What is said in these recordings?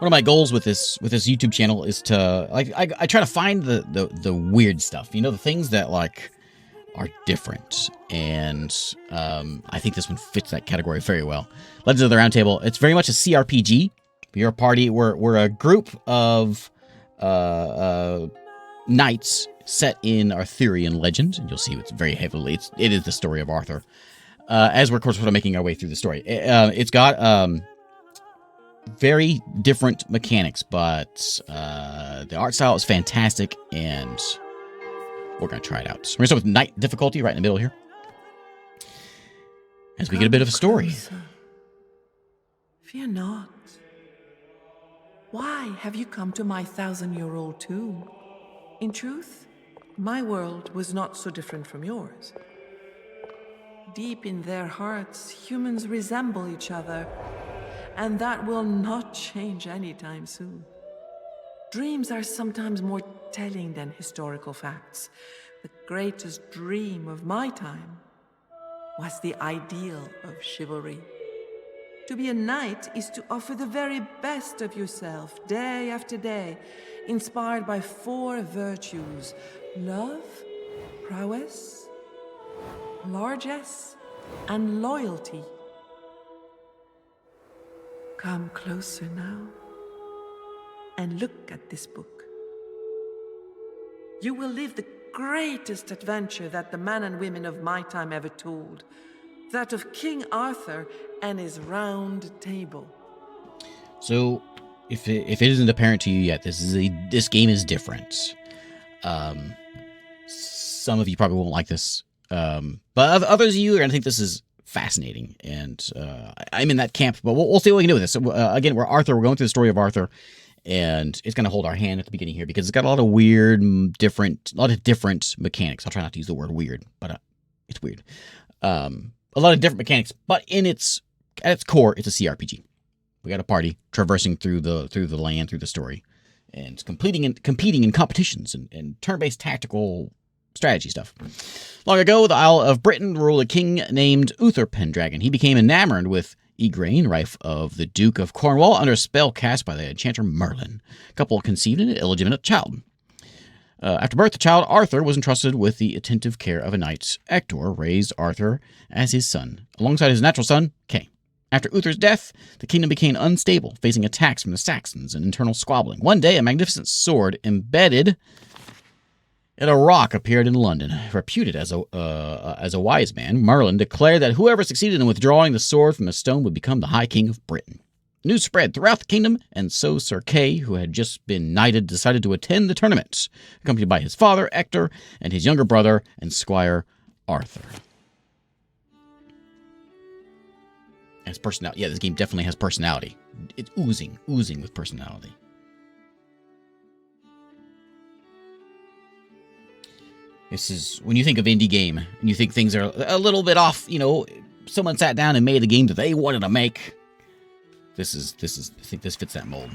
one of my goals with this YouTube channel is to I try to find the weird stuff, you know, the things that like are different, and I think this one fits that category very well. Legends of the Round Table. It's very much a CRPG. You're a party. We're a group of knights set in Arthurian legend, and you'll see it's very heavily. It is the story of Arthur. As we're of course making our way through the story, it's got very different mechanics, but the art style is fantastic, and we're going to try it out. So we're going to start with Knight difficulty right in the middle here, as we get a bit of a story. Fear not. Why have you come to my 1,000-year-old tomb? In truth, my world was not so different from yours. Deep in their hearts, humans resemble each other, and that will not change anytime soon. Dreams are sometimes more telling than historical facts. The greatest dream of my time was the ideal of chivalry. To be a knight is to offer the very best of yourself, day after day, inspired by 4 virtues: love, prowess, largesse, and loyalty. Come closer now and look at this book. You will live the greatest adventure that the men and women of my time ever told, that of King Arthur and his round table. So, if it isn't apparent to you yet, this game is different. Some of you probably won't like this, but others of you are going to think this is fascinating, and I'm in that camp. But we'll see what we can do with this. So, again, we're Arthur. We're going through the story of Arthur, and it's going to hold our hand at the beginning here because it's got a lot of weird, different mechanics. I'll try not to use the word weird, but it's weird. A lot of different mechanics, but at its core, it's a CRPG. We got a party traversing through the land, through the story, and competing in competitions and turn-based tactical strategy stuff. Long ago, the Isle of Britain ruled a king named Uther Pendragon. He became enamored with Igraine, wife of the Duke of Cornwall, under a spell cast by the enchanter Merlin. The couple conceived an illegitimate child. After birth, the child Arthur was entrusted with the attentive care of a knight. Ector raised Arthur as his son, alongside his natural son, Kay. After Uther's death, the kingdom became unstable, facing attacks from the Saxons and internal squabbling. One day, a magnificent sword embedded in a rock appeared in London. Reputed as a wise man, Merlin declared that whoever succeeded in withdrawing the sword from the stone would become the High King of Britain. News spread throughout the kingdom, and so Sir Kay, who had just been knighted, decided to attend the tournament, accompanied by his father, Ector, and his younger brother and squire, Arthur. Has personality. Yeah, this game definitely has personality. It's oozing with personality. This is, when you think of indie game, and you think things are a little bit off, you know, someone sat down and made a game that they wanted to make. This is, I think this fits that mold.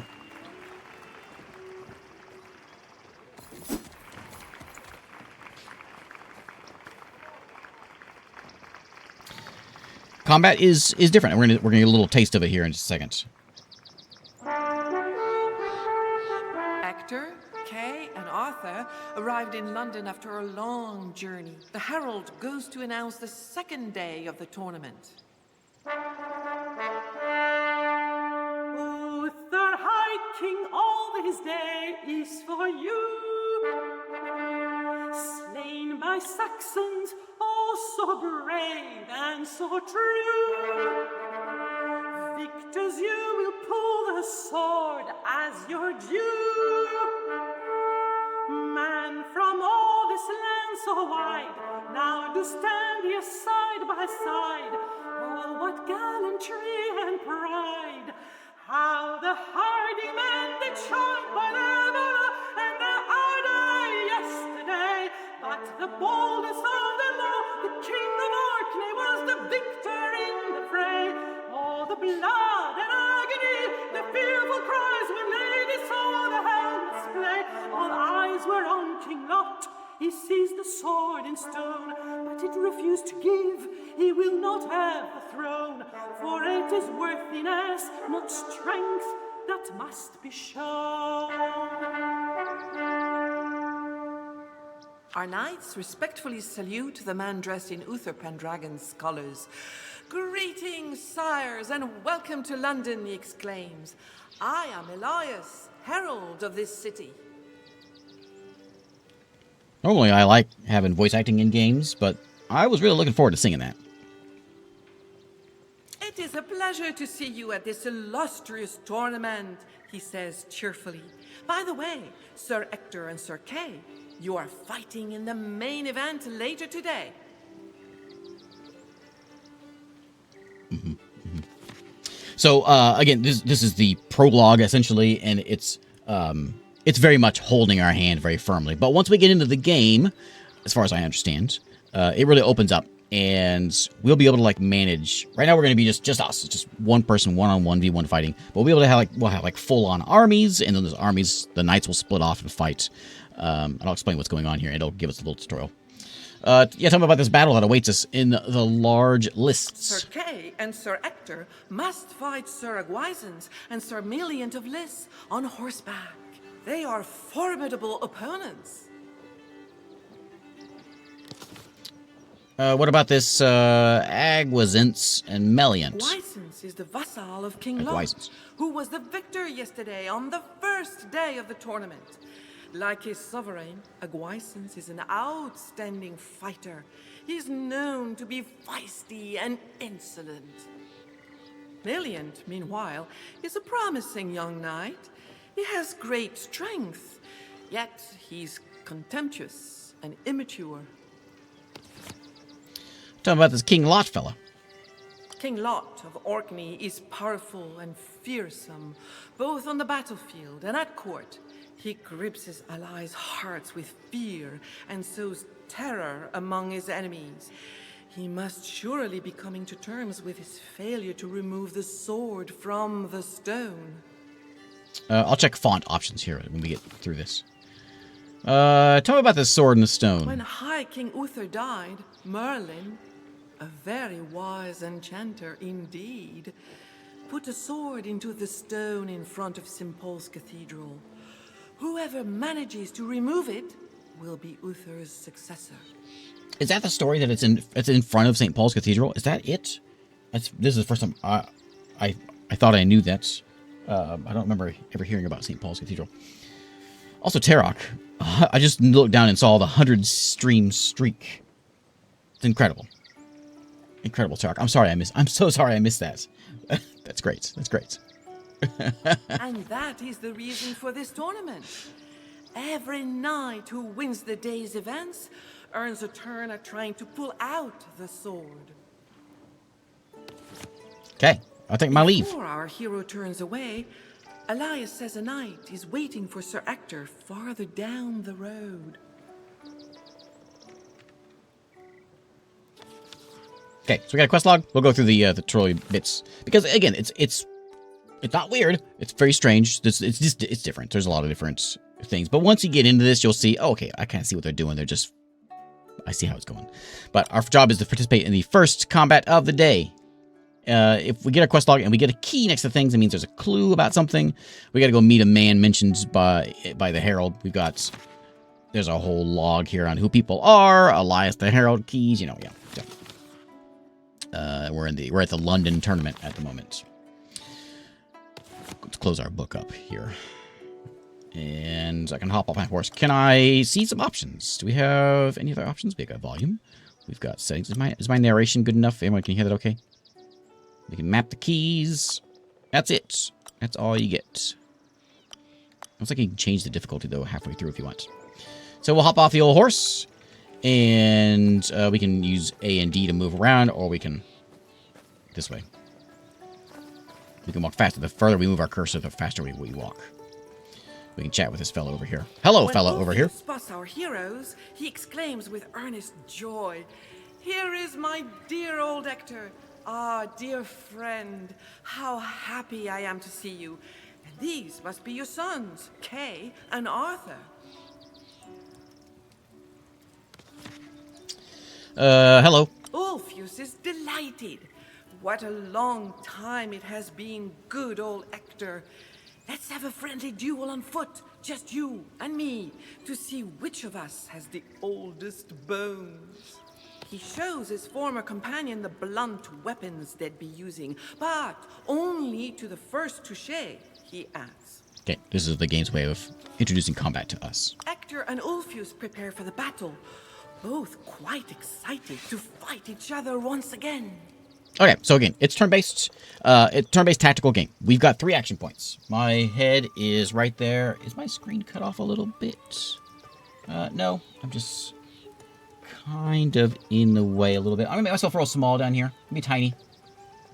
Combat is different. We're gonna get a little taste of it here in just a second. Ector, Kay, and Arthur arrived in London after a long journey. The herald goes to announce the second day of the tournament. Uther, High King, all this day is for you. Slain by Saxons, oh so brave and so true. Victors, you will pull the sword as your due. Man from all this land so wide, now do stand here side by side. Oh, what gallantry and pride! How the hardy men did shine by their valor and their ardor yesterday. But the boldest of them all, the King of Orkney, was the victor in the fray. Oh, the blood and agony, the fearful cries when ladies saw the helmets play. All eyes were on King Lot. He seized the sword in stone, but it refused to give. He will not have the throne, for it is worthiness, not strength, that must be shown. Our knights respectfully salute the man dressed in Uther Pendragon's colours. Greetings, sires, and welcome to London, he exclaims. I am Elias, herald of this city. Normally, I like having voice acting in games, but I was really looking forward to singing that. It is a pleasure to see you at this illustrious tournament, he says cheerfully. By the way, Sir Ector and Sir Kay, you are fighting in the main event later today. So again, this is the prologue essentially, and it's very much holding our hand very firmly. But once we get into the game, as far as I understand, it really opens up, and we'll be able to like manage. Right now, we're going to be just us, just one person, 1-on-1 v1 fighting. But we'll be able to have we'll have full on armies, and then those armies, the knights will split off and fight. And I'll explain what's going on here, and it'll give us a little tutorial. Yeah, tell me about this battle that awaits us in the large lists. Sir Kay and Sir Ector must fight Sir Agwisance and Sir Meliant of Liss on horseback. They are formidable opponents. What about this Agwisance and Meliant? Agwisance is the vassal of King Lot, Agwisance. who was the victor yesterday on the first day of the tournament. Like his sovereign, Agwisance is an outstanding fighter. He is known to be feisty and insolent. Meliant, meanwhile, is a promising young knight. He has great strength, yet he's contemptuous and immature. Tell me about this King Lot fella. King Lot of Orkney is powerful and fearsome, both on the battlefield and at court. He grips his allies' hearts with fear and sows terror among his enemies. He must surely be coming to terms with his failure to remove the sword from the stone. I'll check font options here when we get through this. Tell me about this sword in the stone. When High King Uther died, Merlin, a very wise enchanter indeed, put a sword into the stone in front of St. Paul's Cathedral. Whoever manages to remove it will be Uther's successor. Is that the story that it's in front of St. Paul's Cathedral? Is that it? This is the first time I thought I knew that. I don't remember ever hearing about St. Paul's Cathedral. Also, Tarok. I just looked down and saw the 100-stream streak. It's incredible. Incredible, Tarok. I'm so sorry I missed that. That's great. That's great. And that is the reason for this tournament. Every knight who wins the day's events earns a turn at trying to pull out the sword. Okay, I'll take my leave. Before our hero turns away, Elias says a knight is waiting for Sir Ector farther down the road. Okay, so we got a quest log. We'll go through the tutorial bits because again, it's not weird. It's very strange. It's different. There's a lot of different things. But once you get into this, you'll see, oh, okay, I kind of see what they're doing. I see how it's going. But our job is to participate in the first combat of the day. If we get a quest log and we get a key next to things, it means there's a clue about something. We got to go meet a man mentioned by the Herald. There's a whole log here on who people are. Elias the Herald, keys, yeah. We're at the London tournament at the moment. Let's close our book up here. And I can hop off my horse. Can I see some options? Do we have any other options? We got volume. We've got settings. Is my narration good enough? Everyone can hear that okay? We can map the keys. That's it. That's all you get. Looks like you can change the difficulty, though, halfway through if you want. So we'll hop off the old horse. And we can use A and D to move around, or we can... this way. We can walk faster. The further we move our cursor, the faster we walk. We can chat with this fellow over here. Hello, fellow over here. When spots our heroes, he exclaims with earnest joy, "Here is my dear old Ector. Ah, dear friend, how happy I am to see you. And these must be your sons, Kay and Arthur." Hello. Ulfius is delighted. What a long time it has been, good old Ector. Let's have a friendly duel on foot, just you and me, to see which of us has the oldest bones. He shows his former companion the blunt weapons they'd be using, but only to the first touché, he adds. Okay, this is the game's way of introducing combat to us. Hector and Ulfius prepare for the battle, both quite excited to fight each other once again. Okay, so again, it's turn-based. It's turn-based tactical game. We've got 3 action points. My head is right there. Is my screen cut off a little bit? No, I'm just kind of in the way a little bit. I'm gonna make myself real small down here. Be tiny.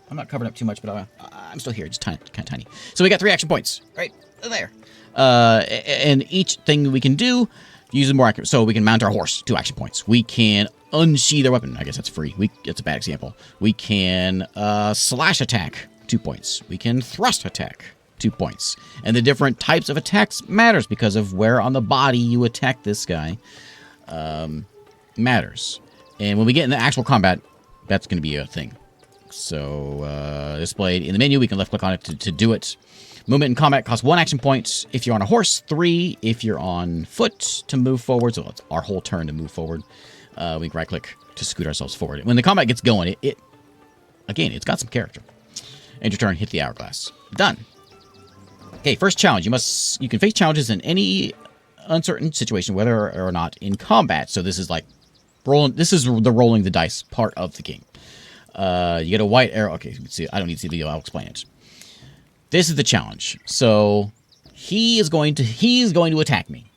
I'm not covering up too much, but I'm still here, just tiny, kind of tiny. So we got 3 action points, right there. And each thing we can do uses more accurate. So we can mount our horse, 2 action points. We can unsheath our weapon. I guess that's free. It's a bad example. We can slash attack, 2 points. We can thrust attack, 2 points. And the different types of attacks matters because of where on the body you attack this guy. Matters. And when we get into actual combat, that's going to be a thing. So, displayed in the menu, we can left click on it to do it. Movement in combat costs 1 action point if you're on a horse, 3 if you're on foot to move forward. So it's our whole turn to move forward. We can right click to scoot ourselves forward. When the combat gets going, it's got some character. End your turn, hit the hourglass. Done. Okay, first challenge. You can face challenges in any uncertain situation, whether or not in combat. So this is like this is the rolling the dice part of the game. You get a white arrow. Okay, see, I don't need to see the video. I'll explain it. This is the challenge. So he's going to attack me.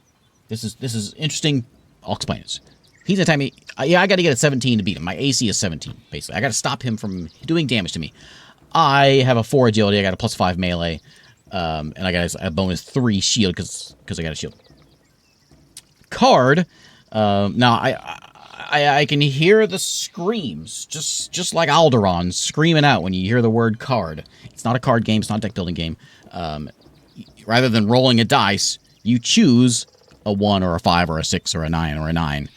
This is interesting. I'll explain it. He's attacking me. Yeah, I got to get a 17 to beat him. My AC is 17, basically. I got to stop him from doing damage to me. I have a 4 agility. I got a +5 melee, and I got a bonus 3 shield because I got a shield. Card. Now I can hear the screams, just like Alderaan screaming out when you hear the word card. It's not a card game. It's not a deck building game. Rather than rolling a dice, you choose a 1 or a 5 or a 6 or a 9 or a 9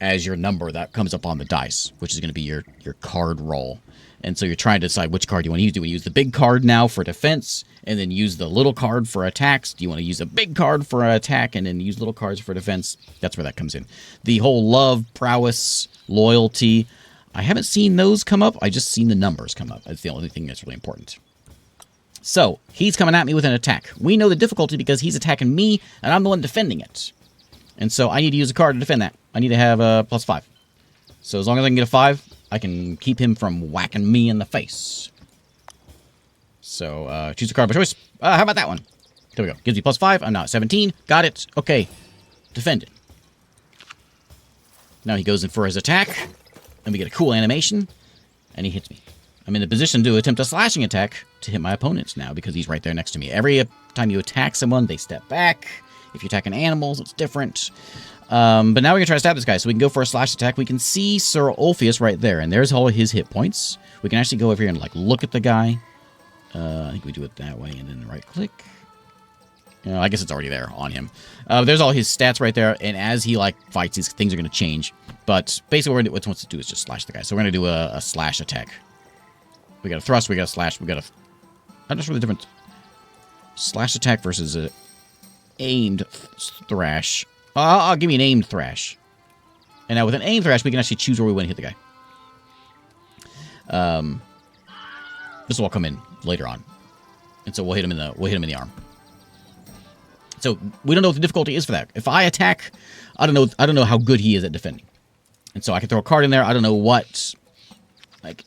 as your number that comes up on the dice, which is going to be your card roll. And so you're trying to decide which card you want to use. Do you want to use the big card now for defense and then use the little card for attacks? Do you want to use a big card for attack and then use little cards for defense? That's where that comes in. The whole love, prowess, loyalty, I haven't seen those come up. I just seen the numbers come up. That's the only thing that's really important. So he's coming at me with an attack. We know the difficulty because he's attacking me and I'm the one defending it. And so I need to use a card to defend that. I need to have a +5. So as long as I can get a 5, I can keep him from whacking me in the face. So, choose a card of choice. How about that one? There we go. Gives me +5. I'm now at 17. Got it. Okay. Defend it. Now he goes in for his attack. And we get a cool animation. And he hits me. I'm in a position to attempt a slashing attack to hit my opponents now because he's right there next to me. Every time you attack someone, they step back. If you're attacking animals, it's different. But now we can try to stab this guy. So we can go for a slash attack. We can see Sir Ulfius right there. And there's all his hit points. We can actually go over here and like look at the guy. I think we do it that way and then right click. I guess it's already there on him. There's all his stats right there. And as he like fights, these things are going to change. But basically what it wants to do is just slash the guy. So we're going to do a slash attack. We got a thrust. We got a slash. We got a... I'm just really different. Slash attack versus a aimed thrash. I'll give me an aimed thrash. And now with an aimed thrash, we can actually choose where we want to hit the guy. This will all come in later on, and so we'll hit him in the arm. So we don't know what the difficulty is for that. If I attack, I don't know how good he is at defending, and so I can throw a card in there. I don't know what. Like,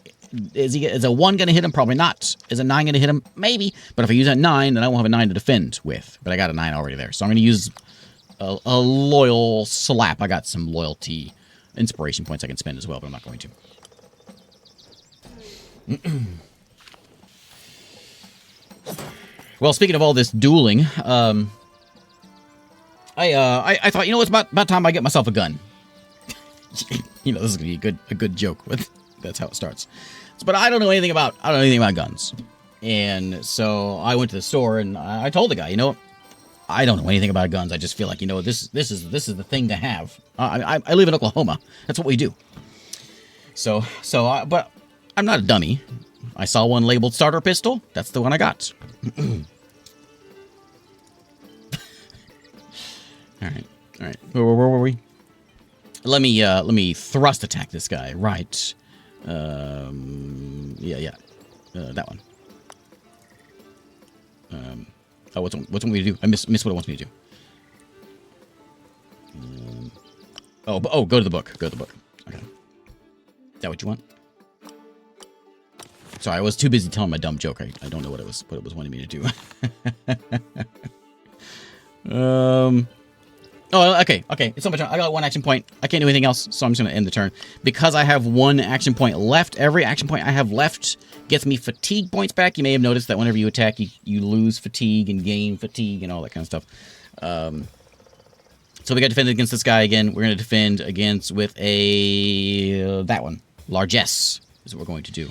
is a 1 going to hit him? Probably not. Is a 9 going to hit him? Maybe. But if I use that 9, then I won't have a 9 to defend with. But I got a 9 already there, so I'm going to use a loyal slap. I got some loyalty inspiration points I can spend as well, but I'm not going to. Well, speaking of all this dueling, I thought, it's about time I get myself a gun. This is gonna be a good joke. That's how it starts. But I don't know anything about guns, and so I went to the store and I told the guy, I don't know anything about guns. I just feel like, this is the thing to have. I live in Oklahoma. That's what we do. But I'm not a dummy. I saw one labeled starter pistol. That's the one I got. All right. Where were we? Let me thrust attack this guy. Right. Yeah. That one. Oh, what's it want me to do? I missed what it wants me to do. Oh, go to the book. Go to the book. Okay. Is that what you want? Sorry, I was too busy telling my dumb joke. I don't know what it was wanting me to do. Oh, okay. It's so much. I got one action point. I can't do anything else, so I'm just going to end the turn. Because I have one action point left, every action point I have left gets me fatigue points back. You may have noticed that whenever you attack, you lose fatigue and gain fatigue and all that kind of stuff. So we got to defend against this guy again. We're going to defend against with a... that one. Largesse is what we're going to do.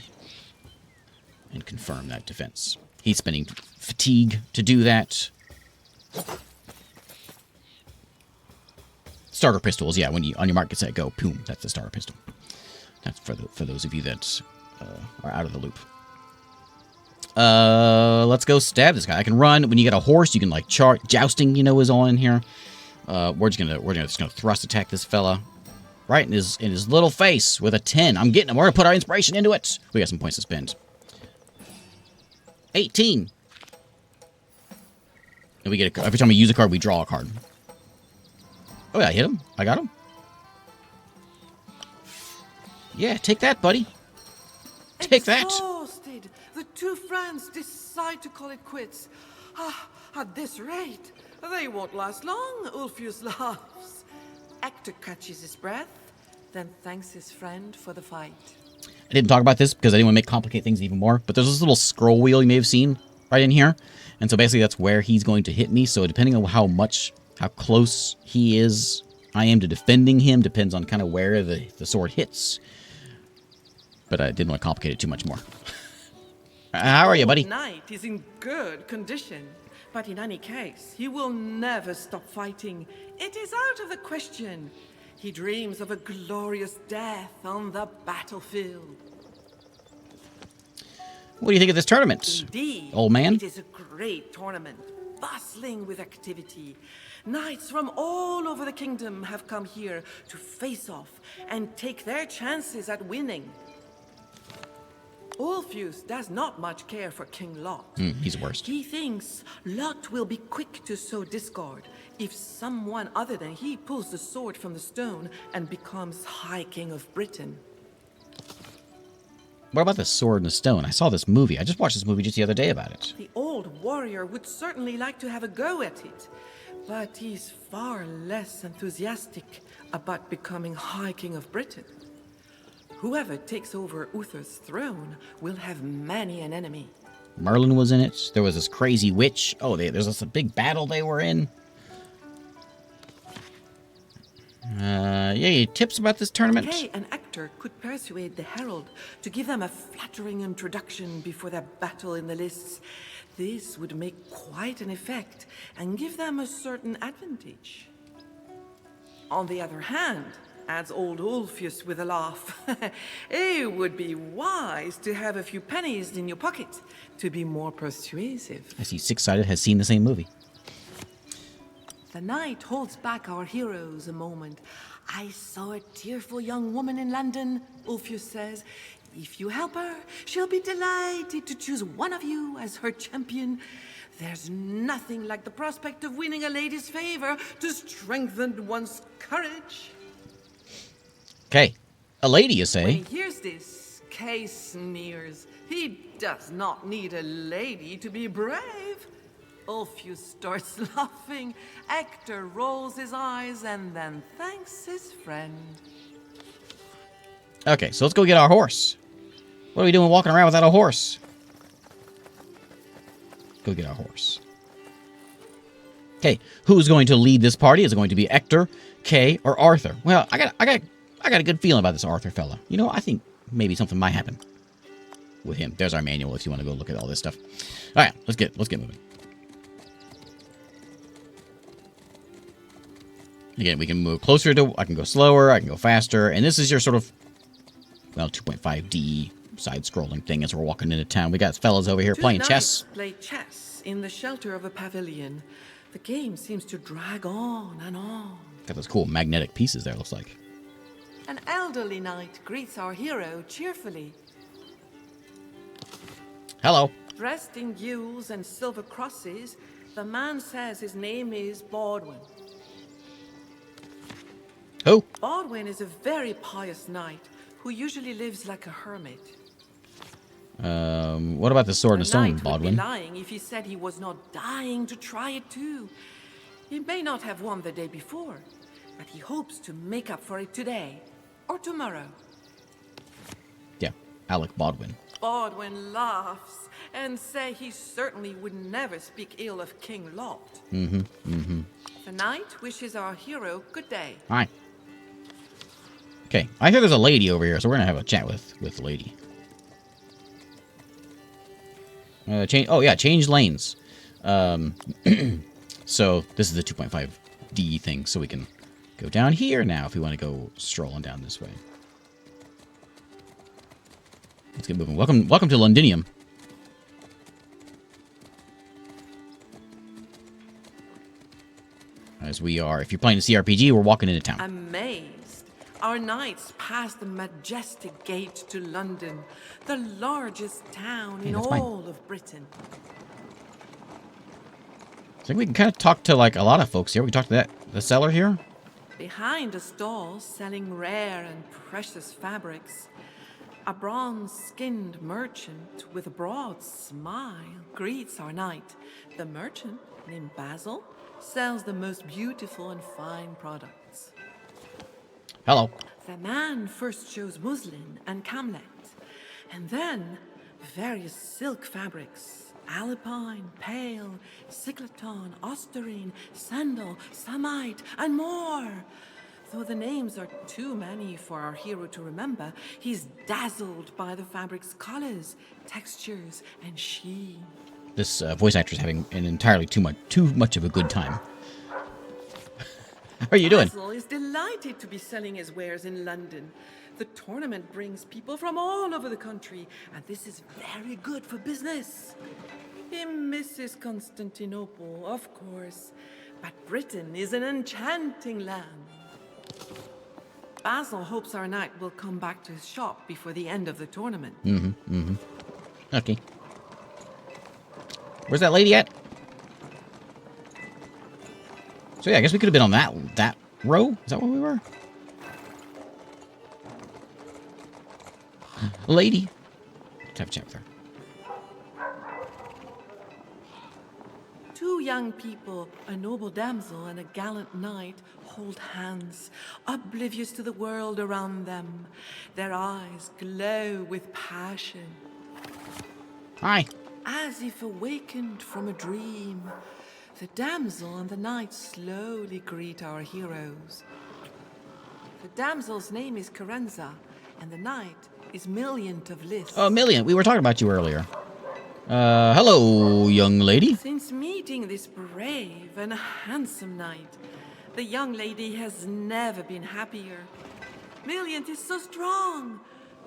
And confirm that defense. He's spending fatigue to do that. Starter pistols, yeah. When you on your mark, get set, go, boom. That's the starter pistol. That's for those of you that are out of the loop. Let's go stab this guy. I can run. When you get a horse, you can like jousting. Is all in here. We're just gonna thrust attack this fella, right in his little face with a 10. I'm getting him. We're gonna put our inspiration into it. We got some points to spend. 18. And we get every time we use a card, we draw a card. Oh yeah, I hit him. I got him. Yeah, take that, buddy. Take that. Exhausted, the two friends decide to call it quits. At this rate, they won't last long, Ulfius laughs. Hector catches his breath, then thanks his friend for the fight. I didn't talk about this because I didn't want to complicate things even more, but there's this little scroll wheel you may have seen right in here. And so basically that's where he's going to hit me. So depending on how close he is, I am to defending him, depends on kind of where the sword hits. But I didn't want to complicate it too much more. How are you, buddy? The knight is in good condition, but in any case, he will never stop fighting. It is out of the question. He dreams of a glorious death on the battlefield. What do you think of this tournament, Indeed, old man? It is a great tournament, bustling with activity. Knights from all over the kingdom have come here to face off and take their chances at winning. Ulfius does not much care for King Lot. He's the worst. He thinks Lot will be quick to sow discord if someone other than he pulls the sword from the stone and becomes High King of Britain. What about the sword and the stone? I saw this movie. I just watched this movie just the other day about it. The old warrior would certainly like to have a go at it, but he's far less enthusiastic about becoming High King of Britain. Whoever takes over Uther's throne will have many an enemy. Merlin was in it. There was this crazy witch. Oh, there's this big battle they were in. Yeah, tips about this tournament? Kay and Hector could persuade the herald to give them a flattering introduction before their battle in the lists. This would make quite an effect and give them a certain advantage. On the other hand, adds old Ulfius with a laugh, it would be wise to have a few pennies in your pocket to be more persuasive. I see Six-Sided has seen the same movie. The knight holds back our heroes a moment. I saw a tearful young woman in London, Ulfius says. If you help her, she'll be delighted to choose one of you as her champion. There's nothing like the prospect of winning a lady's favor to strengthen one's courage. Okay. A lady, you say? When he hears this, Kay sneers. He does not need a lady to be brave. Ulfius starts laughing. Hector rolls his eyes and then thanks his friend. Okay, so let's go get our horse. What are we doing walking around without a horse? Go get our horse. Okay, who's going to lead this party? Is it going to be Hector, Kay, or Arthur? Well, I got a good feeling about this Arthur fella. I think maybe something might happen with him. There's our manual if you want to go look at all this stuff. All right, let's get moving. Again, we can move closer to... I can go slower, I can go faster, and this is your sort of, 2.5D side-scrolling thing as we're walking into town. We got fellas over here playing chess. Play chess in the shelter of a pavilion. The game seems to drag on and on. Got those cool magnetic pieces there, looks like. An elderly knight greets our hero cheerfully. Hello. Dressed in gules and silver crosses, the man says his name is Baldwin. Who? Baldwin is a very pious knight who usually lives like a hermit. What about the sword and A stone, knight would be Baldwin? lying if he said he was not dying to try it too. He may not have won the day before, but he hopes to make up for it today or tomorrow. Yeah, Alec Baldwin. Baldwin laughs and says he certainly would never speak ill of King Lot. The knight wishes our hero good day. Hi. Okay, I hear there's a lady over here, so we're gonna have a chat with the lady. Change lanes. So this is the 2.5D thing, so we can go down here now if we want to go strolling down this way. Let's get moving. Welcome to Londinium. As we are, if you're playing a CRPG, we're walking into town. Amazed, our knights pass the majestic gate to London, the largest town in that's fine. all of Britain. I think we can kind of talk to like a lot of folks here. We can talk to the seller here. Behind a stall selling rare and precious fabrics, a bronze-skinned merchant with a broad smile greets our knight. The merchant, named Basil, sells the most beautiful and fine products. Hello. The man first shows muslin and camelot, and then various silk fabrics. Alpine, pale, cycloton, osterine, sandal, samite, and more. Though the names are too many for our hero to remember, he's dazzled by the fabric's colors, textures, and sheen. This voice actor is having an entirely too much of a good time. How are you doing? Basil is delighted to be selling his wares in London. The tournament brings people from all over the country, and this is very good for business. He misses Constantinople, of course, but Britain is an enchanting land. Basil hopes our knight will come back to his shop before the end of the tournament. Okay. Where's that lady at? So yeah, I guess we could have been on that row. Is that where we were? Lady. Let's have a chat with her. Two young people, a noble damsel and a gallant knight, hold hands, oblivious to the world around them. Their eyes glow with passion. Hi. As if awakened from a dream, the damsel and the knight slowly greet our heroes. The damsel's name is Carenza, and the knight is Milliant of Lys. Oh, Million. We were talking about you earlier. Hello, young lady. Since meeting this brave and handsome knight, the young lady has never been happier. Milliant is so strong.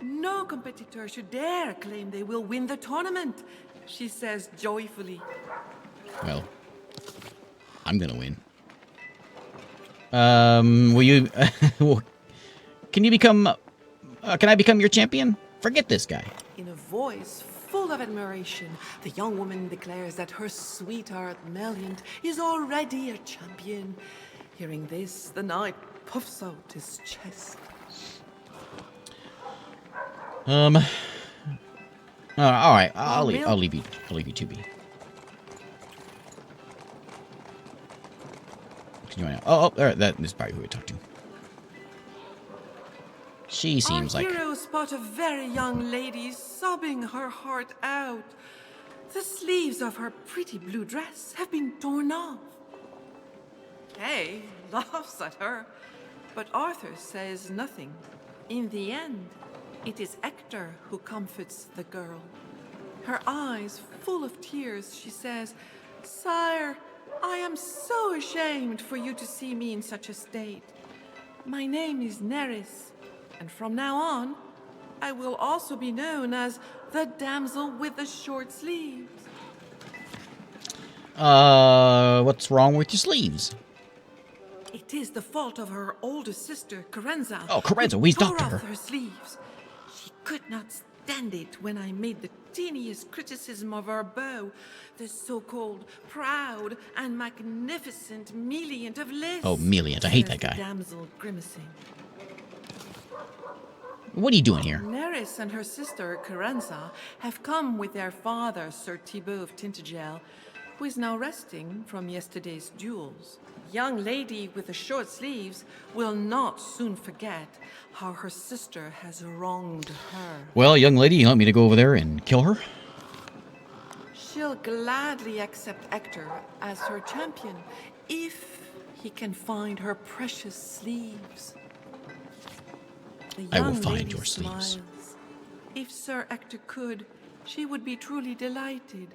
No competitor should dare claim they will win the tournament, she says joyfully. Well, I'm gonna win. Will you? Can you become? Can I become your champion? Forget this guy. In a voice full of admiration, the young woman declares that her sweetheart, Milliant, is already a champion. Hearing this, the knight puffs out his chest. All right. I'll leave you to be. That is probably who we talked to. She seems Our like. hero spot a very young lady sobbing her heart out. The sleeves of her pretty blue dress have been torn off. Kay laughs at her, but Arthur says nothing. In the end, it is Hector who comforts the girl. Her eyes full of tears, she says, "Sire, I am so ashamed for you to see me in such a state. My name is Neris, and from now on, I will also be known as the damsel with the short sleeves." what's wrong with your sleeves? It is the fault of her older sister, Carenza. Oh, Carenza, who we tore talked to off her. her sleeves. She could not stand it when I made the teeniest criticism of her bow, the so-called proud and magnificent Meliant of Lys. Oh, Meliant, I hate says that guy. The damsel grimacing. What are you doing here? Neris and her sister, Carenza, have come with their father, Sir Thibaut of Tintagel, who is now resting from yesterday's duels. Young lady with the short sleeves will not soon forget how her sister has wronged her. Well, young lady, you want me to go over there and kill her? She'll gladly accept Hector as her champion if he can find her precious sleeves. The I will young find lady your sleeves. smiles. If Sir Hector could, she would be truly delighted,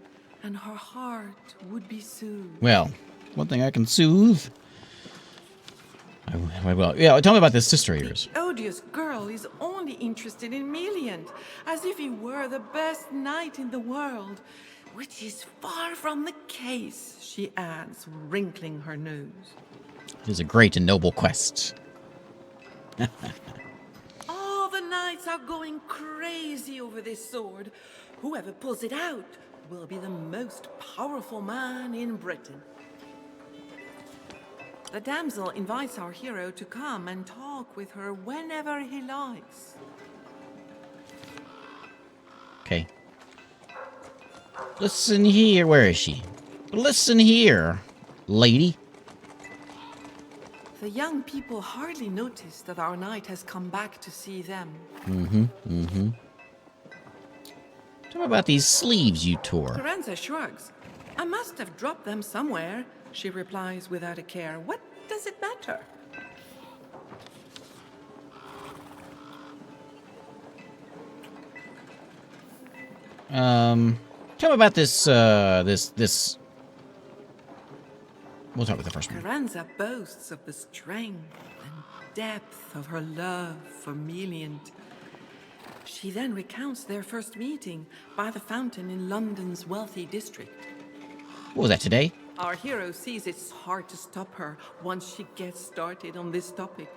and her heart would be soothed. Well, one thing I can soothe. I will. Yeah, tell me about this sister of yours. The odious girl is only interested in Meliant, as if he were the best knight in the world, which is far from the case, she adds, wrinkling her nose. It is a great and noble quest. All the knights are going crazy over this sword. Whoever pulls it out will be the most powerful man in Britain. The damsel invites our hero to come and talk with her whenever he likes. Okay. Listen here. Where is she? Listen here, lady. The young people hardly notice that our knight has come back to see them. Tell me about these sleeves you tore. Carenza shrugs. I must have dropped them somewhere, she replies without a care. What does it matter? Tell me about this, this... We'll start with the first one. Carenza boasts of the strength and depth of her love for Meliant. She then recounts their first meeting by the fountain in London's wealthy district. What was that, today? Our hero sees it's hard to stop her once she gets started on this topic.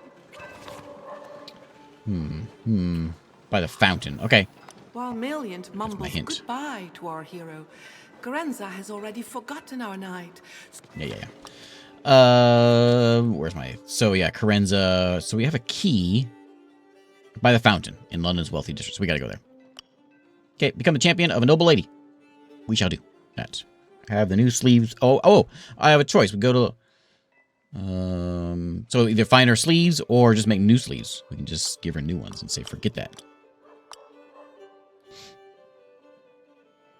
By the fountain. Okay. While Meliant mumbles hint. goodbye to our hero, Carenza has already forgotten our knight. Yeah. Where's my... So, yeah, Carenza. So we have a key by the fountain in London's wealthy district. So we gotta go there. Okay, become the champion of a noble lady. We shall do that. Have the new sleeves. Oh, I have a choice. We go to... So either find her sleeves or just make new sleeves. We can just give her new ones and say, forget that.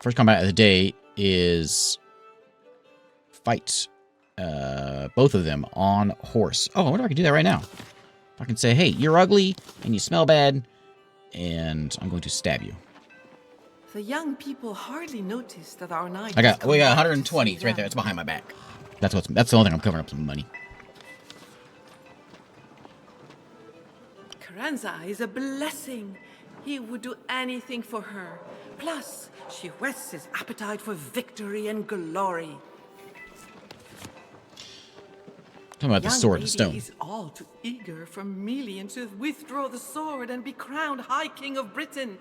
First combat of the day is fight both of them on horse. Oh, I wonder if I can do that right now. I can say, hey, you're ugly and you smell bad, and I'm going to stab you. The young people hardly notice that our knight. We got 120. It's right there. It's behind my back. That's the only thing I'm covering up some money. Carenza is a blessing. He would do anything for her. Plus, she whets his appetite for victory and glory. Talking about the sword and stone. Is all too eager for Meliant to withdraw the sword and be crowned High King of Britain.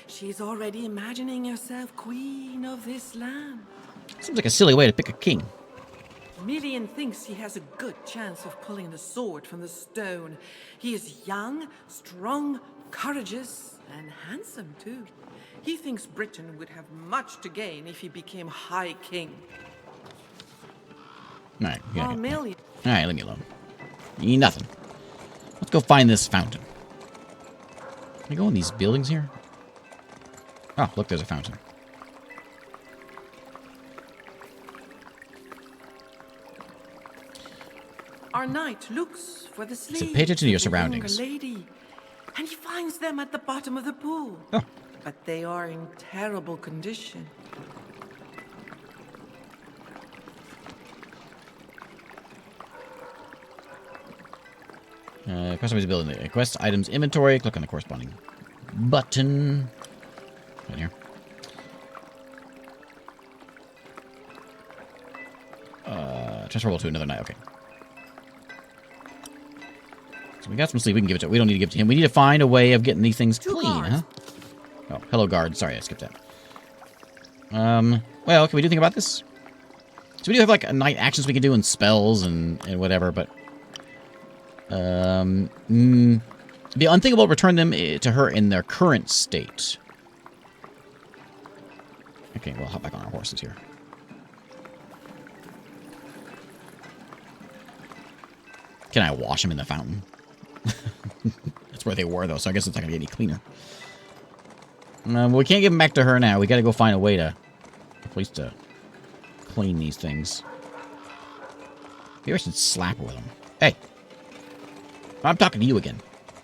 She's already imagining herself queen of this land. Seems like a silly way to pick a king. Meliant thinks he has a good chance of pulling the sword from the stone. He is young, strong, courageous, and handsome too. He thinks Britain would have much to gain if he became High King. Alright, While Meliant... Alright, leave me alone. You need nothing. Let's go find this fountain. Can I go in these buildings here? Oh, look, there's a fountain. Our knight looks for the sleeves pay attention to your of the younger surroundings. lady, and he finds them at the bottom of the pool. Oh. But they are in terrible condition. Customize building. Quest items inventory. Click on the corresponding button. Right here. transferable to another knight. Okay. So we got some sleep. We can give it to. We don't need to give it to him. We need to find a way of getting these things clean, huh? Oh, hello, guard. Sorry, I skipped that. Well, can we do anything about this? So we do have, like, a night actions we can do and spells and whatever, but... it'd be unthinkable to return them to her in their current state. Okay, we'll hop back on our horses here. Can I wash them in the fountain? That's where they were, though, so I guess it's not going to get any cleaner. We can't give them back to her now. We got to go find a way to... at least to clean these things. Maybe I should slap her with them. Hey! I'm talking to you again.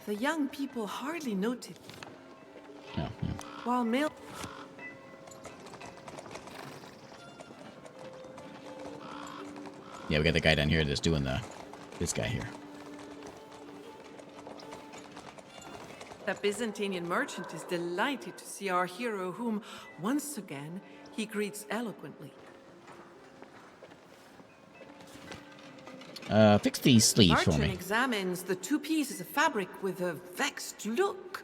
The young people hardly noted. Oh, yeah. While male... Yeah, we got the guy down here that's doing this guy here. The Byzantine merchant is delighted to see our hero, whom, once again, he greets eloquently. Fix these sleeves for Merchant me. examines the two pieces of fabric with a vexed look.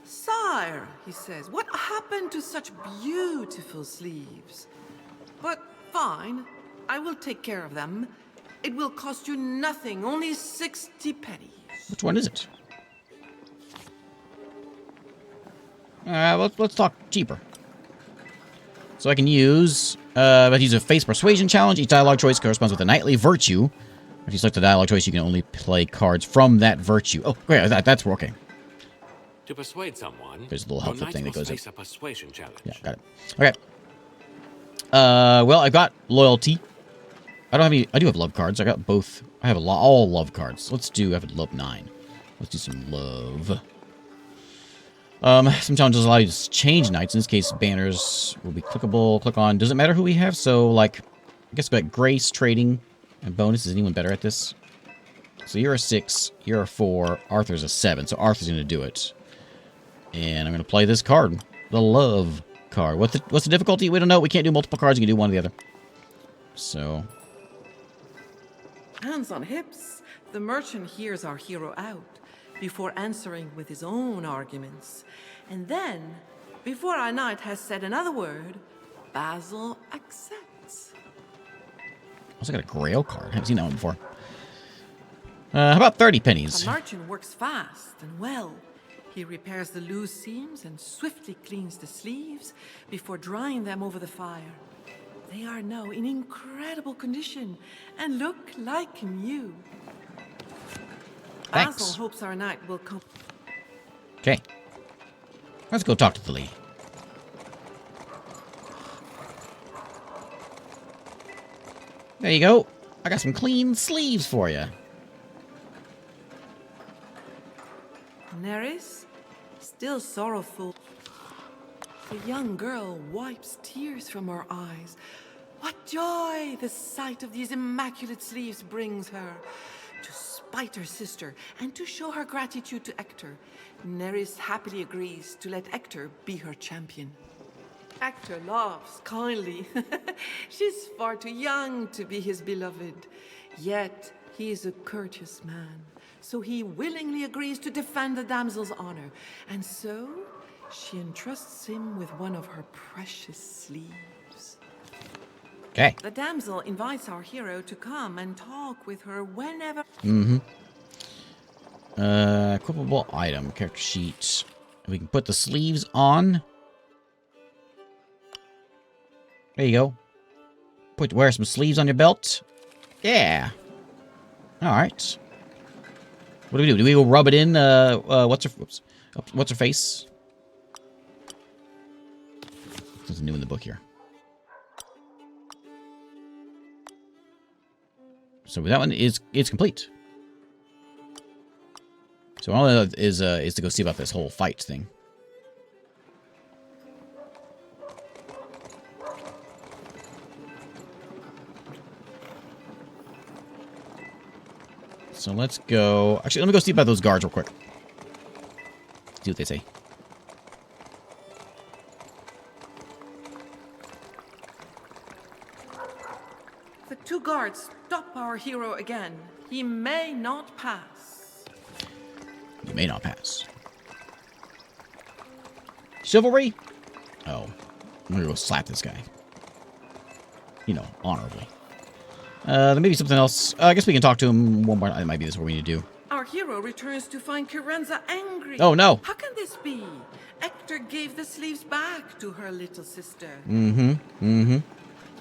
Sire, he says, what happened to such beautiful sleeves? But fine, I will take care of them. It will cost you nothing, only 60 pennies. Which one is it? Let's talk cheaper. So I can use, let's use a face persuasion challenge. Each dialogue choice corresponds with a knightly virtue. If you select a dialogue choice, you can only play cards from that virtue. Oh, great, that's working. To persuade someone, There's a little helpful thing that goes face a persuasion challenge. Yeah, got it. Okay. Well, I've got loyalty. I don't have any. I do have love cards. I got both. I have all love cards. Let's do. I have a love 9. Let's do some love. Some challenges allow you to change knights. In this case, banners will be clickable. Click on. Doesn't matter who we have. So, like, I guess we got grace, trading, and bonus. Is anyone better at this? So you're a 6. You're a 4. Arthur's a 7. So Arthur's going to do it. And I'm going to play this card, the love card. What's the difficulty? We don't know. We can't do multiple cards. You can do one or the other. So. Hands on hips, the merchant hears our hero out before answering with his own arguments. And then, before our knight has said another word, Basil accepts. Also got a Grail card. I haven't seen that one before. How about 30 pennies? The merchant works fast and well. He repairs the loose seams and swiftly cleans the sleeves before drying them over the fire. They are now in incredible condition and look like new. Thanks. Basil hopes our knight will come. Okay. Let's go talk to the lady. There you go. I got some clean sleeves for you. Neris, still sorrowful. The young girl wipes tears from her eyes. What joy the sight of these immaculate sleeves brings her. To spite her sister and to show her gratitude to Hector, Neris happily agrees to let Hector be her champion. Hector laughs kindly. She's far too young to be his beloved. Yet he is a courteous man, so he willingly agrees to defend the damsel's honor. And so she entrusts him with one of her precious sleeves. Okay. The damsel invites our hero to come and talk with her whenever... Equipable item. Character sheet. We can put the sleeves on. There you go. Wear some sleeves on your belt. Yeah. Alright. What do we do? Do we go rub it in? What's her face? Something new in the book here. So that one is complete. So all is to go see about this whole fight thing. So let's go. Actually, let me go see about those guards real quick. See what they say. The two guards guards stop our hero again. He may not pass. You may not pass. Chivalry? Oh. I'm gonna go slap this guy. You know, honorably. There may be something else. I guess we can talk to him one more. It might be this is what we need to do. Our hero returns to find Carenza angry. Oh, no. How can this be? Hector gave the sleeves back to her little sister.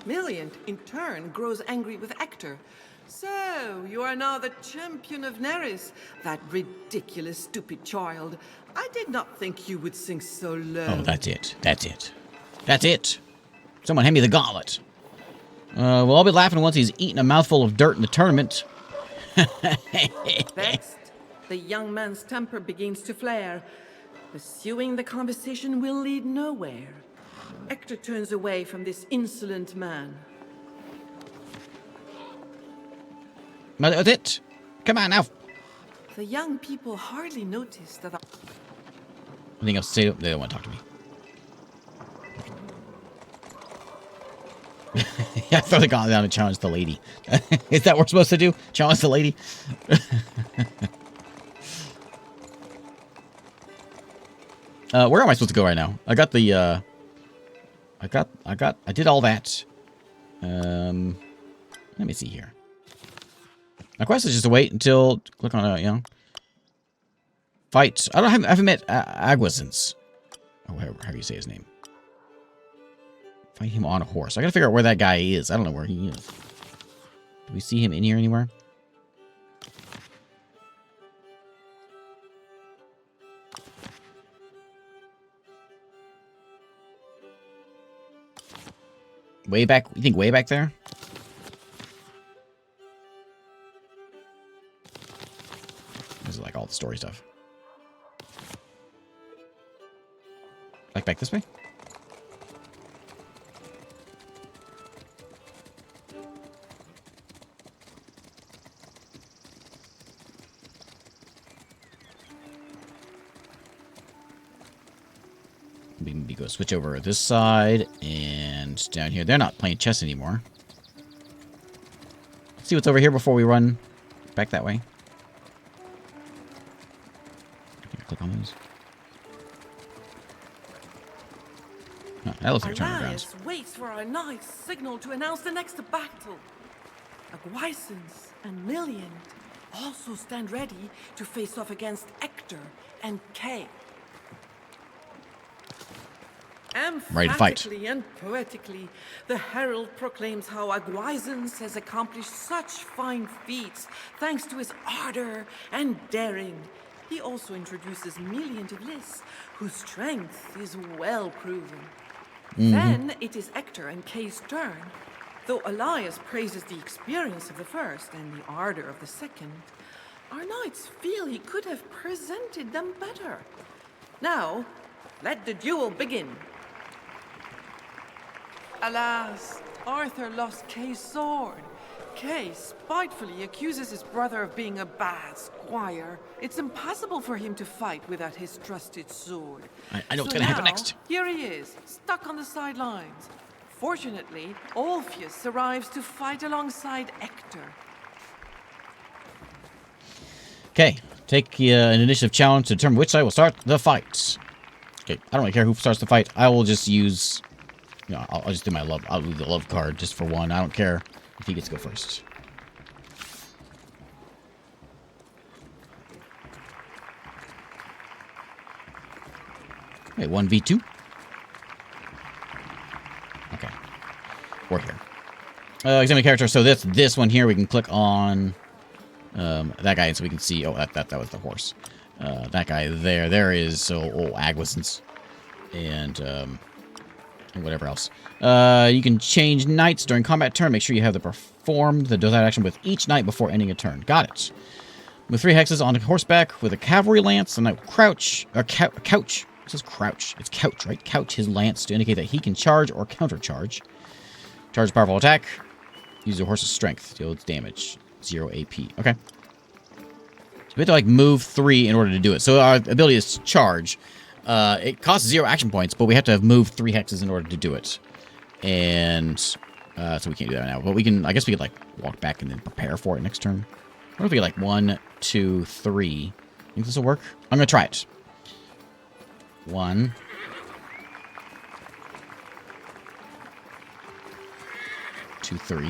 Milliant, in turn, grows angry with Hector. So, you are now the champion of Neris, that ridiculous, stupid child. I did not think you would sink so low. Oh, that's it. That's it. That's it. Someone hand me the gauntlet. Well, I'll be laughing once he's eaten a mouthful of dirt in the tournament. Vexed, the young man's temper begins to flare. Pursuing the conversation will lead nowhere. Hector turns away from this insolent man. That's it. Come on now. The young people hardly notice that Anything else to say? They don't want to talk to me. Yeah, throw the gauntlet down and challenge the lady. Is that what we're supposed to do? Challenge the lady? Where am I supposed to go right now? I got the, I did all that. Let me see here. My quest is just to wait until, click on a, fight. I haven't met Aguazens. Oh, how do you say his name? Fight him on a horse. I gotta figure out where that guy is. I don't know where he is. Do we see him in here anywhere? Way back? You think way back there? This is like all the story stuff. Like back this way? We can go switch over this side and down here. They're not playing chess anymore. Let's see what's over here before we run back that way. Click on those. Oh, that looks like a turning grounds. Arius waits for our knight's signal to announce the next battle. Aguisance and Milliant also stand ready to face off against Hector and Kay. Ready to fight. Emphatically and poetically, the herald proclaims how Aguisance has accomplished such fine feats thanks to his ardor and daring. He also introduces Milliant of Lys, whose strength is well proven. Then it is Hector and Kay's turn. Though Elias praises the experience of the first and the ardor of the second, our knights feel he could have presented them better. Now, let the duel begin. Alas, Arthur lost Kay's sword. Kay spitefully accuses his brother of being a bad squire. It's impossible for him to fight without his trusted sword. I know what's going to happen next. Here he is, stuck on the sidelines. Fortunately, Orpheus arrives to fight alongside Hector. Okay, take an initiative challenge to determine which side will start the fight. Okay, I don't really care who starts the fight. I will just use, I'll just do my love. I'll do the love card just for one. I don't care if he gets to go first. Wait, 1v2? Okay. We're here. Examine character. So this one here, we can click on that guy, and so we can see. Oh, that was the horse. That guy there. There is Aguisance and whatever else. You can change knights during combat turn. Make sure you have the performed the desired action with each knight before ending a turn. Got it. With 3 hexes on horseback with a cavalry lance, the knight will crouch or couch. It says crouch. It's couch, right? Couch his lance to indicate that he can charge or countercharge. Charge a powerful attack. Use your horse's strength. Deals damage. 0 AP. Okay. So we have to move 3 in order to do it. So our ability is to charge. It costs 0 action points, but we have to have moved 3 hexes in order to do it. And So we can't do that now. But we can, I guess we could, like, walk back and then prepare for it next turn. What if we get, like, 1, 2, 3? Think this will work? I'm going to try it. 1. 2, 3.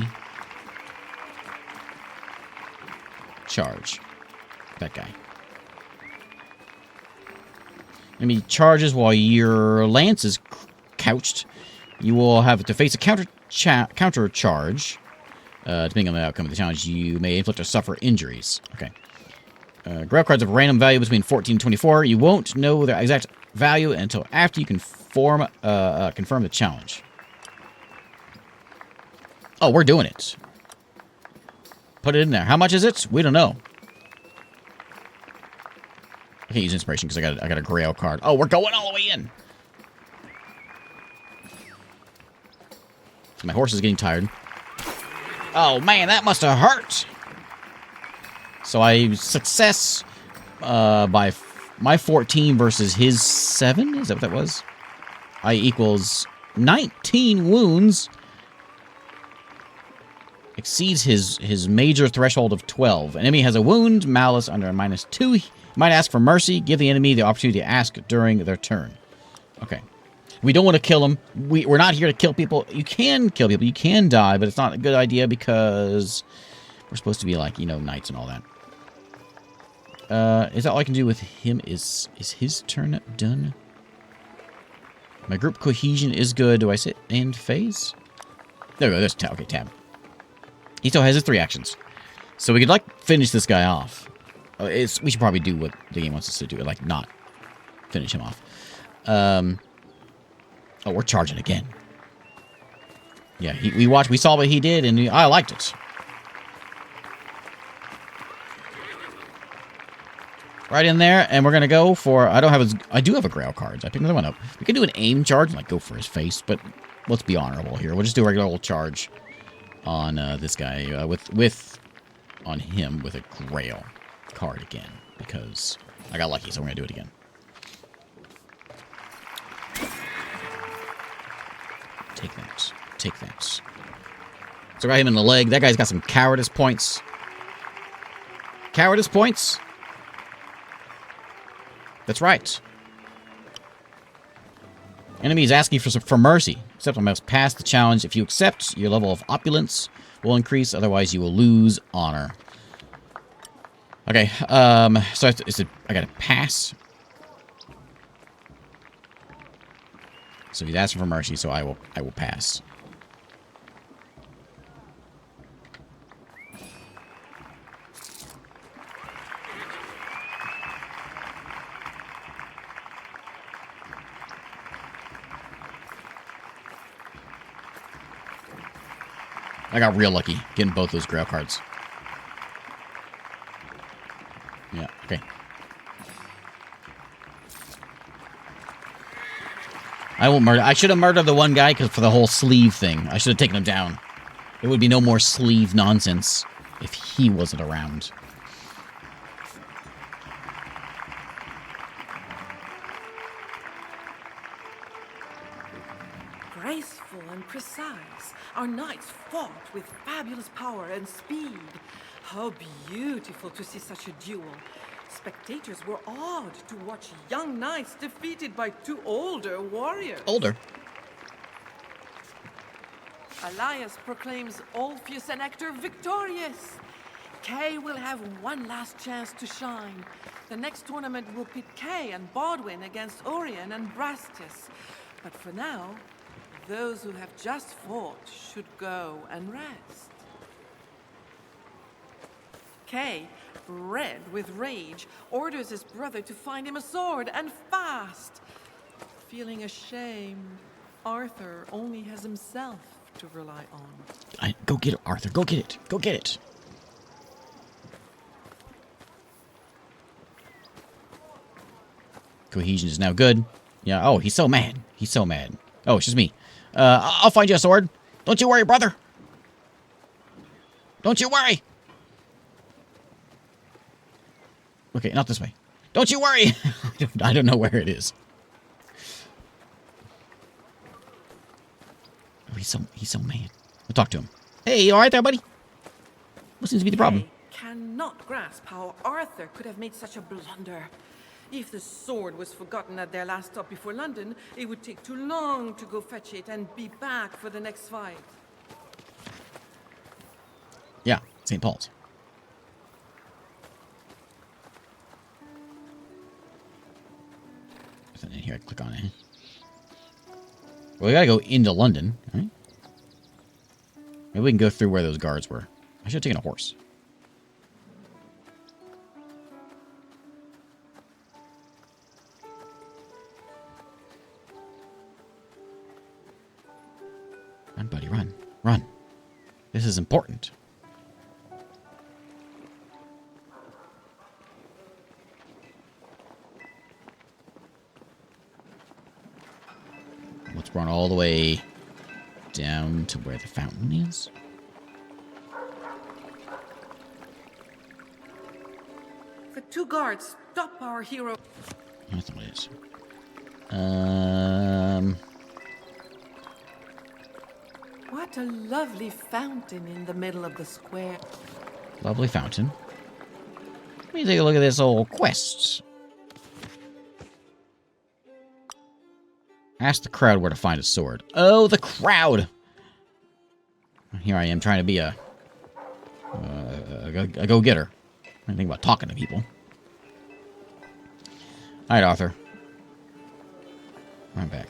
Charge. That guy. Enemy charges while your lance is couched. You will have to face a counter charge. Depending on the outcome of the challenge, you may inflict or suffer injuries. Okay. Grail cards of random value between 14 and 24. You won't know their exact value until after you confirm the challenge. Oh, we're doing it. Put it in there. How much is it? We don't know. I can't use inspiration because I got a Grail card. Oh, we're going all the way in. My horse is getting tired. Oh man, that must have hurt. So I success by my 14 versus his 7. Is that what that was? I equals 19 wounds. Exceeds his major threshold of 12. Enemy has a wound, malice under a -2. He might ask for mercy. Give the enemy the opportunity to ask during their turn. Okay. We don't want to kill him. We're not here to kill people. You can kill people. You can die, but it's not a good idea because we're supposed to be like, you know, knights and all that. Is that all I can do with him? Is his turn done? My group cohesion is good. Do I sit and phase? There we go. There's tab. Okay, tab. He still has his 3 actions. So we could, like, finish this guy off. We should probably do what the game wants us to do. Like, not finish him off. Oh, we're charging again. Yeah, we saw what he did, and I liked it. Right in there, and we're going to go for... I do have a Grail card. I picked another one up. We can do an aim charge and, like, go for his face, but let's be honorable here. We'll just do a regular old charge on this guy on him with a Grail card again, because I got lucky, so we're going to do it again. Take that. Take that. So I got him in the leg. That guy's got some cowardice points. Cowardice points? That's right. Enemy is asking for mercy. Except I must pass the challenge. If you accept, your level of opulence will increase. Otherwise, you will lose honor. Okay. So I got to pass. So he's asking for mercy, so I will pass. I got real lucky getting both those Grail cards. Yeah, okay. I won't murder. I should have murdered the one guy for the whole sleeve thing. I should have taken him down. There would be no more sleeve nonsense if he wasn't around. Graceful and precise, our knights fought with fabulous power and speed. How beautiful to see such a duel. Spectators were awed to watch young knights defeated by 2 older warriors. Older? Elias proclaims Orpheus and Hector victorious. Kay will have one last chance to shine. The next tournament will pit Kay and Bodwin against Orion and Brastus. But for now, those who have just fought should go and rest. Kay, red with rage, orders his brother to find him a sword, and fast. Feeling ashamed, Arthur only has himself to rely on. Go get it, Arthur. Go get it. Go get it. Cohesion is now good. Yeah, oh, he's so mad. He's so mad. Oh, it's just me. I'll find you a sword. Don't you worry, brother. Don't you worry. Okay, not this way. Don't you worry. I don't know where it is. Oh, he's so mad. We'll talk to him. Hey, you all right there, buddy? What seems to be the problem? I cannot grasp how Arthur could have made such a blunder. If the sword was forgotten at their last stop before London, it would take too long to go fetch it and be back for the next fight. Yeah, St. Paul's. Nothing in here. I click on it. Well, we gotta go into London, right? Maybe we can go through where those guards were. I should have taken a horse. Run, buddy, run. Run. This is important. Let's run all the way down to where the fountain is. The two guards stop our hero. That's what it is. What a lovely fountain in the middle of the square. Lovely fountain. Let me take a look at this old quest. Ask the crowd where to find a sword. Oh, the crowd! Here I am trying to be a go-getter. I didn't think about talking to people. Alright, Arthur. I'm back.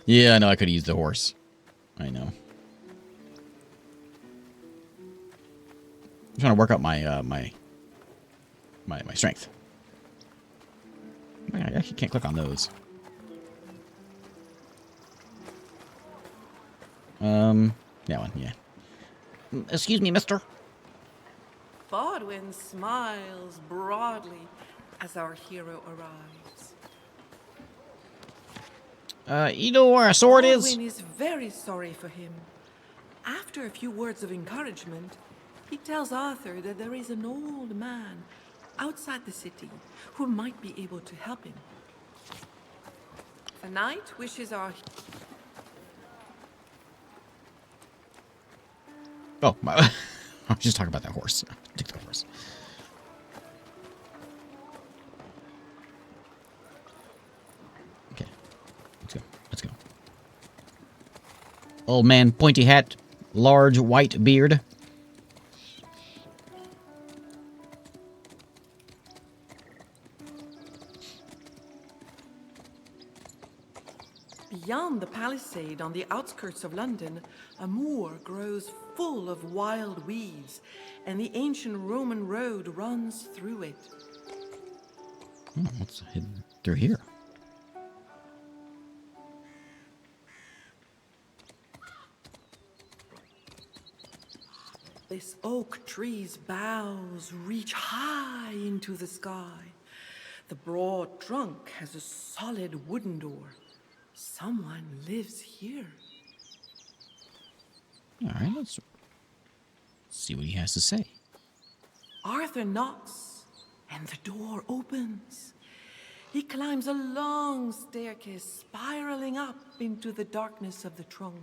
Yeah, I know I could have used the horse. I know. I'm trying to work out my my strength. I actually can't click on those. That one, yeah. Excuse me, mister. Bodwin smiles broadly as our hero arrives. You know where a sword is? Bodwin is very sorry for him. After a few words of encouragement, he tells Arthur that there is an old man outside the city who might be able to help him. The knight wishes our... Oh, my, I was just talking about that horse. Take the horse. Okay, let's go. Let's go. Old man, pointy hat, large white beard. Beyond the palisade on the outskirts of London, a moor grows full of wild weeds, and the ancient Roman road runs through it. Oh, what's hidden through here? This oak tree's boughs reach high into the sky. The broad trunk has a solid wooden door. Someone lives here. All right, let's see what he has to say. Arthur knocks, and the door opens. He climbs a long staircase, spiraling up into the darkness of the trunk.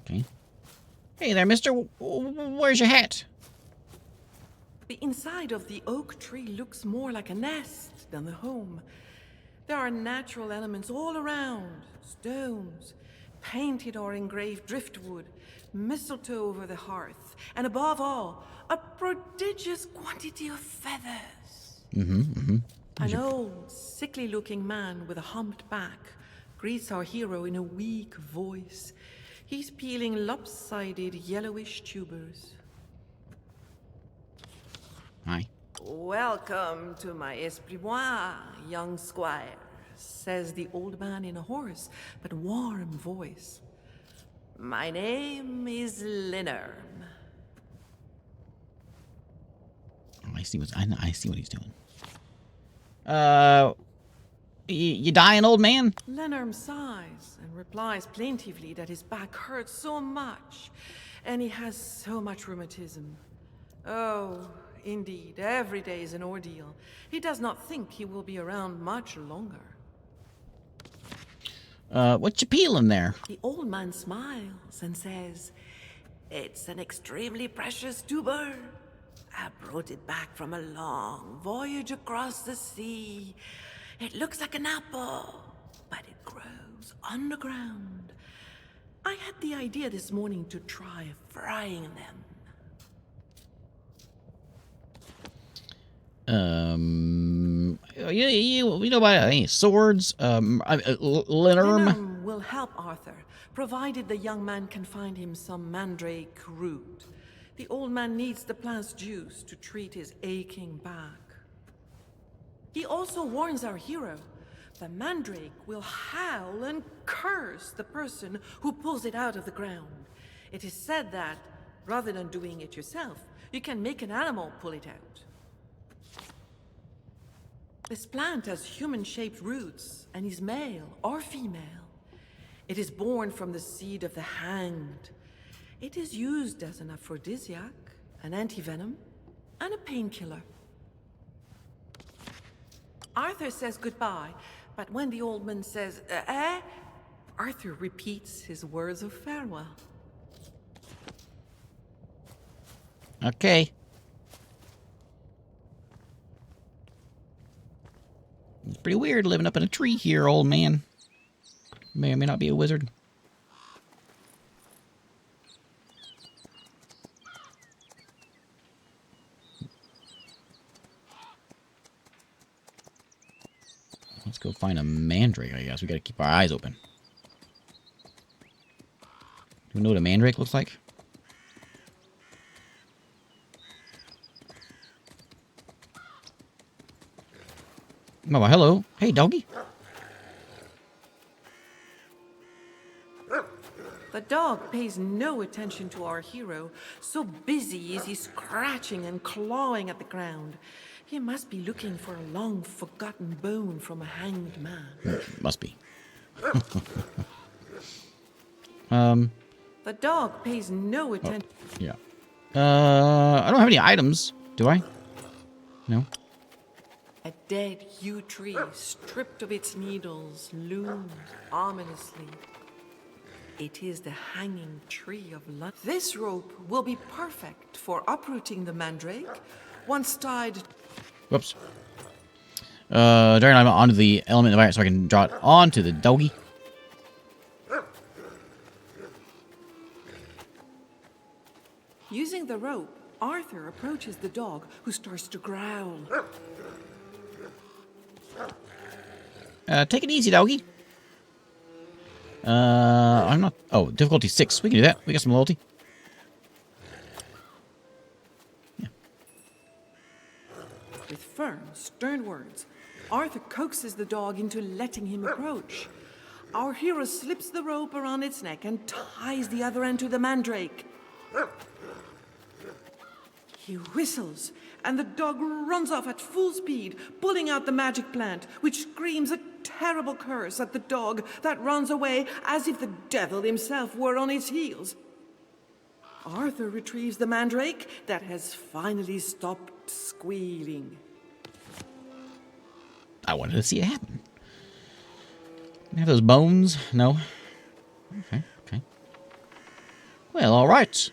Okay. Hey there, mister. Where's your hat? The inside of the oak tree looks more like a nest than a home. There are natural elements all around. Stones, painted or engraved driftwood, mistletoe over the hearth, and above all, a prodigious quantity of feathers. An old, sickly-looking man with a humped back greets our hero in a weak voice. He's peeling lopsided, yellowish tubers. Hi. Welcome to my esprimoire, young squire, says the old man in a hoarse but warm voice. My name is Linnerm. I see what he's doing. You dying, old man? Lenorm sighs and replies plaintively that his back hurts so much, and he has so much rheumatism. Oh, indeed, every day is an ordeal. He does not think he will be around much longer. What you peeling there? The old man smiles and says, "It's an extremely precious tuber. I brought it back from a long voyage across the sea. It looks like an apple, but it grows underground. I had the idea this morning to try frying them." You know about any swords? Lenorm? Lenorm will help Arthur, provided the young man can find him some mandrake root. The old man needs the plant's juice to treat his aching back. He also warns our hero. The mandrake will howl and curse the person who pulls it out of the ground. It is said that, rather than doing it yourself, you can make an animal pull it out. This plant has human-shaped roots and is male or female. It is born from the seed of the hanged. It is used as an aphrodisiac, an antivenom, and a painkiller. Arthur says goodbye, but when the old man says, Arthur repeats his words of farewell. Okay. It's pretty weird living up in a tree here, old man. May or may not be a wizard. Let's go find a mandrake, I guess. We gotta keep our eyes open. Do we know what a mandrake looks like? Oh, hello. Hey, doggy. The dog pays no attention to our hero. So busy is he scratching and clawing at the ground. He must be looking for a long-forgotten bone from a hanged man. Must be. The dog pays no attention. Yeah. I don't have any items, do I? No. A dead yew tree, stripped of its needles, looms ominously. It is the hanging tree of life. This rope will be perfect for uprooting the mandrake, once tied. Whoops. Dragon item onto the element of iron so I can draw it onto the doggy. Using the rope, Arthur approaches the dog, who starts to growl. Take it easy, doggy. I'm not... Oh, difficulty 6. We can do that. We got some loyalty. Yeah. With firm, stern words, Arthur coaxes the dog into letting him approach. Our hero slips the rope around its neck and ties the other end to the mandrake. He whistles, and the dog runs off at full speed, pulling out the magic plant, which screams a terrible curse at the dog that runs away as if the devil himself were on its heels. Arthur retrieves the mandrake that has finally stopped squealing. I wanted to see it happen. You have those bones? No? Okay, okay. Well, alright.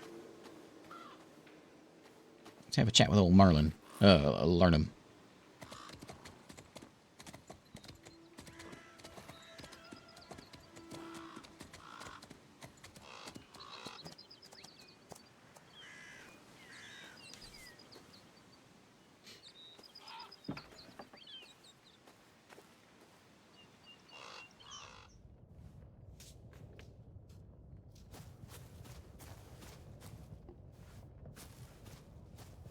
Let's have a chat with old Merlin. Learn him.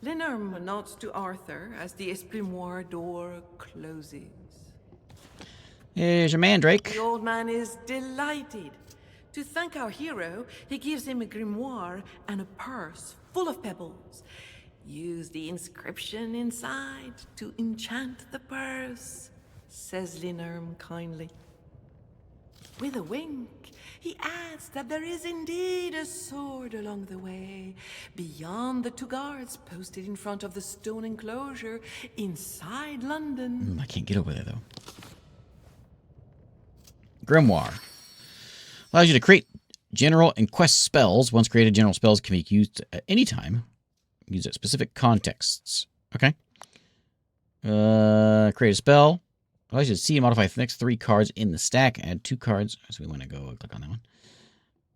Lenorm nods to Arthur as the Esprimoire door closes. Here's your mandrake. The old man is delighted. To thank our hero, he gives him a grimoire and a purse full of pebbles. Use the inscription inside to enchant the purse, says Linurm kindly. With a wink, he adds that there is indeed a sword along the way, beyond the 2 guards posted in front of the stone enclosure inside London. I can't get over there, though. Grimoire. Allows you to create general and quest spells. Once created, general spells can be used at any time. Used at specific contexts. Okay. Create a spell. Allows you to see and modify the next 3 cards in the stack. Add 2 cards. So we want to go click on that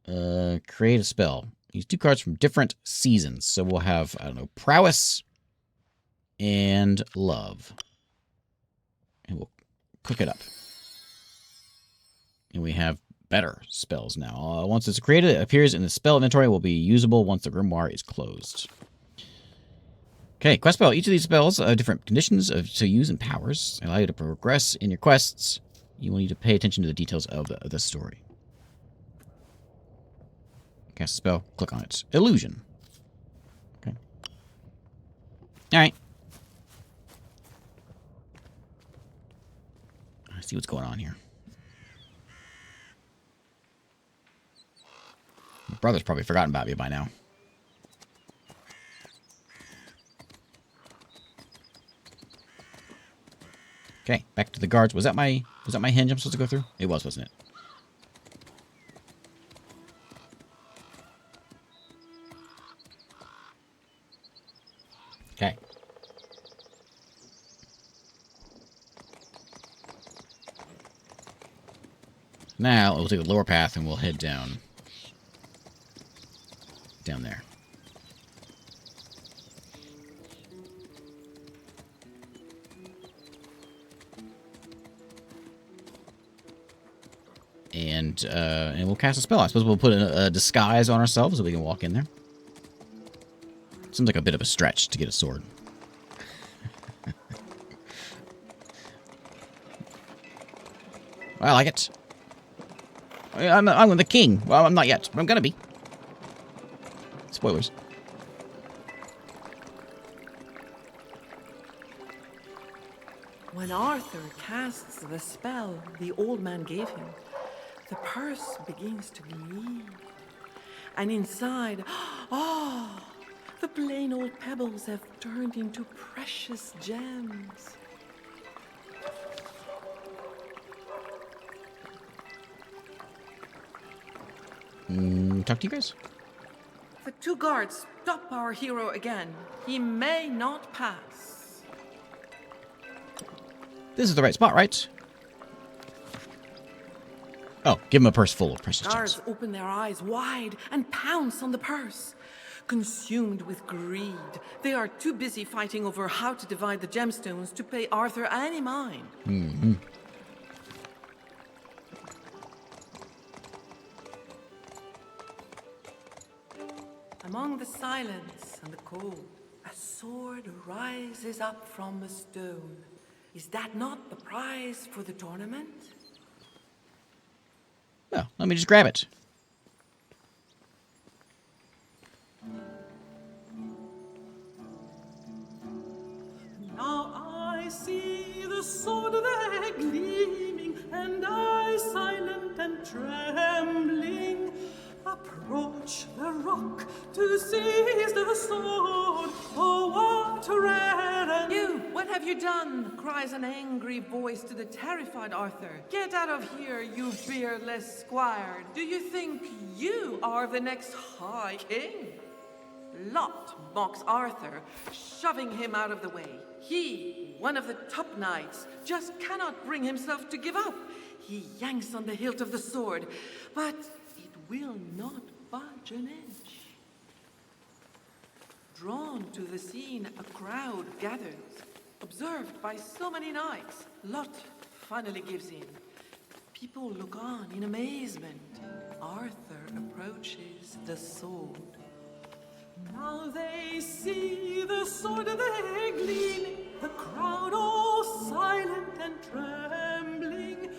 one. Create a spell. Use 2 cards from different seasons. So we'll have, I don't know, prowess and love. And we'll cook it up. And we have better spells now. Once it's created, it appears in the spell inventory. Will be usable once the grimoire is closed. Okay, quest spell. Each of these spells have different conditions to use and powers. They allow you to progress in your quests. You will need to pay attention to the details of the story. Cast a spell. Click on it. Illusion. Okay. All right. I see what's going on here. My brother's probably forgotten about me by now. Okay, back to the guards. Was that my hinge I'm supposed to go through? It was, wasn't it? Okay. Now we'll take the lower path and we'll head down there. And we'll cast a spell. I suppose we'll put a disguise on ourselves so we can walk in there. Seems like a bit of a stretch to get a sword. I like it. I'm the king. Well, I'm not yet, but I'm gonna be. Spoilers. When Arthur casts the spell the old man gave him, the purse begins to bleed. And inside, the plain old pebbles have turned into precious gems. Talk to you guys. The 2 guards stop our hero again. He may not pass. This is the right spot, right? Oh, give him a purse full of precious Guards gems. open their eyes wide and pounce on the purse. Consumed with greed, they are too busy fighting over how to divide the gemstones to pay Arthur any mind. Mm-hmm. Among the silence and the cold, a sword rises up from the stone. Is that not the prize for the tournament? Well, let me just grab it. Now I see the sword there gleaming, and I silent and trembling approach the rock to seize the sword. Oh, what rare and... You, what have you done? Cries an angry voice to the terrified Arthur. Get out of here, you beardless squire. Do you think you are the next High King? Lot mocks Arthur, shoving him out of the way. He, one of the top knights, just cannot bring himself to give up. He yanks on the hilt of the sword, but it will not budge an inch. Drawn to the scene, a crowd gathers. Observed by so many knights, Lot finally gives in. People look on in amazement. Arthur approaches the sword. Now they see the sword there gleaming, the crowd all silent and trembling.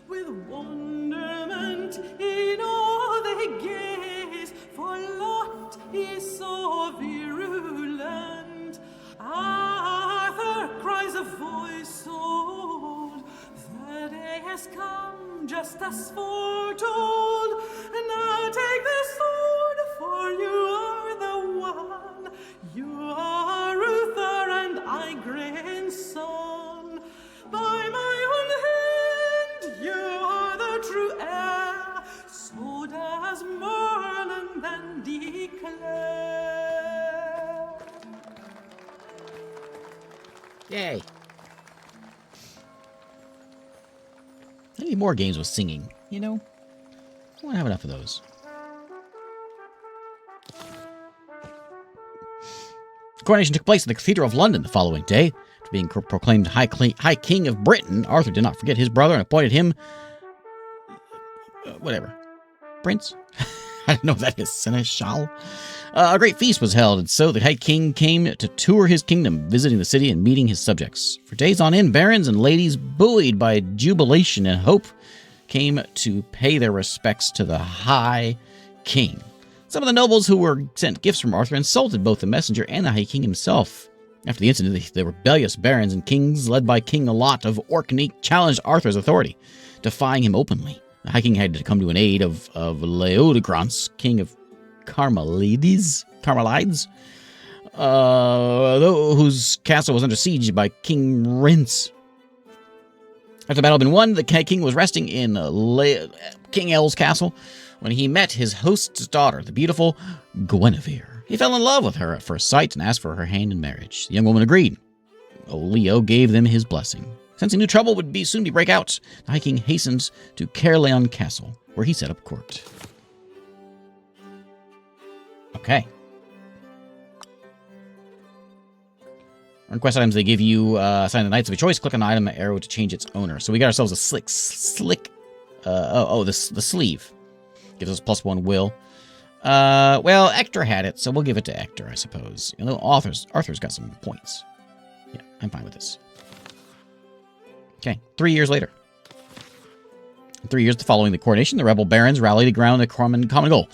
With wonderment in awe they gaze, for Lot is so virulent. has come just as foretold. Now take the sword, for you are the one. You are Uther and I grandson. By my own hand, you are the true heir. So does Merlin then declare. Yay. I need more games with singing, you know? I don't have enough of those. The coronation took place in the Cathedral of London the following day. After being proclaimed High King of Britain, Arthur did not forget his brother and appointed him... whatever. Prince? I don't know what that is. Seneschal? A great feast was held, and so the High King came to tour his kingdom, visiting the city and meeting his subjects. For days on end, barons and ladies, buoyed by jubilation and hope, came to pay their respects to the High King. Some of the nobles who were sent gifts from Arthur insulted both the messenger and the High King himself. After the incident, the rebellious barons and kings, led by King Camelot of Orkney, challenged Arthur's authority, defying him openly. The High King had to come to an aid of Leodegrance, king of Carmelides, whose castle was under siege by King Rince. After the battle had been won, the king was resting in King El's castle when he met his host's daughter, the beautiful Guinevere. He fell in love with her at first sight and asked for her hand in marriage. The young woman agreed. Old Leo gave them his blessing. Since he knew trouble would soon break out, the High King hastened to Caerleon Castle, where he set up court. Okay. On quest items, they give you assign the knights of your choice. Click on the item arrow to change its owner. So we got ourselves a the sleeve. Gives us +1 will. Well, Hector had it, so we'll give it to Hector, I suppose. You know, Arthur's got some points. Yeah, I'm fine with this. Okay, 3 years later. 3 years following the coronation, the rebel barons rallied around a common goal.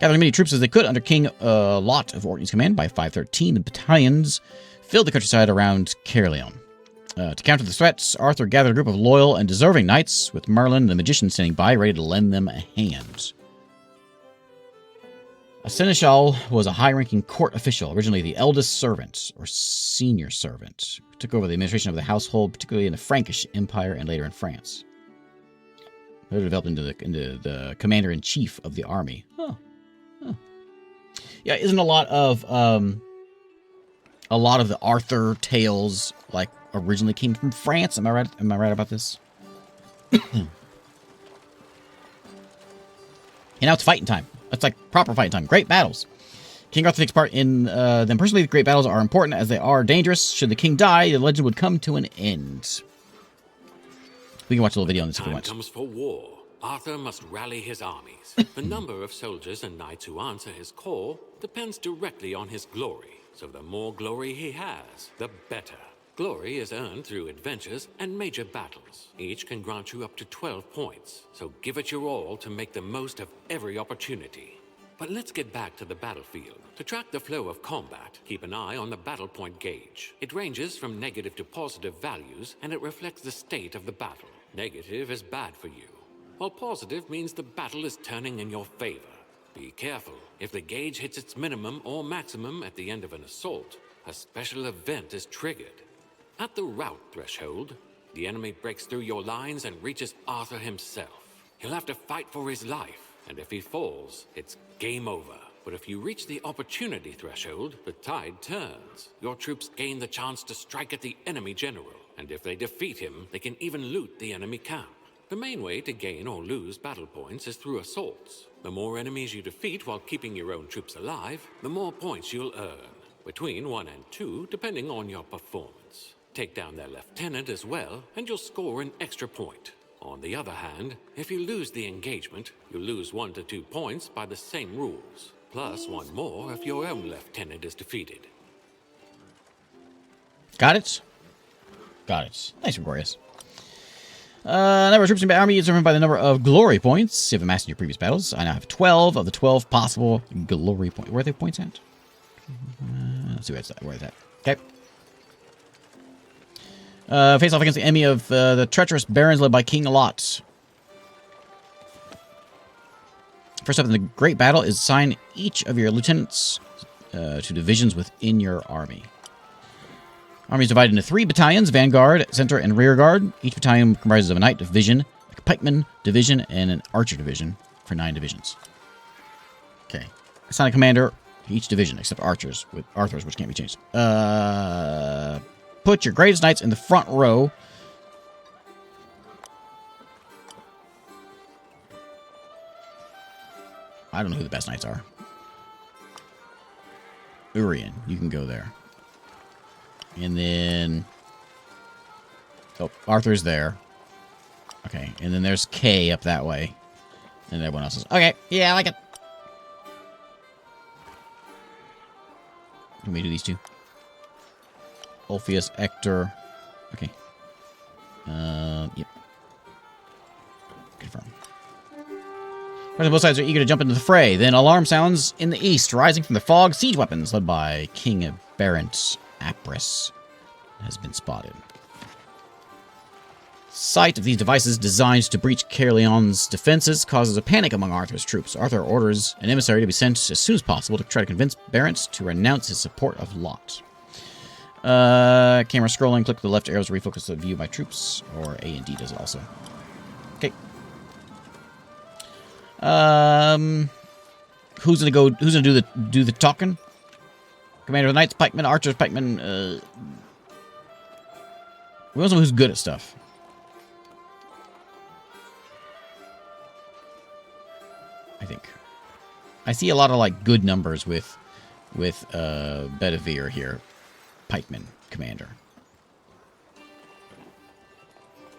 Gathering many troops as they could under King Lot of Orkney's command, by 513, the battalions filled the countryside around Caerleon. To counter the threats, Arthur gathered a group of loyal and deserving knights, with Merlin the magician standing by, ready to lend them a hand. A seneschal was a high-ranking court official, originally the eldest servant, or senior servant, who took over the administration of the household, particularly in the Frankish Empire and later in France. Later developed into the commander-in-chief of the army. Huh. Yeah, isn't a lot of the Arthur tales like originally came from France? Am I right? Am I right about this? And now it's fighting time. It's like proper fighting time. Great battles. King Arthur takes part in them personally. The great battles are important as they are dangerous. Should the king die, the legend would come to an end. We can watch a little video on this if we want. Time comes for war. Arthur must rally his armies. The number of soldiers and knights who answer his call depends directly on his glory. So the more glory he has, the better. Glory is earned through adventures and major battles. Each can grant you up to 12 points, so give it your all to make the most of every opportunity. But let's get back to the battlefield. To track the flow of combat, keep an eye on the battle point gauge. It ranges from negative to positive values, and it reflects the state of the battle. Negative is bad for you, while positive means the battle is turning in your favor. Be careful. If the gauge hits its minimum or maximum at the end of an assault, a special event is triggered. At the rout threshold, the enemy breaks through your lines and reaches Arthur himself. He'll have to fight for his life, and if he falls, it's game over. But if you reach the opportunity threshold, the tide turns. Your troops gain the chance to strike at the enemy general, and if they defeat him, they can even loot the enemy camp. The main way to gain or lose battle points is through assaults. The more enemies you defeat while keeping your own troops alive, the more points you'll earn. Between 1 and 2, depending on your performance. Take down their lieutenant as well, and you'll score an extra point. On the other hand, if you lose the engagement, you'll lose 1 to 2 points by the same rules, plus 1 more if your own lieutenant is defeated. Got it? Got it. Thanks, Gregorius. Number of troops in the army is determined by the number of glory points you have amassed in your previous battles. I now have 12 of the 12 possible glory points. Where are the points at? Let's see where it's at. Okay. Face off against the enemy of the treacherous barons led by King Lot. First up in the great battle is assign each of your lieutenants to divisions within your army. Army is divided into 3 battalions, vanguard, center, and rear guard. Each battalion comprises of a knight division, a pikeman division, and an archer division for 9 divisions. Okay. Assign a commander to each division, except archers, with Arthur's, which can't be changed. Put your greatest knights in the front row. I don't know who the best knights are. Urien, you can go there. And then... Oh, Arthur's there. Okay, and then there's Kay up that way. And everyone else is... Okay, yeah, I like it. Can we do these 2? Ulfius, Ector. Okay. Yep. Confirm. Both sides are eager to jump into the fray. Then alarm sounds in the east, rising from the fog. Siege weapons, led by King Barent Apris, has been spotted. Sight of these devices designed to breach Caerleon's defenses causes a panic among Arthur's troops. Arthur orders an emissary to be sent as soon as possible to try to convince Barent to renounce his support of Lot. Camera scrolling, click the left arrows to refocus the view by troops, or A and D does it also. Okay. Who's gonna do the talking? Commander of the Knights, pikemen, archers, pikemen. We want someone who's good at stuff. I think. I see a lot of like good numbers with Bedivere here. Pikeman commander.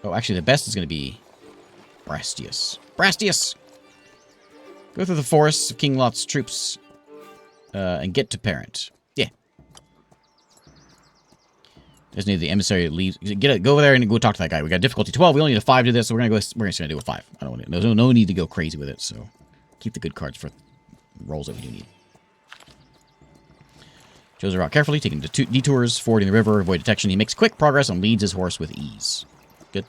Oh, actually the best is gonna be Brastius. Brastius! Go through the forests of King Lot's troops and get to Parent. Yeah. Just need the emissary to leave. Go over there and go talk to that guy. We got difficulty 12. We only need a 5 to do this, so we're just gonna do a 5. I don't want to. There's no need to go crazy with it. So keep the good cards for rolls that we do need. Chose the route carefully, taking detours, fording the river, avoid detection. He makes quick progress and leads his horse with ease. Good.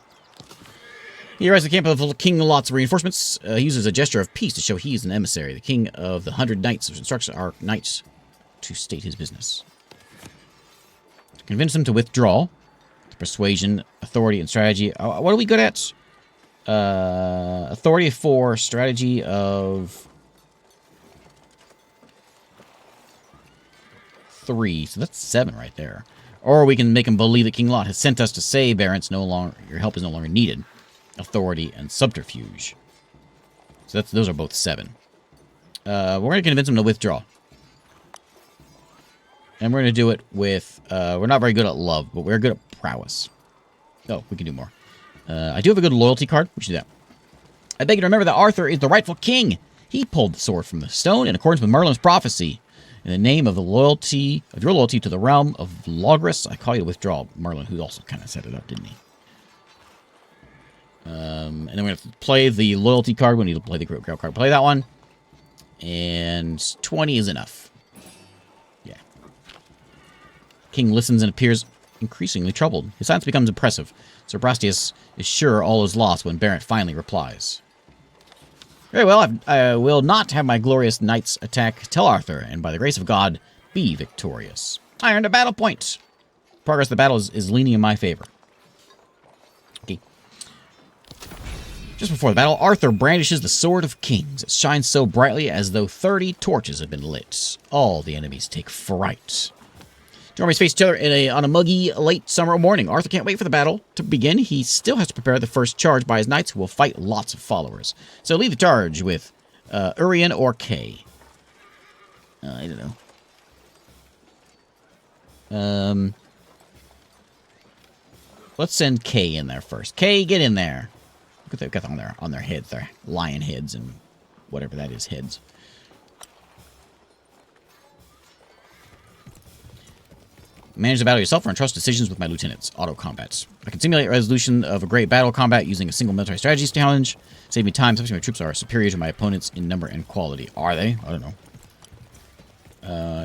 He arrives at the camp of King Lot's reinforcements. He uses a gesture of peace to show he is an emissary, the king of the 100 knights, which instructs our knights to state his business. To convince him to withdraw, persuasion, authority, and strategy. What are we good at? Authority 4, strategy of 3, so that's 7 right there. Or we can make him believe that King Lot has sent us to say, Barents, your help is no longer needed. Authority and subterfuge. So those are both 7. We're going to convince him to withdraw. And we're going to do it with, we're not very good at love, but we're good at prowess. Oh, we can do more. I do have a good loyalty card. We should do that. I beg you to remember that Arthur is the rightful king. He pulled the sword from the stone in accordance with Merlin's prophecy. In the name of your loyalty to the realm of Logris, I call you to withdraw. Merlin, who also kind of set it up, didn't he? And then we have to play the loyalty card. We need to play the group card. Play that one. And 20 is enough. Yeah. King listens and appears increasingly troubled. His silence becomes impressive. Sir Brastius is sure all is lost when Barent finally replies. Very well, I will not have my glorious knights attack Tel Arthur, and by the grace of God, be victorious. I earned a battle point. Progress of the battle is leaning in my favor. Okay. Just before the battle, Arthur brandishes the Sword of Kings. It shines so brightly as though 30 torches have been lit. All the enemies take fright. Two armies face each other on a muggy late summer morning. Arthur can't wait for the battle to begin. He still has to prepare the first charge by his knights, who will fight lots of followers. So lead the charge with Urien or Kay. I don't know. Let's send Kay in there first. Kay, get in there. Look at they've got on their heads, their lion heads and whatever that is, heads. Manage the battle yourself or entrust decisions with my lieutenants. Auto combats. I can simulate resolution of a great battle combat using a single military strategies challenge. Save me time, especially my troops are superior to my opponents in number and quality. Are they? I don't know.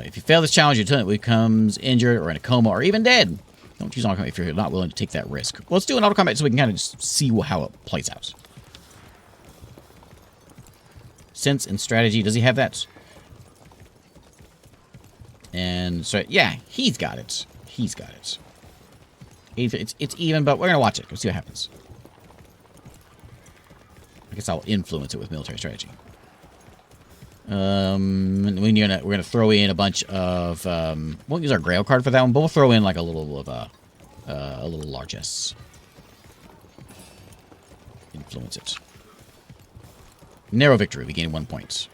If you fail this challenge, your lieutenant becomes injured or in a coma or even dead. Don't choose auto combat if you're not willing to take that risk. Well, let's do an auto combat so we can kind of just see how it plays out. Sense and strategy. Does he have that? And so, yeah, he's got it. He's got it. It's even, but we're gonna watch it. Let's see what happens. I guess I'll influence it with military strategy. We're gonna throw in a bunch of. Won't use our Grail card for that one, but we'll throw in like a little of a little largesse. Influence it. Narrow victory. We gain 1 point.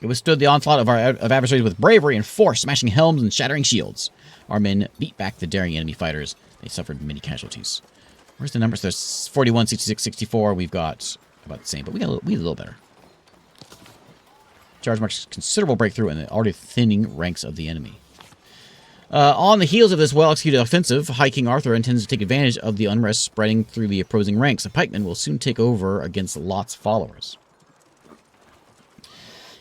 It withstood the onslaught of adversaries with bravery and force, smashing helms and shattering shields. Our men beat back the daring enemy fighters. They suffered many casualties. Where's the numbers? There's 41, 66, 64. We've got about the same, but we did a little better. Charge marks considerable breakthrough in the already thinning ranks of the enemy. On the heels of this well-executed offensive, High King Arthur intends to take advantage of the unrest spreading through the opposing ranks. The pikemen will soon take over against Lot's followers.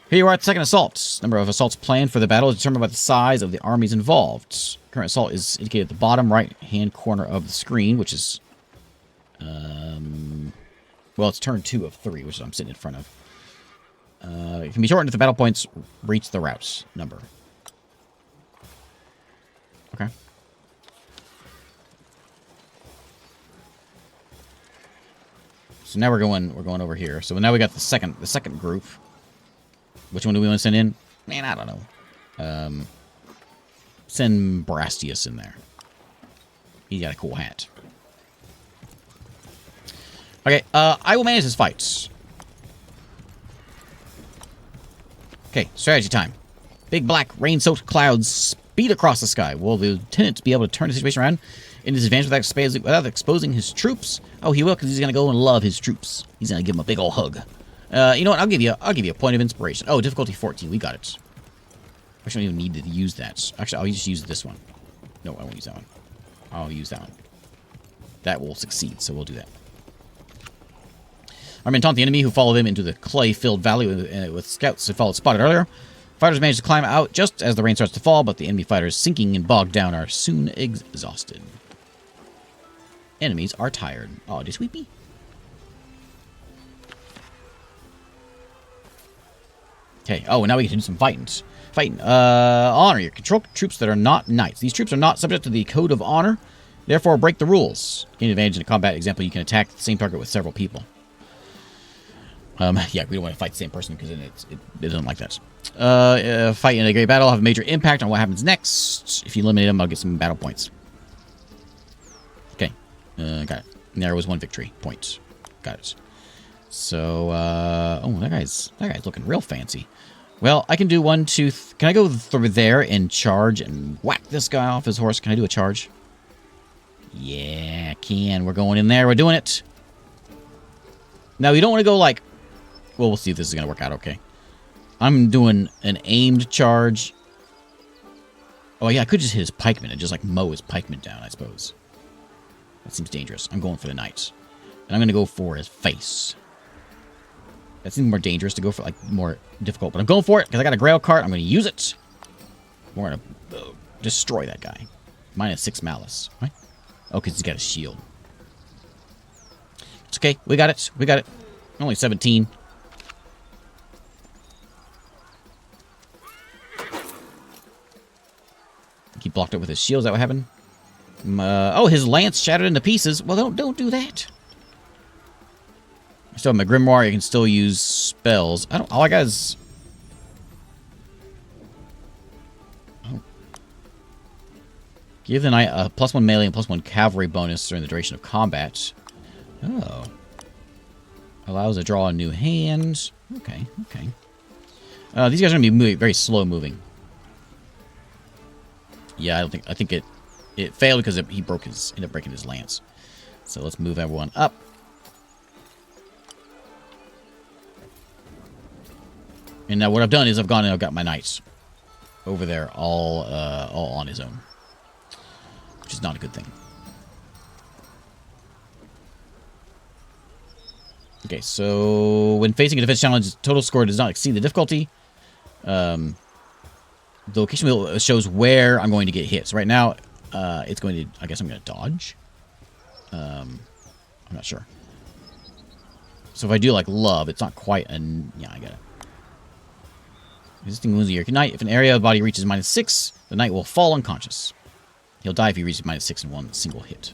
Here you are at the second assault. Number of assaults planned for the battle is determined by the size of the armies involved. Current assault is indicated at the bottom right-hand corner of the screen, which is... well, it's turn 2 of 3, which I'm sitting in front of. It can be shortened if the battle points reach the route number. Okay. So now we're going over here. So now we got the second group. Which one do we want to send in? Man, I don't know. Send Brastius in there. He got a cool hat. Okay, I will manage this fight. Okay, strategy time. Big black rain-soaked clouds speed across the sky. Will the lieutenant be able to turn the situation around in his advantage without exposing his troops? Oh, he will, because he's going to go and love his troops. He's going to give them a big old hug. You know what? I'll give you a point of inspiration. Oh, difficulty 14. We got it. I don't even need to use that. Actually, I'll just use this one. No, I won't use that one. I'll use that one. That will succeed, so we'll do that. Our men taunt the enemy, who follow them into the clay-filled valley with scouts who followed spotted earlier. Fighters manage to climb out just as the rain starts to fall, but the enemy fighters, sinking and bogged down, are soon exhausted. Enemies are tired. Oh, just weepy. Okay. Oh, now we get to do some fighting. Honor. You control troops that are not knights. These troops are not subject to the code of honor. Therefore, break the rules. Gain advantage in a combat example. You can attack the same target with several people. Yeah, we don't want to fight the same person because it doesn't like that. Fight in a great battle will have a major impact on what happens next. If you eliminate them, I'll get some battle points. Okay. Got it. And there was 1 victory point. Got it. So, oh, that guy's looking real fancy. Well, I can do 1, 2, can I go through there and charge and whack this guy off his horse? Can I do a charge? Yeah, I can. We're going in there. We're doing it. Now, you don't want to go like... Well, we'll see if this is going to work out okay. I'm doing an aimed charge. Oh, yeah, I could just hit his pikeman and just, like, mow his pikeman down, I suppose. That seems dangerous. I'm going for the knight. And I'm going to go for his face. That seems more dangerous to go for, like, more difficult. But I'm going for it because I got a grail card. I'm going to use it. We're going to destroy that guy. -6 malice. Right? Oh, because he's got a shield. It's okay. We got it. We got it. Only 17. He blocked it with his shield. Is that what happened? Oh, his lance shattered into pieces. Well, don't do that. I still have my grimoire. You can still use spells. All I got is... Oh. Give the knight a +1 melee and +1 cavalry bonus during the duration of combat. Oh. Allows to draw a new hand. Okay, okay. These guys are going to be very slow moving. Yeah, I think it failed because he ended up breaking his lance. So let's move everyone up. And now what I've done is I've gone and I've got my knights over there all on his own, which is not a good thing. Okay, so when facing a defense challenge, total score does not exceed the difficulty. the location wheel shows where I'm going to get hit. So right now, it's going to, I guess I'm going to dodge. I'm not sure. So if I do like love, it's not quite an, yeah, I get it. Resisting wounds of your knight. If an area of the body reaches -6, the knight will fall unconscious. He'll die if he reaches -6 in one single hit.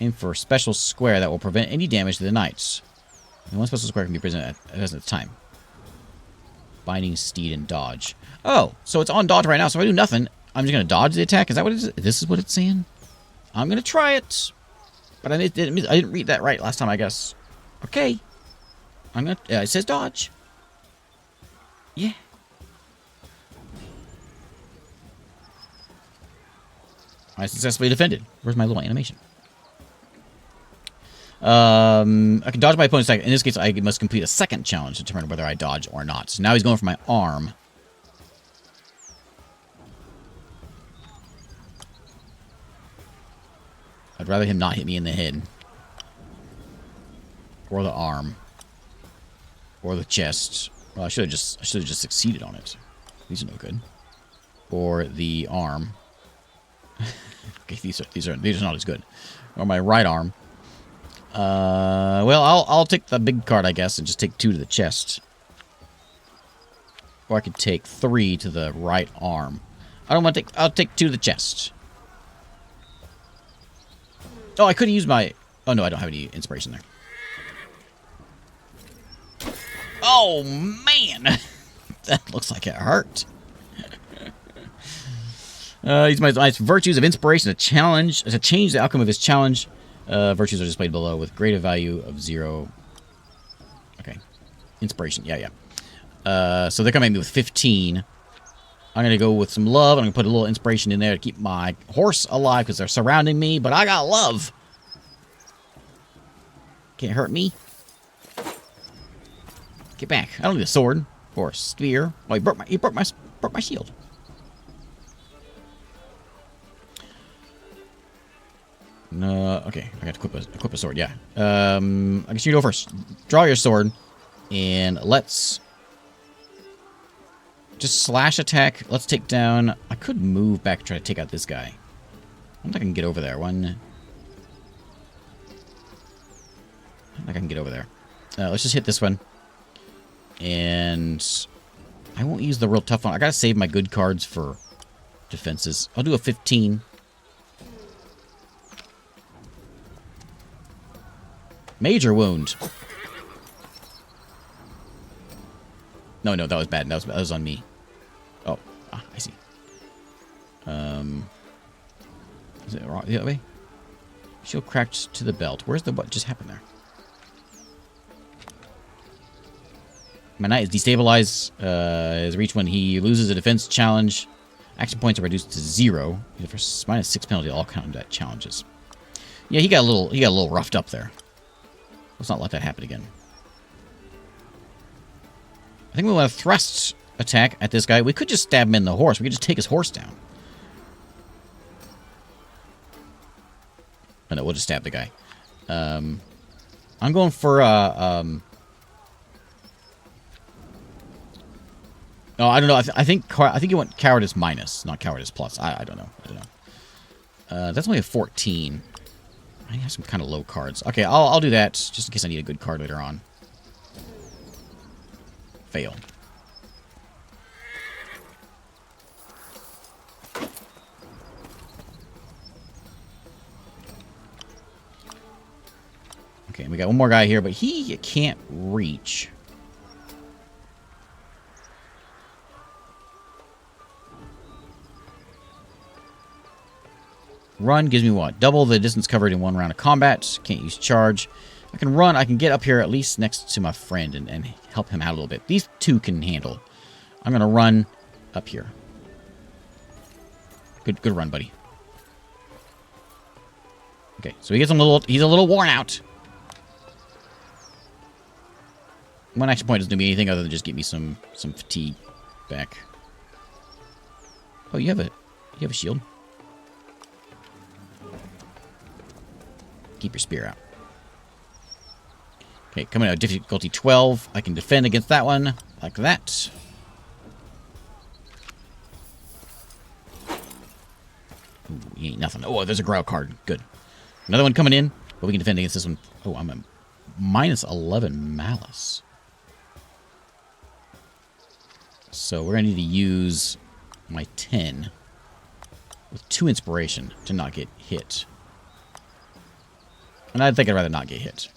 Aim for a special square that will prevent any damage to the knights. And one special square can be present at a time. Binding steed and dodge. Oh, so it's on dodge right now. So if I do nothing, I'm just going to dodge the attack. Is that what it is? This is what it's saying? I'm going to try it. But I didn't read that right last time, I guess. Okay. I'm going to... it says dodge. Yeah. I successfully defended. Where's my little animation? I can dodge my opponent's attack. In this case, I must complete a second challenge to determine whether I dodge or not. So now he's going for my arm. I'd rather him not hit me in the head. Or the arm. Or the chest. Well, I should have just succeeded on it. These are no good. Or the arm. Okay, these are not as good. Or my right arm. Well, I'll take the big card, I guess, and just take 2 to the chest. Or I could take 3 to the right arm. I don't want to take... I'll take 2 to the chest. Oh, I could have used my... Oh, no, I don't have any inspiration there. Oh, man! That looks like it hurt. Use my virtues of inspiration to change the outcome of his challenge. Virtues are displayed below with greater value of 0. Okay. Inspiration. Yeah. So they're coming at me with 15. I'm going to go with some love. I'm going to put a little inspiration in there to keep my horse alive because they're surrounding me. But I got love. Can't hurt me. Get back. I don't need a sword or a spear. Oh, he broke my shield. No, okay. I got to equip a sword, yeah. I guess you go first. Draw your sword, and let's just slash attack. Let's take down... I could move back and try to take out this guy. I don't think I can get over there. I don't think I can get over there. Let's just hit this one. And I won't use the real tough one. I gotta save my good cards for defenses. I'll do a 15. Major wound. No, that was bad. That was on me. Oh, I see. Is it wrong the other way? Shield cracked to the belt. Where's the... What just happened there? My knight is destabilized. Is reached when he loses a defense challenge. Action points are reduced to 0. For -6 penalty, all combat challenges. Yeah, he got a little roughed up there. Let's not let that happen again. I think we want to thrust attack at this guy. We could just stab him in the horse. We could just take his horse down. Oh, no, we'll just stab the guy. I'm going for no, I don't know. I think you want cowardice minus, not cowardice plus. I don't know. That's only a 14. I have some kind of low cards. Okay, I'll do that just in case I need a good card later on. Fail. Okay, we got one more guy here, but he can't reach. Run gives me what? Double the distance covered in one round of combat. Can't use charge. I can run. I can get up here at least next to my friend and help him out a little bit. These two can handle. I'm going to run up here. Good run, buddy. Okay, so he's a little worn out. One action point doesn't do me anything other than just get me some fatigue back. Oh, you have a shield. Keep your spear out. Okay, coming out of difficulty 12. I can defend against that one like that. Nothing. Oh, there's a growl card. Good. Another one coming in, but we can defend against this one. Oh, I'm a minus 11 malice. So we're going to need to use my 10 with 2 inspiration to not get hit. And I think I'd rather not get hit.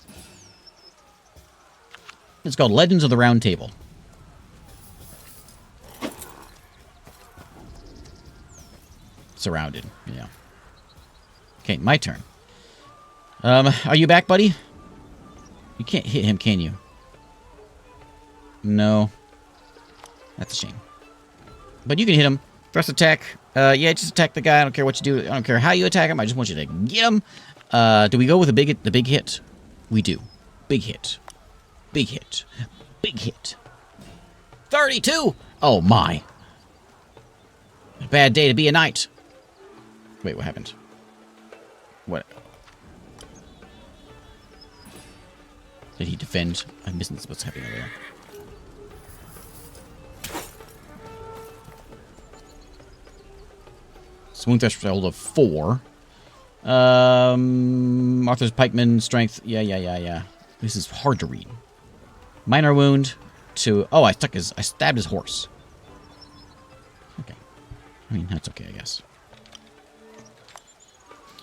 It's called Legends of the Round Table. Surrounded, yeah. Okay, my turn. Are you back, buddy? You can't hit him, can you? No. That's a shame. But you can hit him. Thrust attack. Yeah, just attack the guy. I don't care what you do. I don't care how you attack him. I just want you to get him. Do we go with the big hit? We do. Big hit. Big hit. Big hit. 32! Oh, my. A bad day to be a knight. Wait, what happened? What? Did he defend? I'm missing what's happening over there. Swoon threshold of 4. Arthur's pikeman strength. Yeah. This is hard to read. Minor wound to. Oh, I stabbed his horse. Okay. I mean, that's okay, I guess.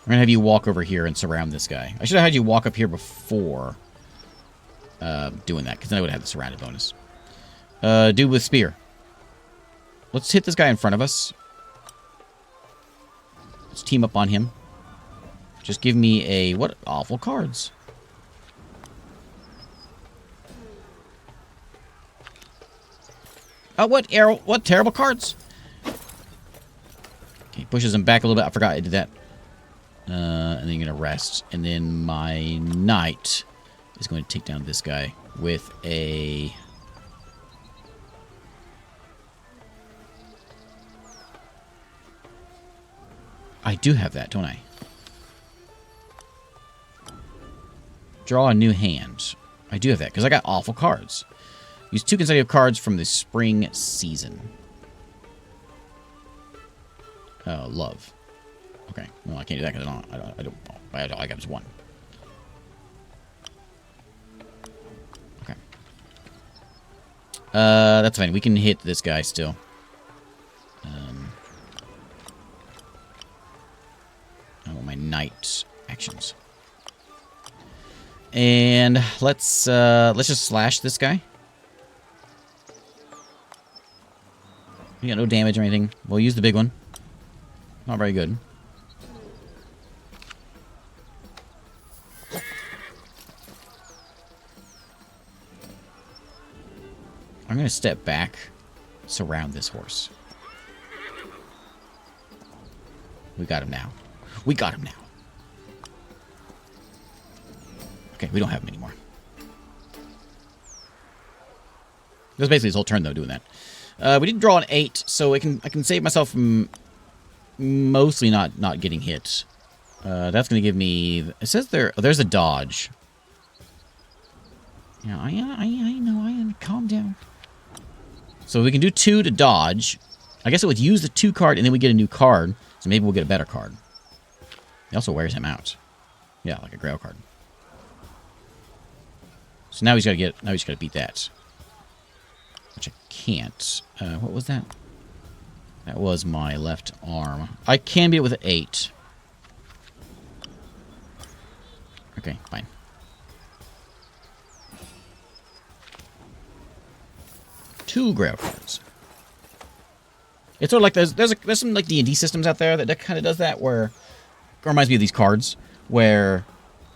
We're gonna have you walk over here and surround this guy. I should have had you walk up here before doing that, because then I would have had the surrounded bonus. Dude with spear. Let's hit this guy in front of us. Let's team up on him. Just give me a... What awful cards. Oh, what terrible cards. Okay, pushes him back a little bit. I forgot I did that. And then you're going to rest. And then my knight is going to take down this guy with a... I do have that, don't I? Draw a new hand. I do have that, because I got awful cards. Use 2 consecutive cards from the spring season. Love. Okay. Well, I can't do that because I got just 1. Okay. That's fine. We can hit this guy still. I want my knight actions. And let's just slash this guy. You got no damage or anything. We'll use the big one. Not very good. I'm going to step back, surround this horse. We got him now. We got him now. Okay, we don't have him anymore. That's basically his whole turn, though, doing that. We did draw an 8, so I can save myself from mostly not getting hit. That's going to give me... It says there... Oh, there's a dodge. Yeah, I know. Calm down. So we can do 2 to dodge. I guess it would use the 2 card, and then we get a new card. So maybe we'll get a better card. He also wears him out. Yeah, like a grail card. So now he's got to beat that. Which I can't. What was that? That was my left arm. I can beat it with an 8. Okay, fine. Two grail cards. It's sort of like there's some like D&D systems out there that kind of does that, where it reminds me of these cards where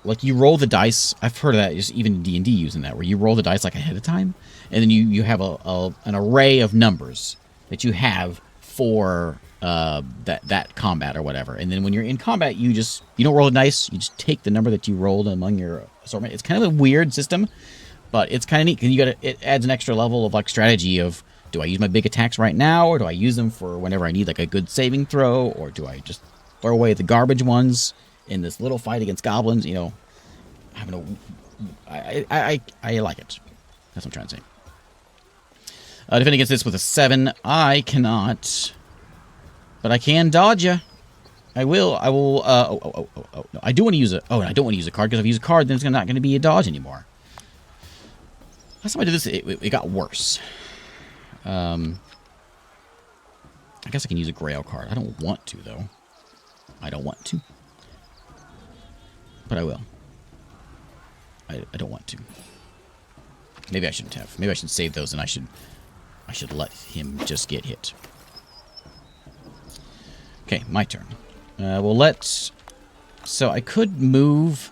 like you roll the dice. I've heard of that, just even D&D using that, where you roll the dice like ahead of time, and then you have an array of numbers that you have for that combat or whatever. And then when you're in combat, you don't roll the dice. You just take the number that you rolled among your assortment. It's kind of a weird system, but it's kind of neat because it adds an extra level of like strategy of, do I use my big attacks right now, or do I use them for whenever I need like a good saving throw, or do I just throw away the garbage ones in this little fight against goblins? You know, I like it. That's what I'm trying to say. Defending against this with a 7, I cannot, but I can dodge you. I will. No, I do want to use a. Oh, and I don't want to use a card because if I use a card, then it's not going to be a dodge anymore. Last time I did this, it got worse. I guess I can use a Grail card. I don't want to, though. I don't want to. But I will. I don't want to. Maybe I shouldn't have. Maybe I should save those and I should let him just get hit. Okay, my turn. Well, let's... So I could move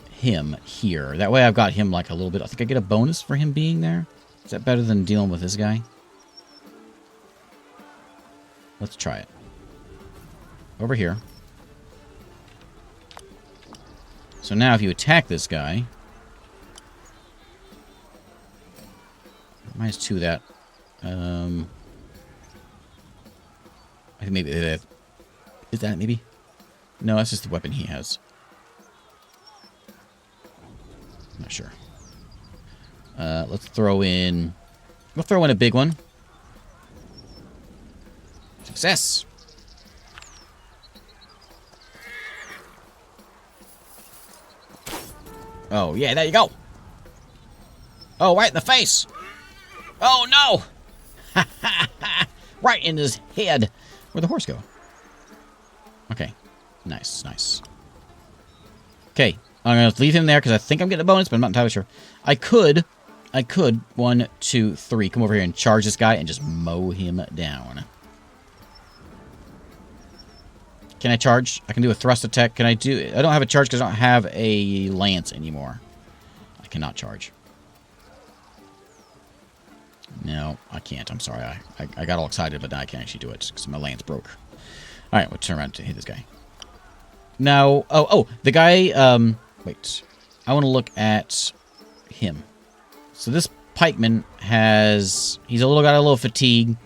him here. That way I've got him like a little bit... I think I get a bonus for him being there. Is that better than dealing with this guy? Let's try it. Over here. So now if you attack this guy... -2 that. I think maybe... is that maybe? No, that's just the weapon he has. I'm not sure. Let's throw in... We'll throw in a big one. Success! Oh, yeah, there you go! Oh, right in the face! Oh, no! Right in his head! Where'd the horse go? Okay. Nice, nice. Okay. I'm going to leave him there because I think I'm getting a bonus, but I'm not entirely sure. I could, 1, 2, 3, come over here and charge this guy and just mow him down. Can I charge? I can do a thrust attack. Can I do... I don't have a charge because I don't have a lance anymore. I cannot charge. No, I can't. I'm sorry. I got all excited, but now I can't actually do it because my lance broke. All right, we'll turn around to hit this guy. Now, oh, the guy, wait. I want to look at him. So this pikeman has, he's got a little fatigue,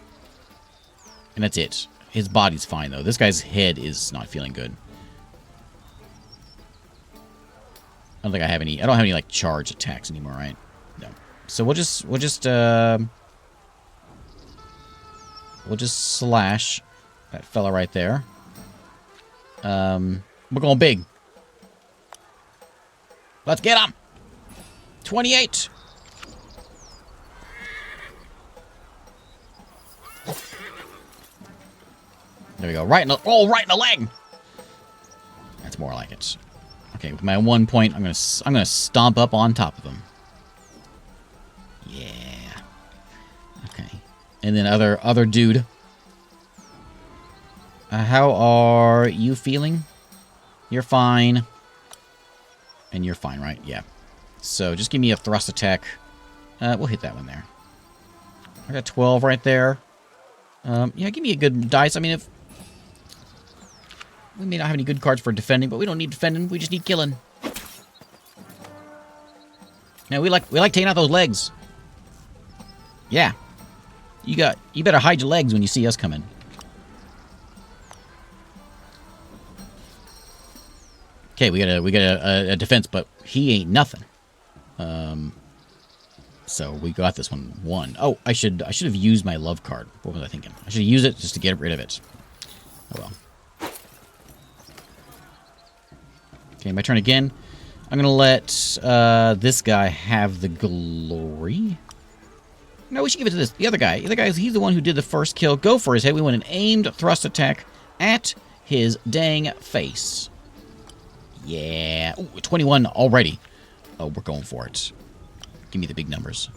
and that's it. His body's fine, though. This guy's head is not feeling good. I don't think I have any, I don't have any, like, charge attacks anymore, right? No. So we'll just slash that fella right there. We're going big. Let's get him. 28. There we go. Right in the leg. That's more like it. Okay, with my 1 point, I'm gonna stomp up on top of him. Yeah. Okay. And then other dude. How are you feeling? You're fine. And you're fine, right? Yeah. So just give me a thrust attack. We'll hit that one there. I got 12 right there. Yeah, give me a good dice. I mean, if... We may not have any good cards for defending, but we don't need defending. We just need killing. Now, we like taking out those legs. Yeah. You better hide your legs when you see us coming. Okay, we got a defense, but he ain't nothing. So we got this one. Oh, I should have used my love card. What was I thinking? I should use it just to get rid of it. Oh well. Okay, my turn again. I'm gonna let this guy have the glory. No, we should give it to this. The other guy. He's the one who did the first kill. Go for his head. We want an aimed thrust attack at his dang face. Yeah. Ooh, 21 already. Oh, we're going for it. Give me the big numbers.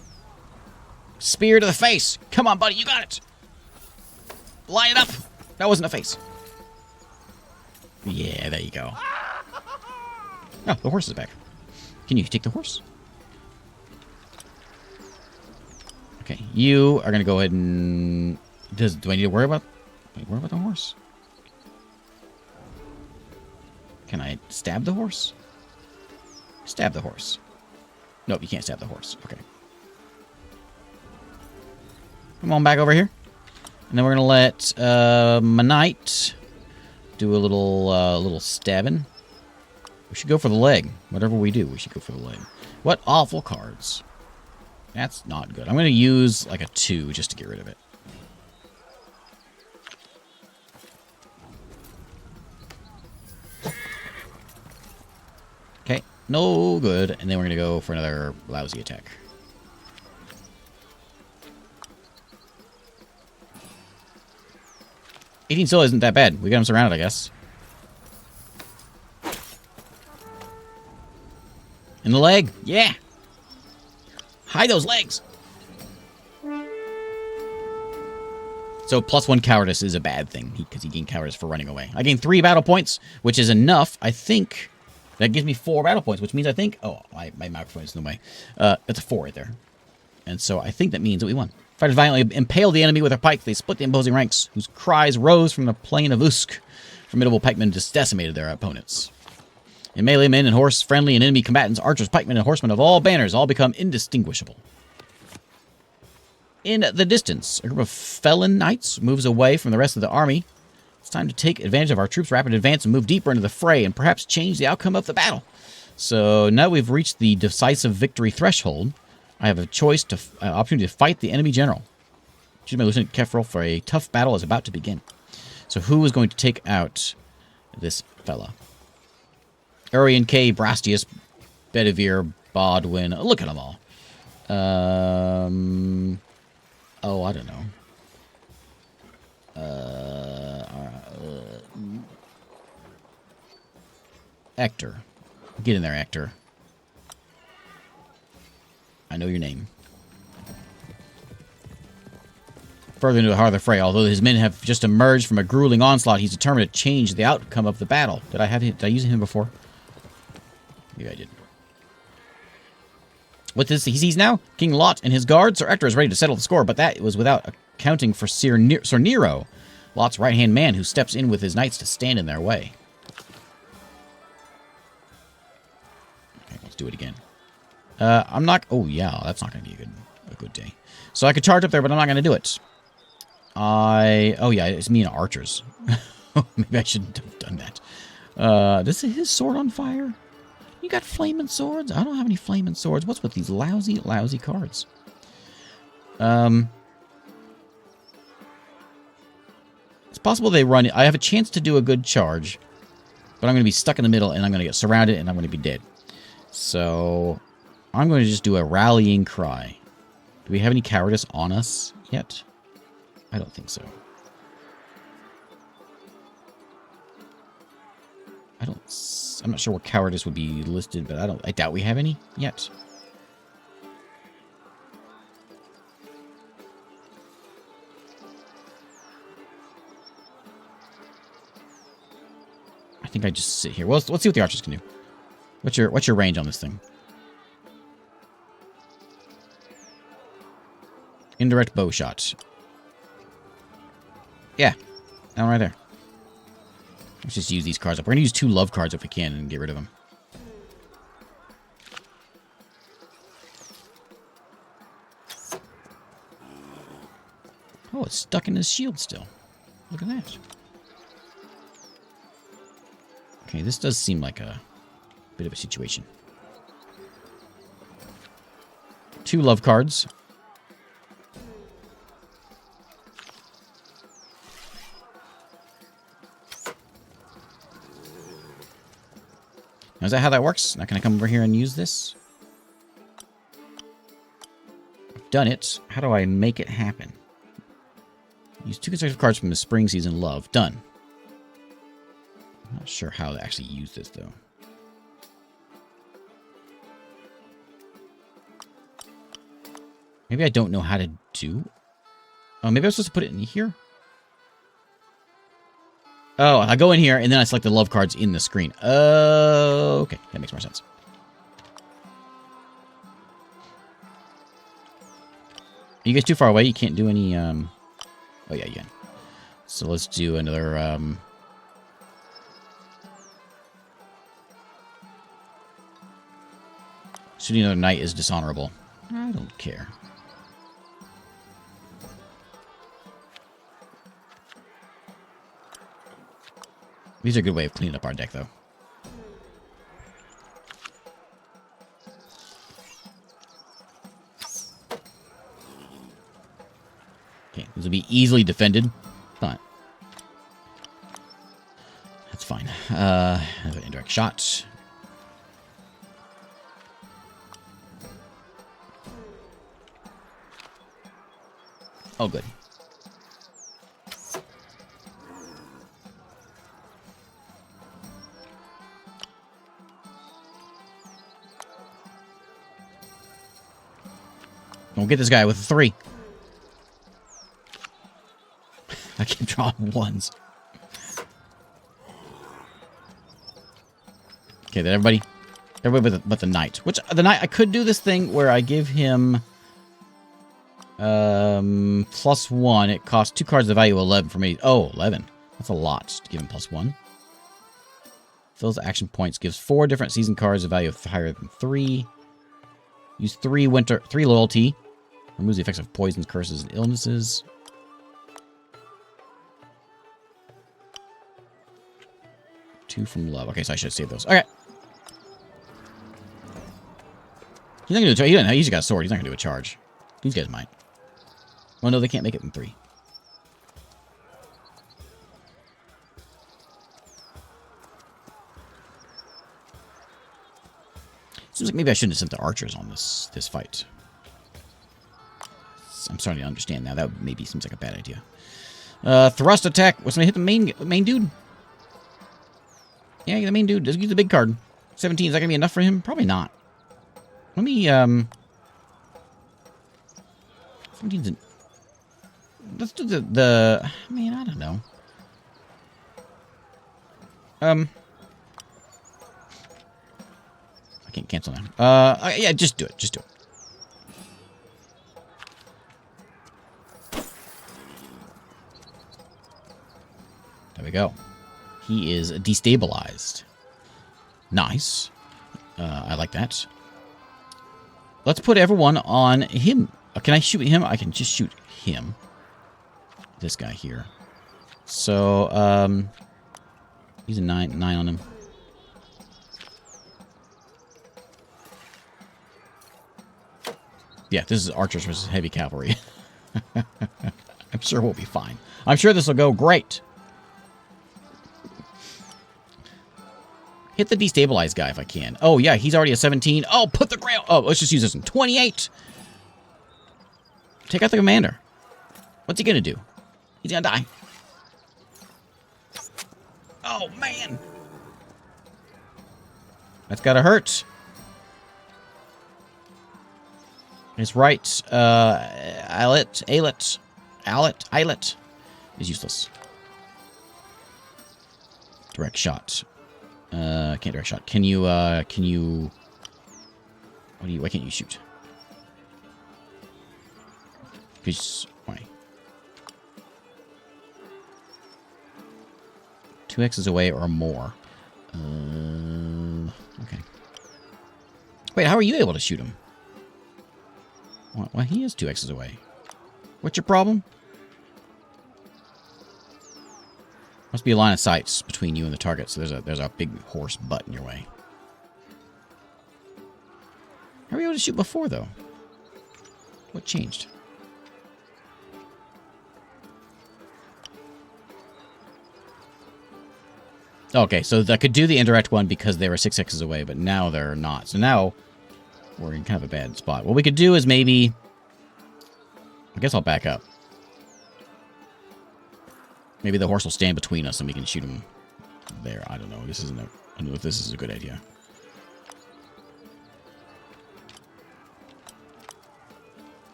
Spear to the face. Come on, buddy. You got it. Line it up. That wasn't a face. Yeah, there you go. Oh, the horse is back. Can you take the horse? Okay, you are going to go ahead and... Do I need to worry about the horse? Can I stab the horse? Stab the horse. Nope, you can't stab the horse. Okay. Come on back over here. And then we're going to let my knight do a little stabbing. We should go for the leg. Whatever we do, we should go for the leg. What awful cards. That's not good. I'm going to use like a 2 just to get rid of it. No good. And then we're going to go for another lousy attack. $18 still isn't that bad. We got him surrounded, I guess. In the leg. Yeah. Hide those legs. So +1 cowardice is a bad thing because he gained cowardice for running away. I gained 3 battle points, which is enough. I think that gives me 4 battle points, which means I think... Oh, my microphone is in the way. That's a 4 right there. And so I think that means that we won. Fighters violently impaled the enemy with their pike. They split the imposing ranks, whose cries rose from the plain of Usk. Formidable pikemen just decimated their opponents. In melee, men and horse, friendly and enemy combatants, archers, pikemen, and horsemen of all banners all become indistinguishable. In the distance, a group of felon knights moves away from the rest of the army. It's time to take advantage of our troops' rapid advance and move deeper into the fray and perhaps change the outcome of the battle. So now we've reached the decisive victory threshold. I have a choice to opportunity to fight the enemy general. Choose my Lieutenant Kefrel for a tough battle is about to begin. So who is going to take out this fella? Urian K, Brastius, Bedivere, Bodwin. Look at them all. Oh, I don't know. Hector. Get in there, Hector. I know your name. Further into the heart of the fray, although his men have just emerged from a grueling onslaught, he's determined to change the outcome of the battle. Did I use him before? Maybe I did. What does he sees now? King Lot and his guards. Sir Ector is ready to settle the score, but that was without accounting for Sir Nero, Lot's right-hand man, who steps in with his knights to stand in their way. Okay, let's do it again. I'm not... Oh, yeah, that's not going to be a good day. So I could charge up there, but I'm not going to do it. Oh, yeah, it's me and archers. Maybe I shouldn't have done that. Is his sword on fire? You got flaming swords? I don't have any flaming swords. What's with these lousy, lousy cards? It's possible they run... I have a chance to do a good charge, but I'm going to be stuck in the middle, and I'm going to get surrounded, and I'm going to be dead. So I'm going to just do a rallying cry. Do we have any cowardice on us yet? I don't think so. I'm not sure what cowardice would be listed, but I doubt we have any yet. I think I just sit here. Well, let's see what the archers can do. What's your range on this thing? Indirect bow shot. Yeah, that one right there. Let's just use these cards up. We're going to use 2 love cards if we can and get rid of them. Oh, it's stuck in his shield still. Look at that. Okay, this does seem like a bit of a situation. 2 love cards. Now, is that how that works? Now, can I come over here and use this? I've done it. How do I make it happen? Use 2 consecutive cards from the spring season love. Done. I'm not sure how to actually use this, though. Maybe I don't know how to do... Oh, maybe I'm supposed to put it in here? Oh, I go in here, and then I select the love cards in the screen. Okay, that makes more sense. Are you guys too far away? You can't do any, Oh, yeah, you can. So let's do another, Shooting another knight is dishonorable. I don't care. These are a good way of cleaning up our deck, though. Okay, this will be easily defended, but that's fine. Another indirect shot. Oh, good. We'll get this guy with a 3. I keep drawing 1s. Okay, then everybody but the knight. Which the knight, I could do this thing where I give him +1. It costs 2 cards of value 11 for me. Oh, 11. That's a lot to give him +1. Fills action points. Gives 4 different season cards of value higher than 3. Use 3 loyalty. Removes the effects of poisons, curses, and illnesses. Two from love. Okay, so I should save those. Okay. He's not gonna do a charge. He's got a sword. He's not gonna do a charge. These guys might. Well, no, they can't make it in 3. Seems like maybe I shouldn't have sent the archers on this fight. I'm starting to understand now. That maybe seems like a bad idea. Thrust attack. What's gonna hit the main dude? Yeah, the main dude. Just use the big card. 17. Is that gonna be enough for him? Probably not. Let me 17's let's do the I mean, I don't know. I can't cancel now. Yeah, just do it. Just do it. There we go. He is destabilized. Nice. I like that. Let's put everyone on him. Can I shoot him? I can just shoot him. This guy here. So, he's a 9 on him. Yeah, this is archers versus heavy cavalry. I'm sure we'll be fine. I'm sure this will go great. Hit the destabilized guy if I can. Oh, yeah, he's already a 17. Oh, put the grail. Oh, let's just use this one. 28. Take out the commander. What's he going to do? He's going to die. Oh, man. That's got to hurt. It's right. Islet is useless. Direct shot. Can't direct shot. Can you, why can't you shoot? Because, why? 2x's away or more. Okay. Wait, how are you able to shoot him? Well, he is 2x's away. What's your problem? Must be a line of sight between you and the target, so there's a big horse butt in your way. How were you able to shoot before, though? What changed? Okay, so I could do the indirect one because they were 6x's away, but now they're not. So now we're in kind of a bad spot. What we could do is maybe... I guess I'll back up. Maybe the horse will stand between us and we can shoot him there. I don't know. I don't know if this is a good idea.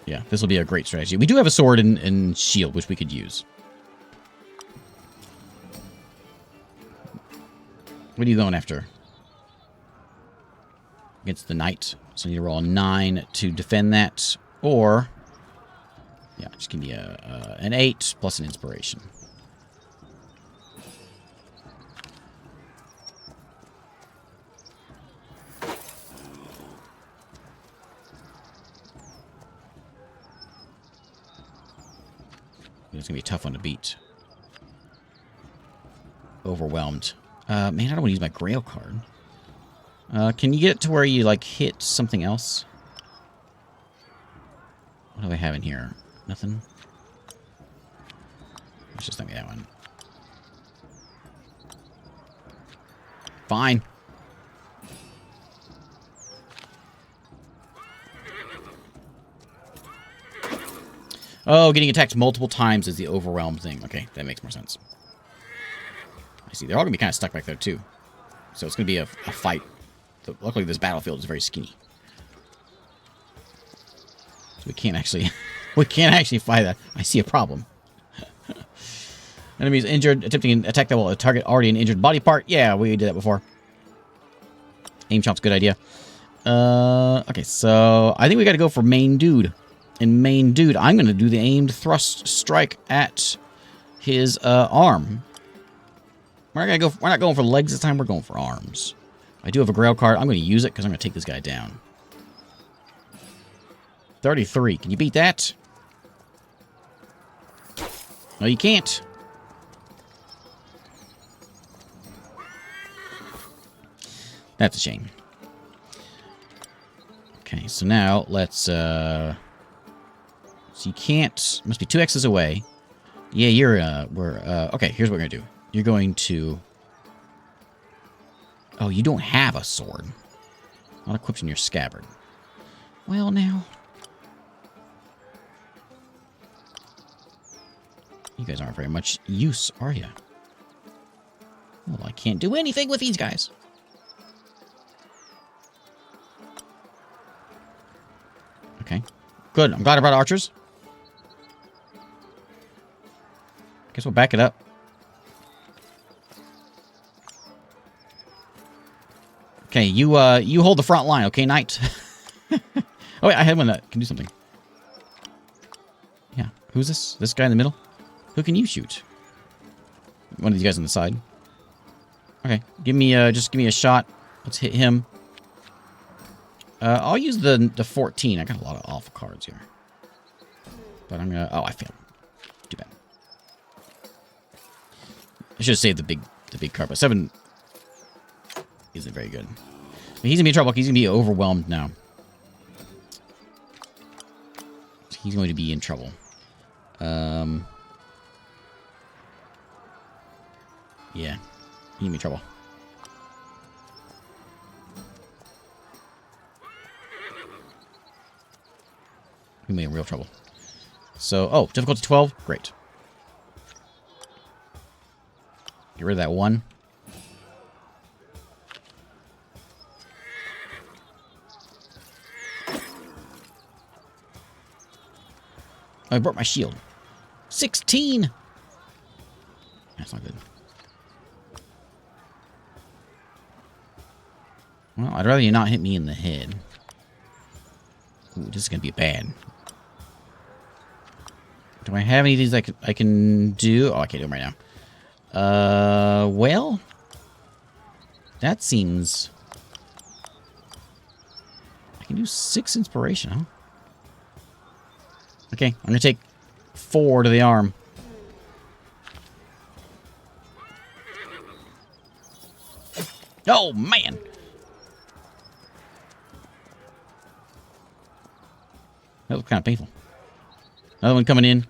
Yeah, this will be a great strategy. We do have a sword and shield, which we could use. What are you going after? Against the knight. So I need to roll a 9 to defend that. Or... yeah, just give me an 8 plus an inspiration. It's going to be a tough one to beat. Overwhelmed. Man, I don't want to use my Grail card. Can you get it to where you, like, hit something else? What do I have in here? Nothing? Let's just let me that one. Fine. Oh, getting attacked multiple times is the overwhelmed thing. Okay, that makes more sense. I see. They're all going to be kind of stuck back there, too. So it's going to be a fight. Luckily, this battlefield is very skinny. So we can't actually... we can't actually fight that. I see a problem. Enemies injured. Attempting an attack that will target already an injured body part. Yeah, we did that before. Aim shot's a good idea. Okay, so I think we got to go for main dude. And main dude, I'm going to do the aimed thrust strike at his arm. We're not going for legs this time. We're going for arms. I do have a grail card. I'm going to use it because I'm going to take this guy down. 33. Can you beat that? No, you can't. That's a shame. Okay, so now let's, so you can't, must be 2 X's away. Yeah, you're, okay, here's what we're gonna do. You're going to, oh, you don't have a sword. Not equipped in your scabbard. Well, now. You guys aren't very much use, are you? Well, I can't do anything with these guys. Okay. Good. I'm glad I brought archers. Guess we'll back it up. Okay, you hold the front line, okay, knight? Oh, wait, I had one that can do something. Yeah. Who's this? This guy in the middle? Who can you shoot? One of these guys on the side. Okay. Give me, just give me a shot. Let's hit him. I'll use the 14. I got a lot of awful cards here. But I'm gonna... Oh, I failed. Too bad. I should have saved the big card, but 7 isn't very good. But he's gonna be in trouble. He's gonna be overwhelmed now. He's going to be in trouble. Yeah. He's gonna be in trouble. We may be in real trouble. So, oh, difficulty 12? Great. Get rid of that 1. Oh, I broke my shield. 16! That's not good. Well, I'd rather you not hit me in the head. Ooh, this is going to be bad. Do I have any of these I can do? Oh, I can't do them right now. Well, that seems... I can do 6 inspiration, huh? Okay, I'm going to take 4 to the arm. Oh, man! That was kind of painful. Another one coming in.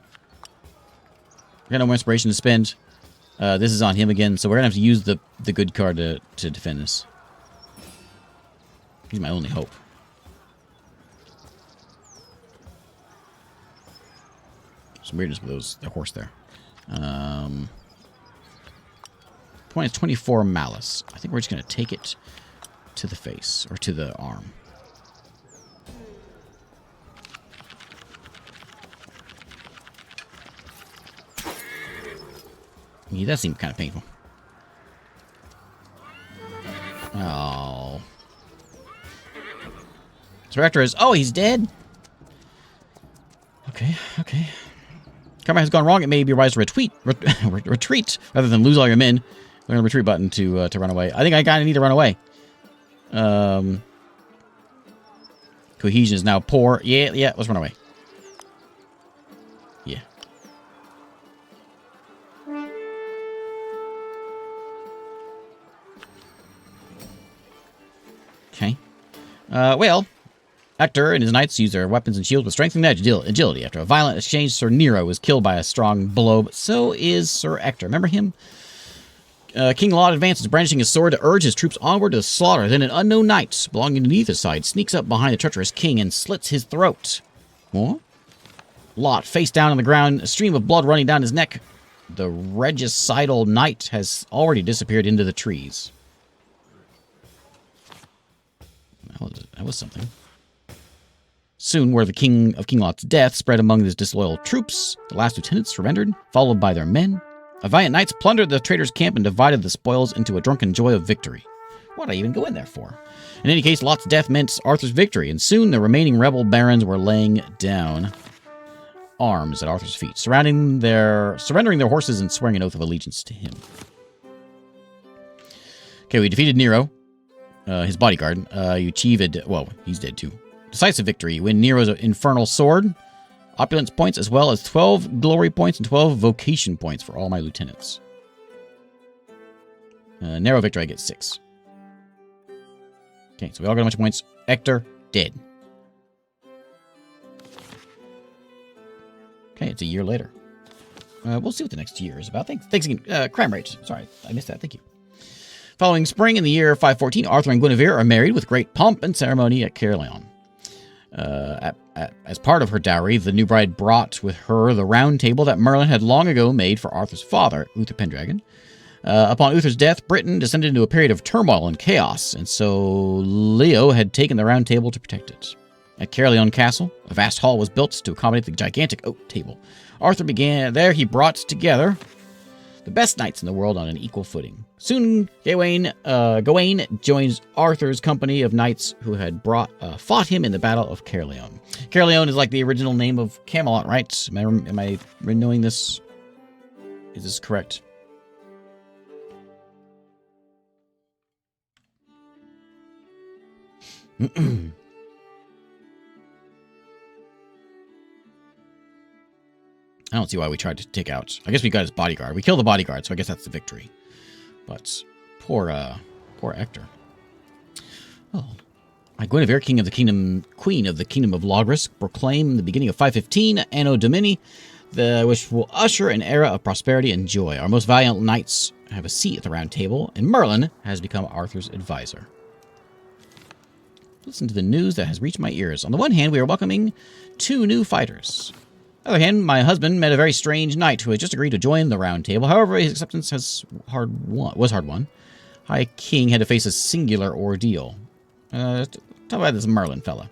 I got no more inspiration to spend. This is on him again, so we're going to have to use the good card to defend this. He's my only hope. Some weirdness with the horse there. Point is 24 malice. I think we're just going to take it to the face, or to the arm. Yeah, that seemed kind of painful. Oh. Director is... Oh, he's dead? Okay, okay. Combat has gone wrong. It may be wise to retreat rather than lose all your men. We're going to retreat button to run away. I think I kind of need to run away. Cohesion is now poor. Yeah, let's run away. Yeah. Okay. Well, Hector and his knights use their weapons and shields with strength and agility. After a violent exchange, Sir Nero was killed by a strong blow, but so is Sir Hector. Remember him? King Lot advances, brandishing his sword to urge his troops onward to slaughter. Then an unknown knight, belonging to neither side, sneaks up behind the treacherous king and slits his throat. What? Lot, face down on the ground, a stream of blood running down his neck. The regicidal knight has already disappeared into the trees. That was something. Soon, word of King Lot's death spread among his disloyal troops. The last lieutenants surrendered, followed by their men. A valiant knights plundered the traitors' camp and divided the spoils into a drunken joy of victory. What'd I even go in there for? In any case, Lot's death meant Arthur's victory, and soon the remaining rebel barons were laying down arms at Arthur's feet, surrendering their horses and swearing an oath of allegiance to him. Okay, we defeated Nero, his bodyguard. You achieved, well, he's dead too. Decisive victory. You win Nero's infernal sword, opulence points, as well as 12 glory points and 12 vocation points for all my lieutenants. Narrow victory, I get 6. Okay, so we all got a bunch of points. Hector, dead. Okay, it's a year later. We'll see what the next year is about. Thanks again. Crime rate. Sorry, I missed that. Thank you. Following spring in the year 514, Arthur and Guinevere are married with great pomp and ceremony at Caerleon. As part of her dowry, the new bride brought with her the round table that Merlin had long ago made for Arthur's father, Uther Pendragon. Upon Uther's death, Britain descended into a period of turmoil and chaos, and so Leo had taken the round table to protect it. At Caerleon Castle, a vast hall was built to accommodate the gigantic oak table. Arthur began there. He brought together the best knights in the world on an equal footing. Soon, Gawain joins Arthur's company of knights who had fought him in the Battle of Caerleon. Caerleon is like the original name of Camelot, right? Am I knowing this? Is this correct? I don't see why we tried to take out. I guess we got his bodyguard. We killed the bodyguard, so I guess that's the victory. But poor Hector. Oh, Guinevere, queen of the kingdom of Logris, proclaimed the beginning of 515 Anno Domini, which will usher an era of prosperity and joy. Our most valiant knights have a seat at the round table, and Merlin has become Arthur's advisor. Listen to the news that has reached my ears. On the one hand, we are welcoming 2 new fighters. On the other hand, my husband met a very strange knight who had just agreed to join the round table. However, his acceptance was hard won. High King had to face a singular ordeal. Talk about this Merlin fella.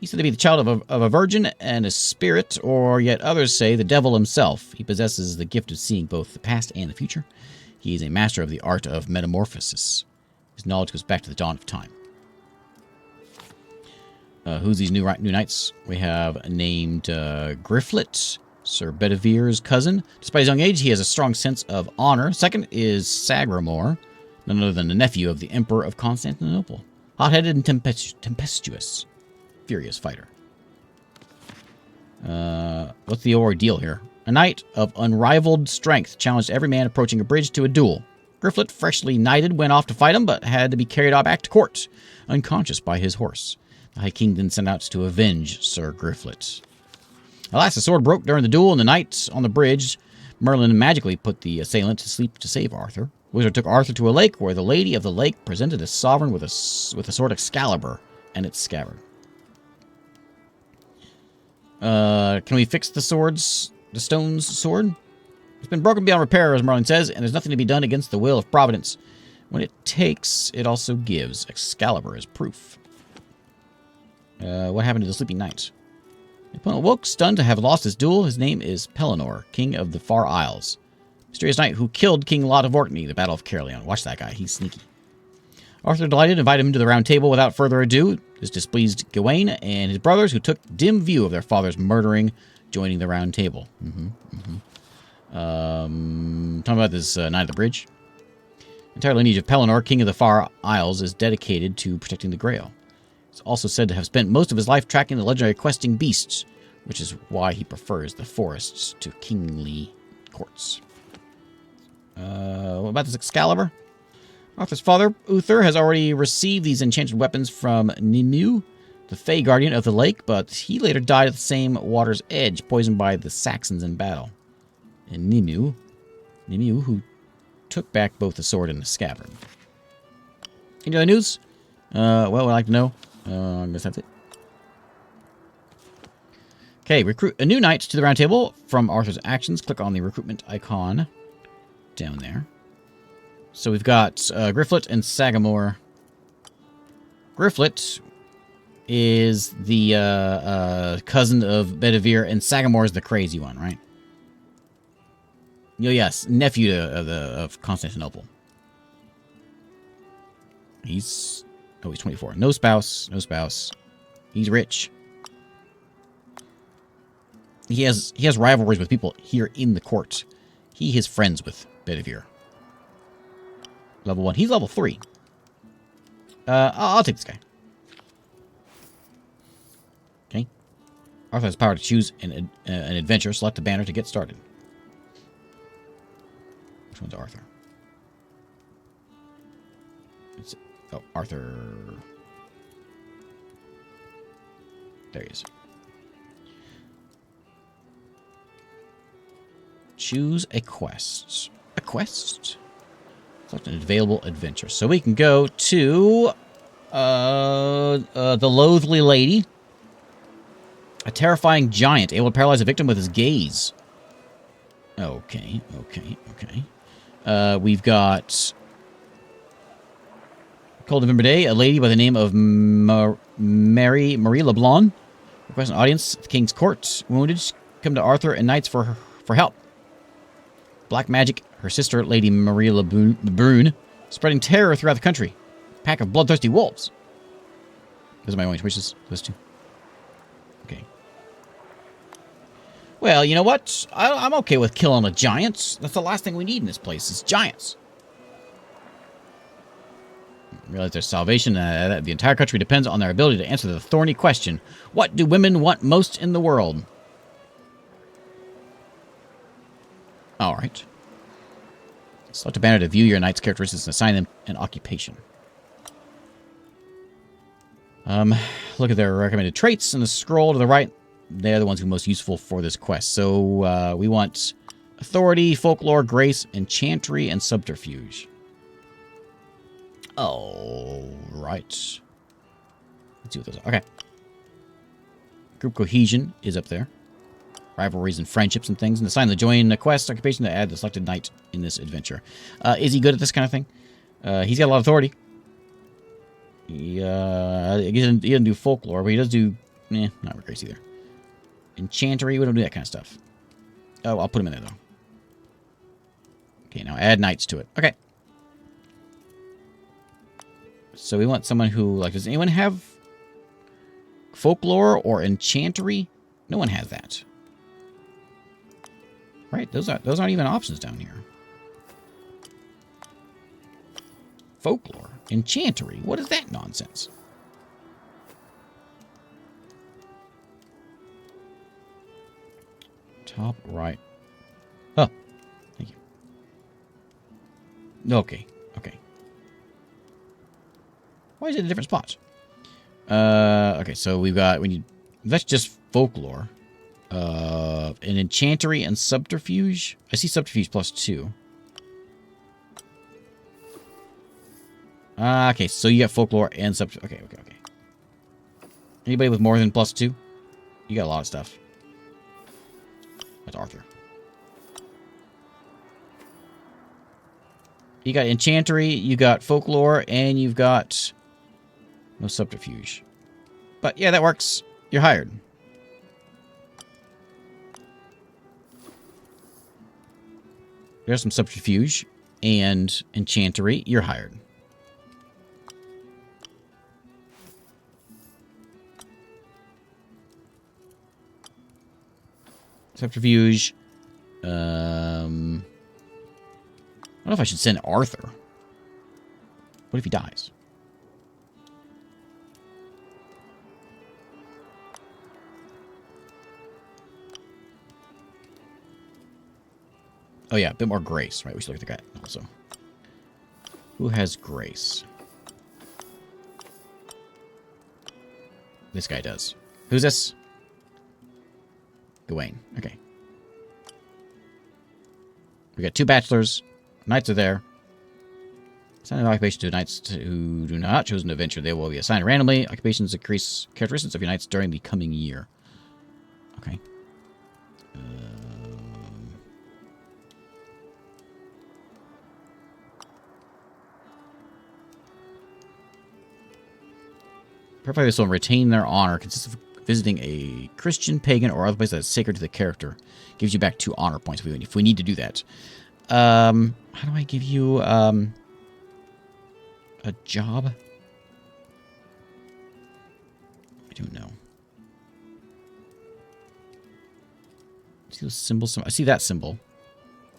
He said to be the child of a virgin and a spirit, or yet others say the devil himself. He possesses the gift of seeing both the past and the future. He is a master of the art of metamorphosis. His knowledge goes back to the dawn of time. Who's these new knights? We have named Griflet, Sir Bedivere's cousin. Despite his young age, he has a strong sense of honor. Second is Sagramore, none other than the nephew of the Emperor of Constantinople. Hot-headed and tempestuous. Furious fighter. What's the ordeal here? A knight of unrivaled strength challenged every man approaching a bridge to a duel. Griflet, freshly knighted, went off to fight him, but had to be carried back to court, unconscious by his horse. The High King then sent out to avenge Sir Griflet. Alas, the sword broke during the duel, and the knight on the bridge, Merlin magically put the assailant to sleep to save Arthur. The wizard took Arthur to a lake, where the lady of the lake presented a sovereign with a sword Excalibur and its scabbard. Can we fix the stone's sword? It's been broken beyond repair, as Merlin says, and there's nothing to be done against the will of Providence. When it takes, it also gives. Excalibur is proof. What happened to the sleeping knight? The opponent woke, stunned to have lost his duel. His name is Pellinore, king of the Far Isles. Mysterious knight who killed King Lot of Orkney, the Battle of Caerleon. Watch that guy, he's sneaky. Arthur, delighted, invited him to the round table without further ado. This displeased Gawain and his brothers, who took dim view of their father's murdering, joining the round table. Talking about this Knight of the Bridge. The entire lineage of Pellinore, king of the Far Isles, is dedicated to protecting the Grail. He's also said to have spent most of his life tracking the legendary questing beasts, which is why he prefers the forests to kingly courts. What about this Excalibur? Arthur's father, Uther, has already received these enchanted weapons from Nimue, the Fey guardian of the lake, but he later died at the same water's edge, poisoned by the Saxons in battle. And Nimue, who took back both the sword and the scabbard. Any other news? Well, I'd like to know. I guess that's it. Okay, recruit a new knight to the round table from Arthur's actions. Click on the recruitment icon down there. So we've got Grifflet and Sagamore. Grifflet is the cousin of Bedivere, and Sagamore is the crazy one, right? Oh, yes, nephew of Constantinople. He's 24. No spouse. He's rich. He has rivalries with people here in the court. He is friends with Bedivere. Level 1. He's level 3. I'll take this guy. Okay. Arthur has power to choose an adventure. Select a banner to get started. Which one's Arthur? Arthur. There he is. Choose a quest. A quest? Select an available adventure. So we can go to the Loathly Lady. A terrifying giant able to paralyze a victim with his gaze. Okay. We've got Cold November Day, a lady by the name of Marie LeBlanc. Request an audience at the King's Court. Wounded, come to Arthur and knights for help. Black magic, her sister, Lady Marie Lebrun, spreading terror throughout the country. Pack of bloodthirsty wolves. Those are my only choices. Those two. Okay. Well, you know what? I'm okay with killing a giant. That's the last thing we need in this place is giants. Realize there's salvation. The entire country depends on their ability to answer the thorny question. What do women want most in the world? All right. Select a banner to view your knight's characteristics and assign them an occupation. Look at their recommended traits in the scroll to the right. They're the ones who are most useful for this quest. So we want authority, folklore, grace, enchantry, and subterfuge. All right. Let's see what those are. Okay. Group cohesion is up there. Rivalries and friendships and things. And assign the join quest occupation to add the selected knight in this adventure. Is he good at this kind of thing? He's got a lot of authority. He doesn't do folklore, but he does do... not grace either. Enchantry, we don't do that kind of stuff. Oh, I'll put him in there, though. Okay, now add knights to it. Okay. So we want someone who, like, does anyone have folklore or enchantry? No one has that. Right, those aren't even options down here. Folklore, enchantry, what is that nonsense? Top right. Oh, thank you. Okay. Why is it in different spots? Okay, so we've got that's just folklore. An enchantry and subterfuge. I see subterfuge +2. Okay, so you got folklore and subterfuge. Okay. Anybody with more than +2? You got a lot of stuff. That's Arthur. You got enchantry, you got folklore, and you've got no subterfuge. But yeah, that works. You're hired. There's some subterfuge and enchantry. You're hired. Subterfuge. I don't know if I should send Arthur. What if he dies? Oh yeah, a bit more grace, right? We should look at the guy also. Who has grace? This guy does. Who's this? Gawain. Okay. We got 2 bachelors. Knights are there. Assign an occupation to knights who do not choose an adventure. They will be assigned randomly. Occupations increase characteristics of your knights during the coming year. Okay. Purify the soul and retain their honor consists of visiting a Christian, pagan, or other place that is sacred to the character. Gives you back 2 honor points if we need to do that. How do I give you a job? I don't know. See those symbols? I see that symbol.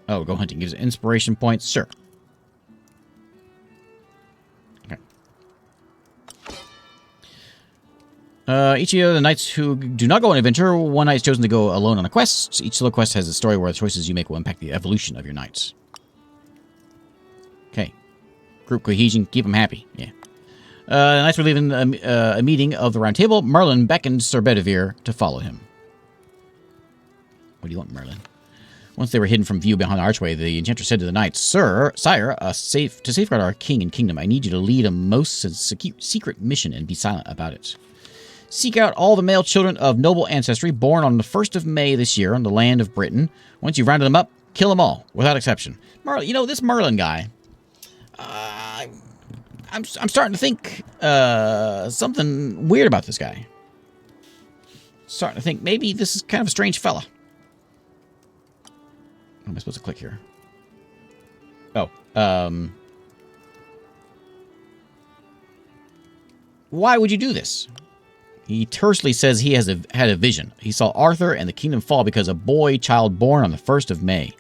Oh, go hunting. Gives inspiration points. Sure. Each of the knights who do not go on an adventure, one knight is chosen to go alone on a quest. Each solo quest has a story where the choices you make will impact the evolution of your knights. Okay. Group cohesion, keep them happy. Yeah. The knights were leaving a meeting of the Round Table. Merlin beckoned Sir Bedivere to follow him. What do you want, Merlin? Once they were hidden from view behind the archway, the enchanter said to the knights, Sire, to safeguard our king and kingdom, I need you to lead a most secret mission and be silent about it. Seek out all the male children of noble ancestry born on the 1st of May this year on the land of Britain. Once you've rounded them up, kill them all, without exception. Merlin, you know, this Merlin guy, I'm starting to think something weird about this guy. Starting to think maybe this is kind of a strange fella. How am I supposed to click here? Oh, why would you do this? He tersely says he has had a vision. He saw Arthur and the kingdom fall because a boy child born on the 1st of May.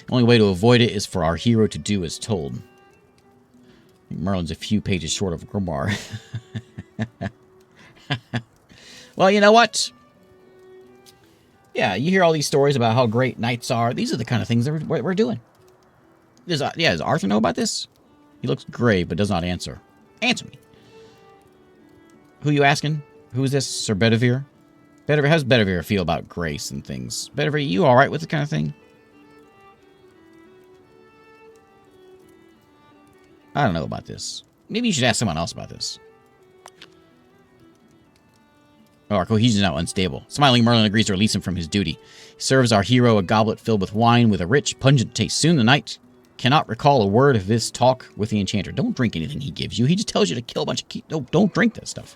The only way to avoid it is for our hero to do as told. I think Merlin's a few pages short of a grimoire. Well, you know what? Yeah, you hear all these stories about how great knights are. These are the kind of things that we're doing. Does Arthur know about this? He looks grave but does not answer. Answer me. Who you asking? Who is this? Sir Bedivere? Bedivere, how's Bedivere feel about grace and things? Bedivere, you alright with this kind of thing? I don't know about this. Maybe you should ask someone else about this. Oh, our cohesion is now unstable. Smiling, Merlin agrees to release him from his duty. He serves our hero a goblet filled with wine with a rich, pungent taste. Soon the knight cannot recall a word of this talk with the enchanter. Don't drink anything he gives you. He just tells you to kill a bunch of... No, don't drink that stuff.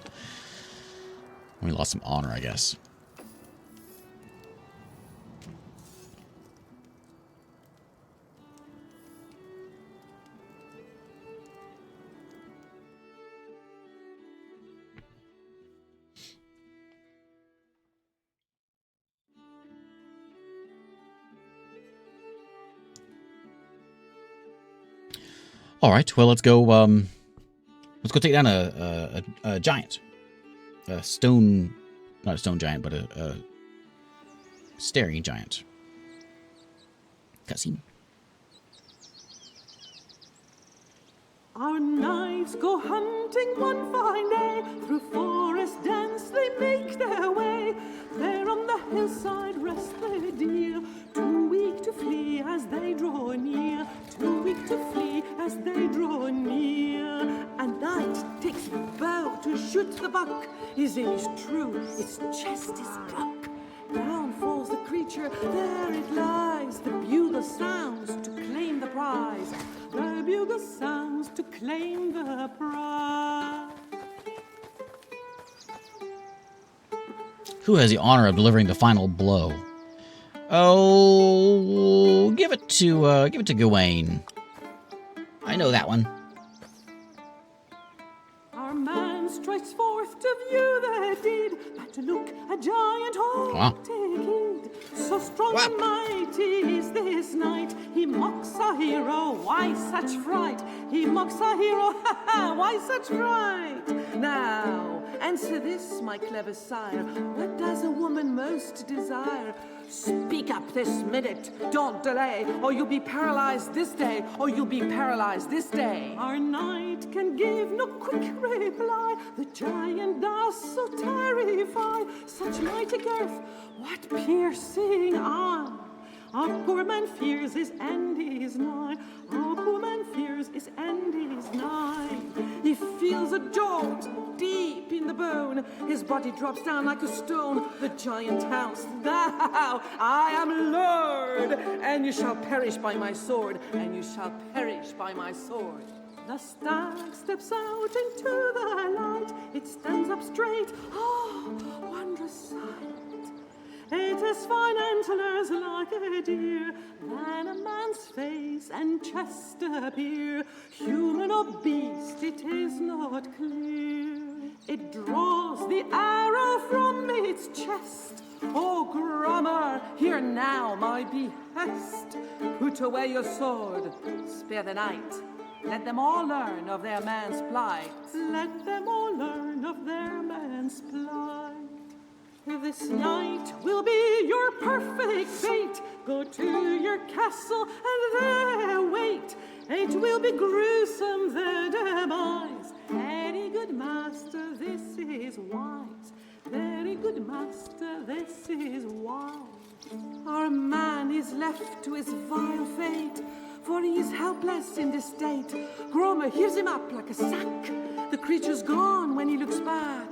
We lost some honor, I guess. All right, well, let's go take down a giant. A stone, not a stone giant, but a staring giant. Cutscene. Our knights go hunting one fine day. Through forest dense they make their way. There on the hillside rest their deer. Too weak to flee as they draw near. Too weak to flee as they draw near. A knight takes bow to shoot the buck. His aim is true, its chest is struck. Down falls the creature, there it lies. The bugle sounds to claim the prize. The bugle sounds to claim the prize. Who has the honor of delivering the final blow? Oh, give it to Gawain. I know that one. Our man strikes forth to view the deed, but to look a giant hawk take heed. So strong and mighty is this knight, he mocks a hero, why such fright? He mocks a hero, ha ha, why such fright? Now, answer this, my clever sire, what does a woman most desire? Speak up this minute, don't delay, or you'll be paralyzed this day, or you'll be paralyzed this day. Our knight can give no quick reply, the giant does so terrify. Such mighty girth, what piercing eye! Our poor man fears his end is nigh. Our poor man fears his end is nigh. He feels a jolt deep in the bone. His body drops down like a stone. The giant house, thou, I am Lord, and you shall perish by my sword, and you shall perish by my sword. The stag steps out into the light. It stands up straight. Oh, wondrous sight. It has fine antlers like a deer, then a man's face and chest appear. Human or beast, it is not clear. It draws the arrow from its chest. Oh, Grommer, hear now my behest. Put away your sword, spare the night. Let them all learn of their man's plight. Let them all learn of their man's plight. This night will be your perfect fate. Go to your castle and there wait. It will be gruesome, their demise. Very good master, this is wise. Very good master, this is wise. Our man is left to his vile fate, for he is helpless in this state. Grommer heaves him up like a sack. The creature's gone when he looks back.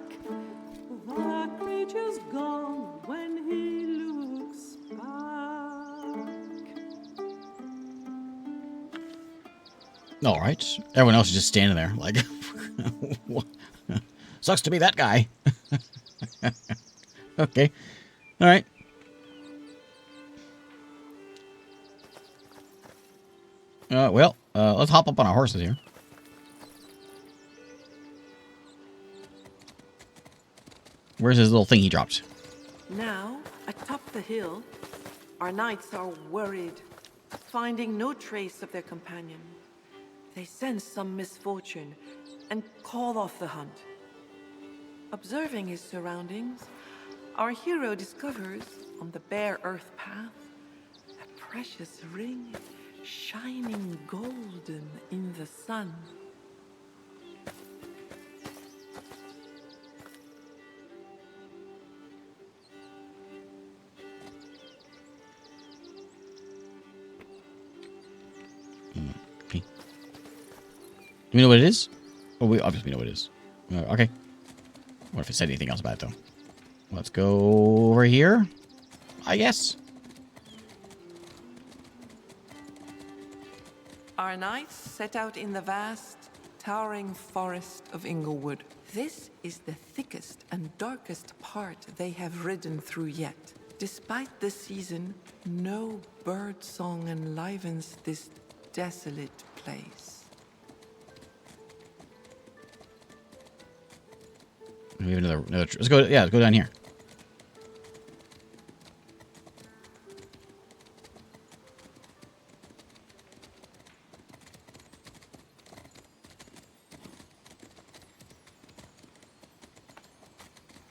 The creature's gone when he looks back. All right. Everyone else is just standing there like, sucks to be that guy. Okay. All right. Let's hop up on our horses here. Where's his little thing he dropped? Now, atop the hill, our knights are worried, finding no trace of their companion. They sense some misfortune and call off the hunt. Observing his surroundings, our hero discovers, on the bare earth path, a precious ring shining golden in the sun. Okay. Do we know what it is? Oh, we obviously know what it is. Okay. What if it said anything else about it, though? Let's go over here, I guess. Our knights set out in the vast, towering forest of Inglewood. This is the thickest and darkest part they have ridden through yet. Despite the season, no bird song enlivens this desolate place. We have another let's go. Yeah, let's go down here.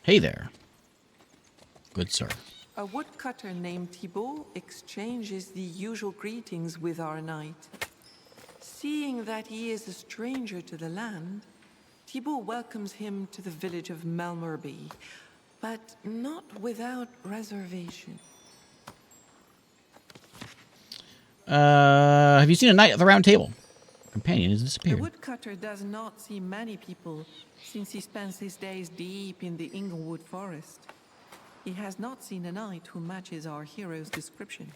Hey there. Good sir. A woodcutter named Thibault exchanges the usual greetings with our knight. Seeing that he is a stranger to the land, Thibault welcomes him to the village of Malmerby, but not without reservation. Have you seen a knight at the round table? Companion has The disappeared. woodcutter does not see many people since he spends his days deep in the Inglewood forest. He has not seen a knight who matches our hero's description.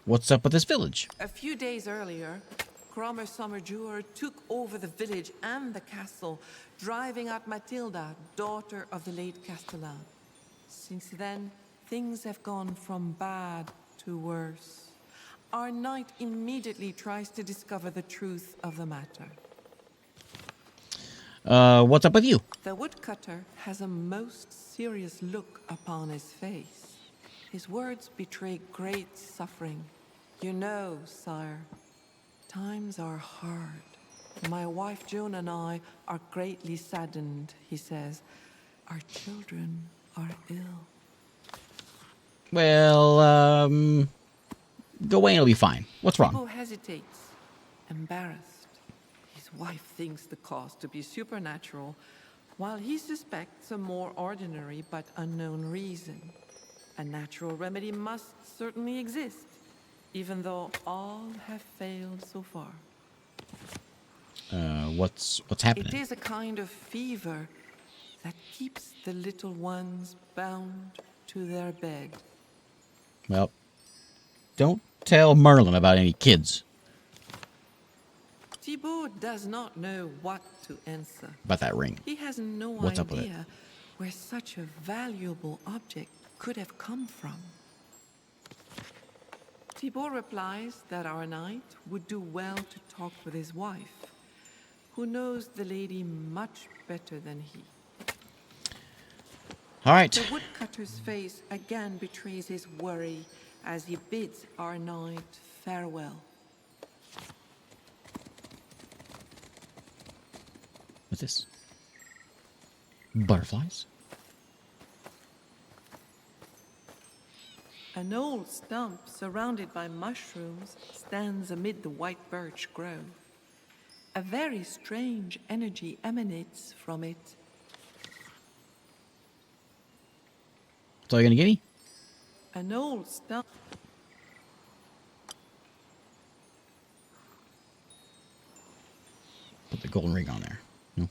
What's up with this village? A few days earlier, Grommer Sommerjur took over the village and the castle, driving out Matilda, daughter of the late Castellan. Since then, things have gone from bad to worse. Our knight immediately tries to discover the truth of the matter. What's up with you? The woodcutter has a most serious look upon his face. His words betray great suffering. You know, sire, times are hard. My wife Joan and I are greatly saddened, he says. Our children are ill. Well, Gawain will be fine. What's wrong? Thibault hesitates, embarrassed. His wife thinks the cause to be supernatural, while he suspects a more ordinary but unknown reason. A natural remedy must certainly exist, even though all have failed so far. What's It happening? is a kind of fever that keeps the little ones bound to their bed. Well, don't tell Merlin about any kids. Thibaut does not know what to answer. About that ring. He has no What's up with it? idea where such a valuable object could have come from. Thibaut replies that our knight would do well to talk with his wife, who knows the lady much better than he. All right. The woodcutter's face again betrays his worry as he bids our knight farewell. What's this? Butterflies? An old stump surrounded by mushrooms stands amid the white birch grove. A very strange energy emanates from it. That's all you're gonna give me? An old stump. Put the golden ring on there. No.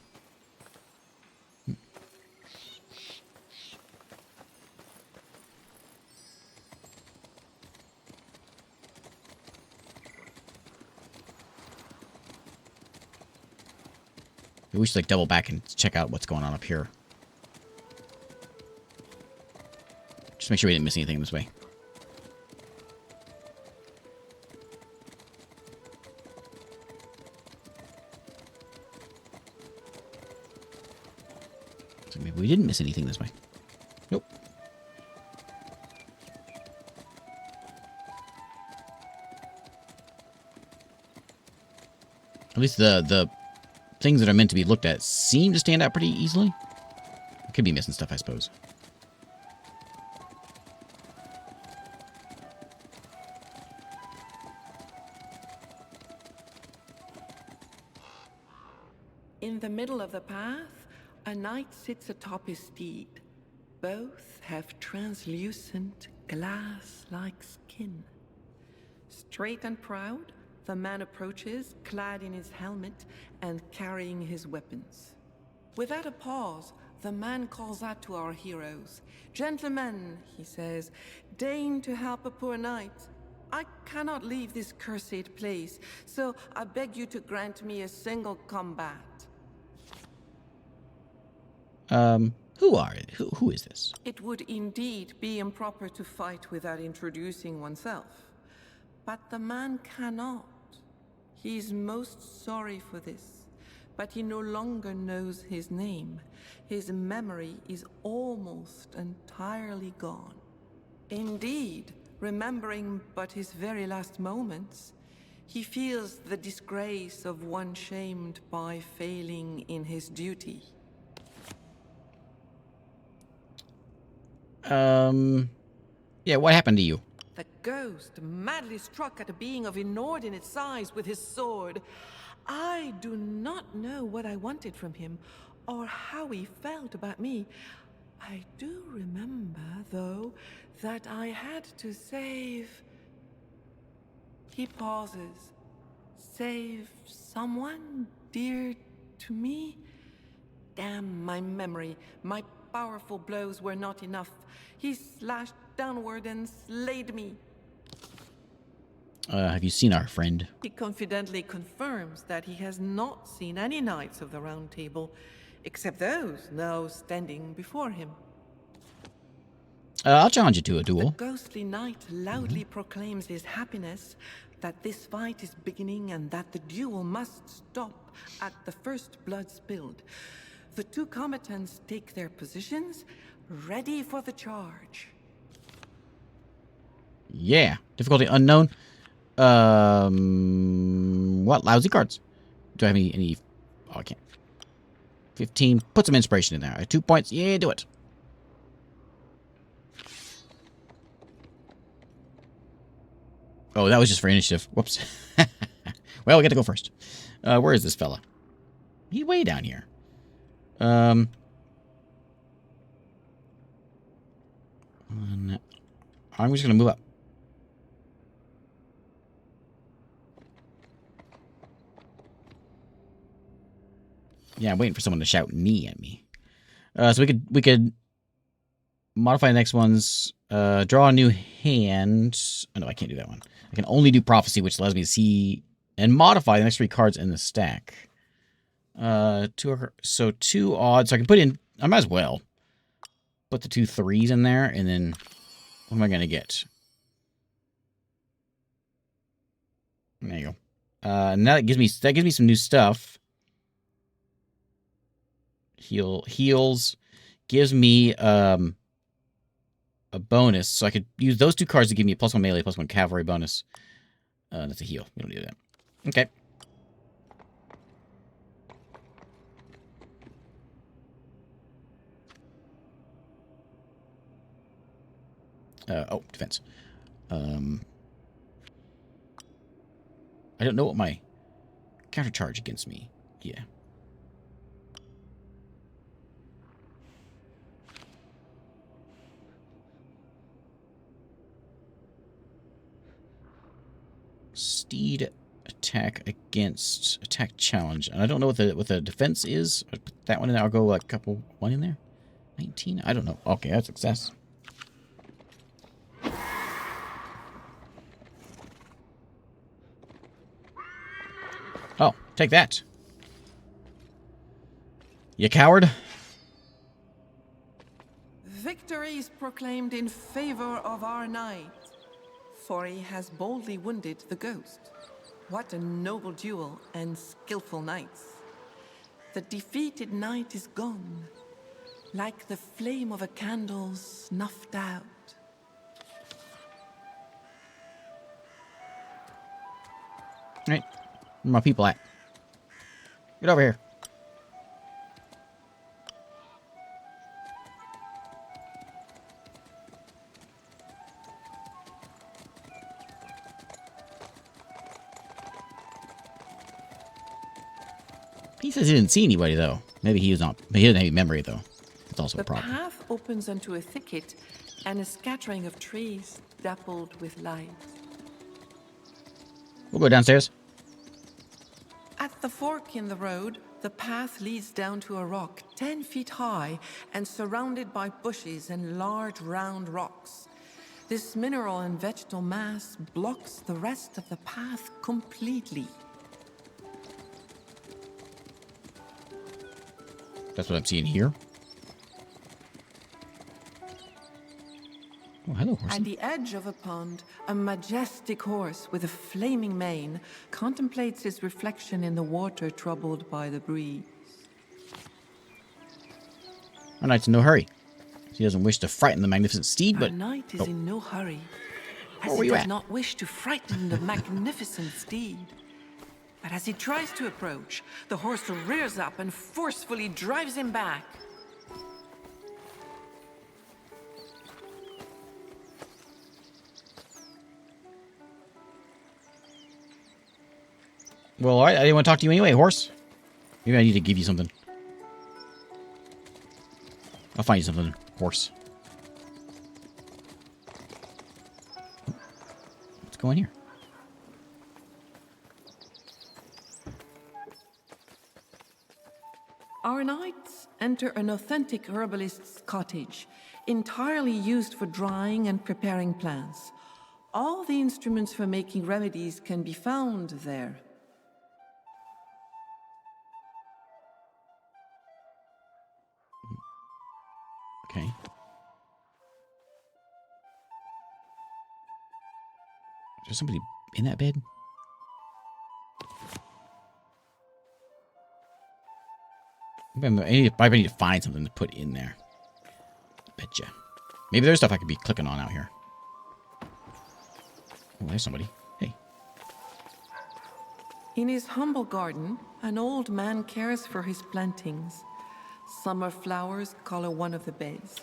We should like double back and check out what's going on up here. Just make sure we didn't miss anything this way. So maybe we didn't miss anything this way. Nope. At least the things that are meant to be looked at seem to stand out pretty easily. I could be missing stuff, I suppose. In the middle of the path, a knight sits atop his steed. Both have translucent, glass-like skin. Straight and proud, the man approaches, clad in his helmet and carrying his weapons. Without a pause, the man calls out to our heroes. "Gentlemen," he says, "deign to help a poor knight. I cannot leave this cursed place, so I beg you to grant me a single combat." Who is this? It would indeed be improper to fight without introducing oneself. But the man cannot. He is most sorry for this, but he no longer knows his name. His memory is almost entirely gone. Indeed, remembering but his very last moments, he feels the disgrace of one shamed by failing in his duty. Yeah, what happened to you? The ghost madly struck at a being of inordinate size with his sword. I do not know what I wanted from him, or how he felt about me. I do remember, though, that I had to save... He pauses. Save someone dear to me? Damn my memory. My powerful blows were not enough. He slashed downward and slayed me. Have you seen our friend? He confidently confirms that he has not seen any knights of the Round Table, except those now standing before him. I'll challenge you to a The duel. ghostly knight loudly proclaims his happiness that this fight is beginning and that the duel must stop at the first blood spilled. The two combatants take their positions, ready for the charge. Yeah. Difficulty unknown. What lousy cards? Do I have any? Oh, I can't. 15. Put some inspiration in there. 2 points. Yeah, do it. Oh, that was just for initiative. Whoops. Well, we get to go first. Where is this fella? He's way down here. I'm just gonna move up. Yeah, I'm waiting for someone to shout knee at me. So we could modify the next ones. Draw a new hand. Oh, no, I can't do that one. I can only do prophecy, which allows me to see and modify the next 3 cards in the stack. 2 odds. So I can put in. I might as well put the 2 3s in there, and then what am I gonna get? There you go. And that gives me some new stuff. Heals gives me a bonus, so I could use those 2 cards to give me a +1 melee, +1 cavalry bonus. That's a heal. We don't do that. Okay. Defense. I don't know what my counter charge against me. Yeah. Steed attack against attack challenge. And I don't know what the defense is. I'll put that one in there. I'll go like a couple 1 in there. 19? I don't know. Okay, that's success. Oh, take that. You coward. Victory is proclaimed in favor of our knight, for he has boldly wounded the ghost. What a noble duel and skillful knights. The defeated knight is gone, like the flame of a candle snuffed out. Right. Where my people at? Get over here. He says he didn't see anybody, though. Maybe he was not. He didn't have any memory, though. That's also a problem. The path opens into a thicket and a scattering of trees dappled with light. We'll go downstairs. At the fork in the road, the path leads down to a rock 10 feet high and surrounded by bushes and large round rocks. This mineral and vegetal mass blocks the rest of the path completely. That's what I'm seeing here. Oh, hello, horse. At the edge of a pond, a majestic horse with a flaming mane contemplates his reflection in the water troubled by the breeze. Our knight's in no hurry. He doesn't wish to frighten the magnificent steed, Our but... knight is in no hurry, as Where were he you does at? not wish to frighten the magnificent steed. But as he tries to approach, the horse rears up and forcefully drives him back. Well, all right. I didn't want to talk to you anyway, horse. Maybe I need to give you something. I'll find you something, horse. What's going here? Our knights enter an authentic herbalist's cottage, entirely used for drying and preparing plants. All the instruments for making remedies can be found there. Okay. Is there somebody in that bed? I need to find something to put in there. Betcha. Maybe there's stuff I could be clicking on out here. Oh, there's somebody. Hey. In his humble garden, an old man cares for his plantings. Summer flowers color one of the beds.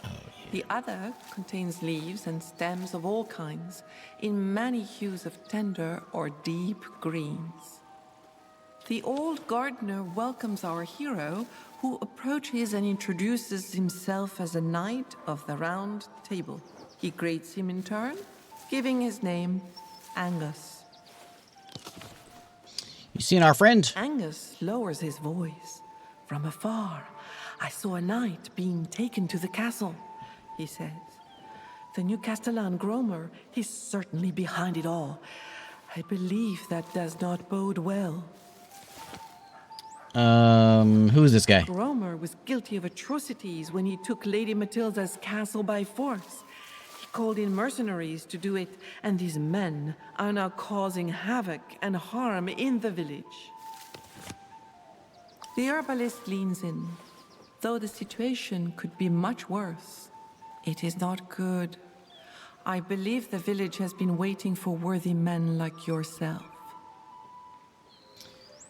The other contains leaves and stems of all kinds, in many hues of tender or deep greens. The old gardener welcomes our hero, who approaches and introduces himself as a knight of the Round Table. He greets him in turn, giving his name Angus. You seen our friend? Angus lowers his voice, From afar, I saw a knight being taken to the castle, he says. The new Castellan Gromer, he's certainly behind it all. I believe that does not bode well. Who is this guy? Gromer was guilty of atrocities when he took Lady Matilda's castle by force. He called in mercenaries to do it, and these men are now causing havoc and harm in the village. The herbalist leans in. Though the situation could be much worse, it is not good. I believe the village has been waiting for worthy men like yourself.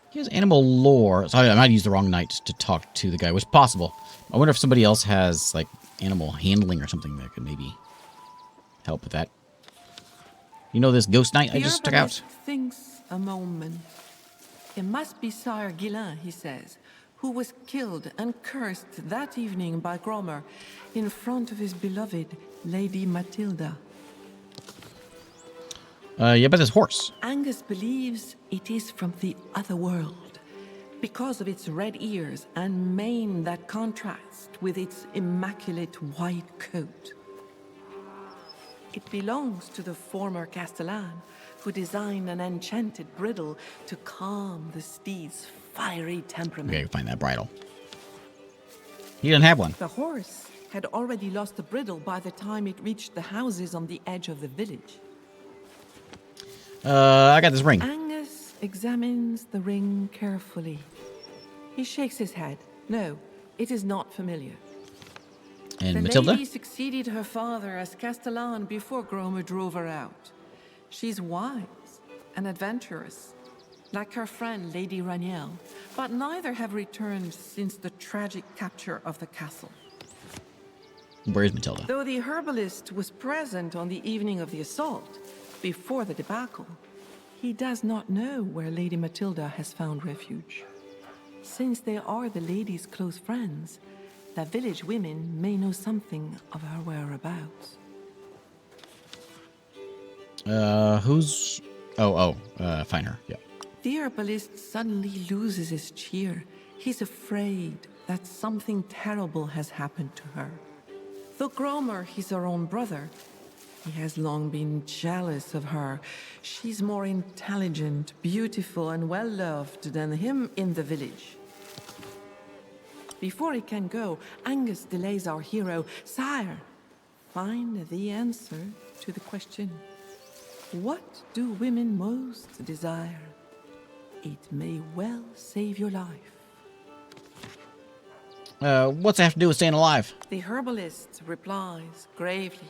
He has animal lore. Sorry, I might use the wrong knight to talk to the guy, which is possible. I wonder if somebody else has, like, animal handling or something that could maybe help with that. You know this ghost knight I just took out? The herbalist thinks a moment. It must be Sire Guillain, he says, who was killed and cursed that evening by Gromer in front of his beloved Lady Matilda. Yeah, but this horse. Angus believes it is from the other world because of its red ears and mane that contrasts with its immaculate white coat. It belongs to the former Castellan, who designed an enchanted bridle to calm the steed's fiery temperament. Okay, find that bridle. He didn't have one. The horse had already lost the bridle by the time it reached the houses on the edge of the village. I got this ring. Angus examines the ring carefully. He shakes his head. No, it is not familiar. And the Matilda? lady succeeded her father as Castellan before Gromer drove her out. She's wise and adventurous, like her friend Lady Raniel, but neither have returned since the tragic capture of the castle. Where is Matilda? Though the herbalist was present on the evening of the assault, before the debacle, he does not know where Lady Matilda has found refuge. Since they are the lady's close friends, the village women may know something of her whereabouts. Who's... find her, yeah. The herbalist suddenly loses his cheer. He's afraid that something terrible has happened to her. Though Gromer is her own brother, he has long been jealous of her. She's more intelligent, beautiful, and well-loved than him in the village. Before he can go, Angus delays our hero. Sire, find the answer to the question. What do women most desire? It may well save your life. What's that have to do with staying alive? The herbalist replies gravely,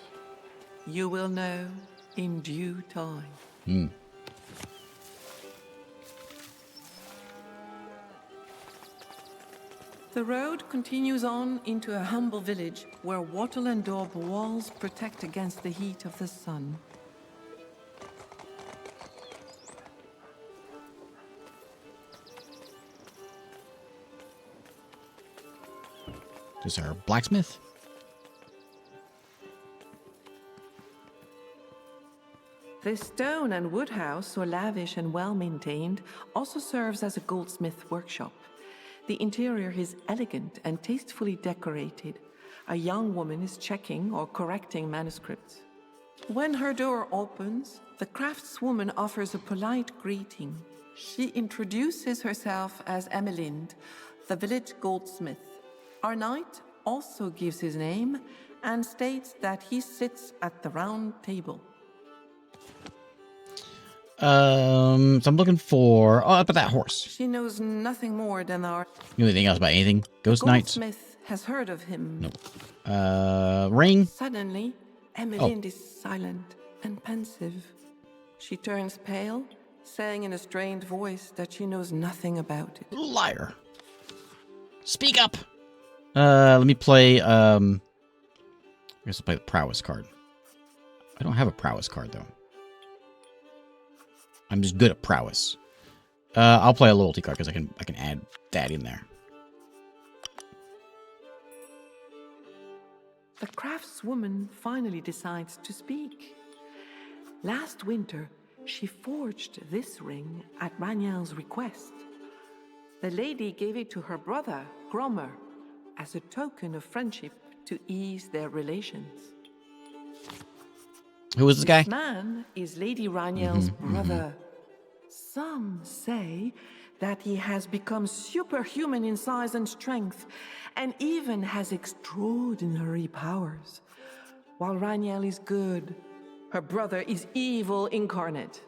"You will know in due time." The road continues on into a humble village where wattle and daub walls protect against the heat of the sun. Is our blacksmith? This stone and wood house, so lavish and well-maintained, also serves as a goldsmith workshop. The interior is elegant and tastefully decorated. A young woman is checking or correcting manuscripts. When her door opens, the craftswoman offers a polite greeting. She introduces herself as Emelind, the village goldsmith. Our knight also gives his name and states that he sits at the round table. So I'm looking for... Oh, up at that horse. She knows nothing more than our You know anything else about anything? Ghost knights? goldsmith has heard of him. Nope. Ring? Suddenly, Emelind is silent and pensive. She turns pale, saying in a strained voice that she knows nothing about it. Liar. Speak up! Let me play, I guess I'll play the prowess card. I don't have a prowess card, though. I'm just good at prowess. I'll play a loyalty card, because I can add that in there. The craftswoman finally decides to speak. Last winter, she forged this ring at Raniel's request. The lady gave it to her brother, Gromer, as a token of friendship to ease their relations. Who is this guy? This man is Lady Raniel's brother. Some say that he has become superhuman in size and strength, and even has extraordinary powers. While Raniel is good, her brother is evil incarnate.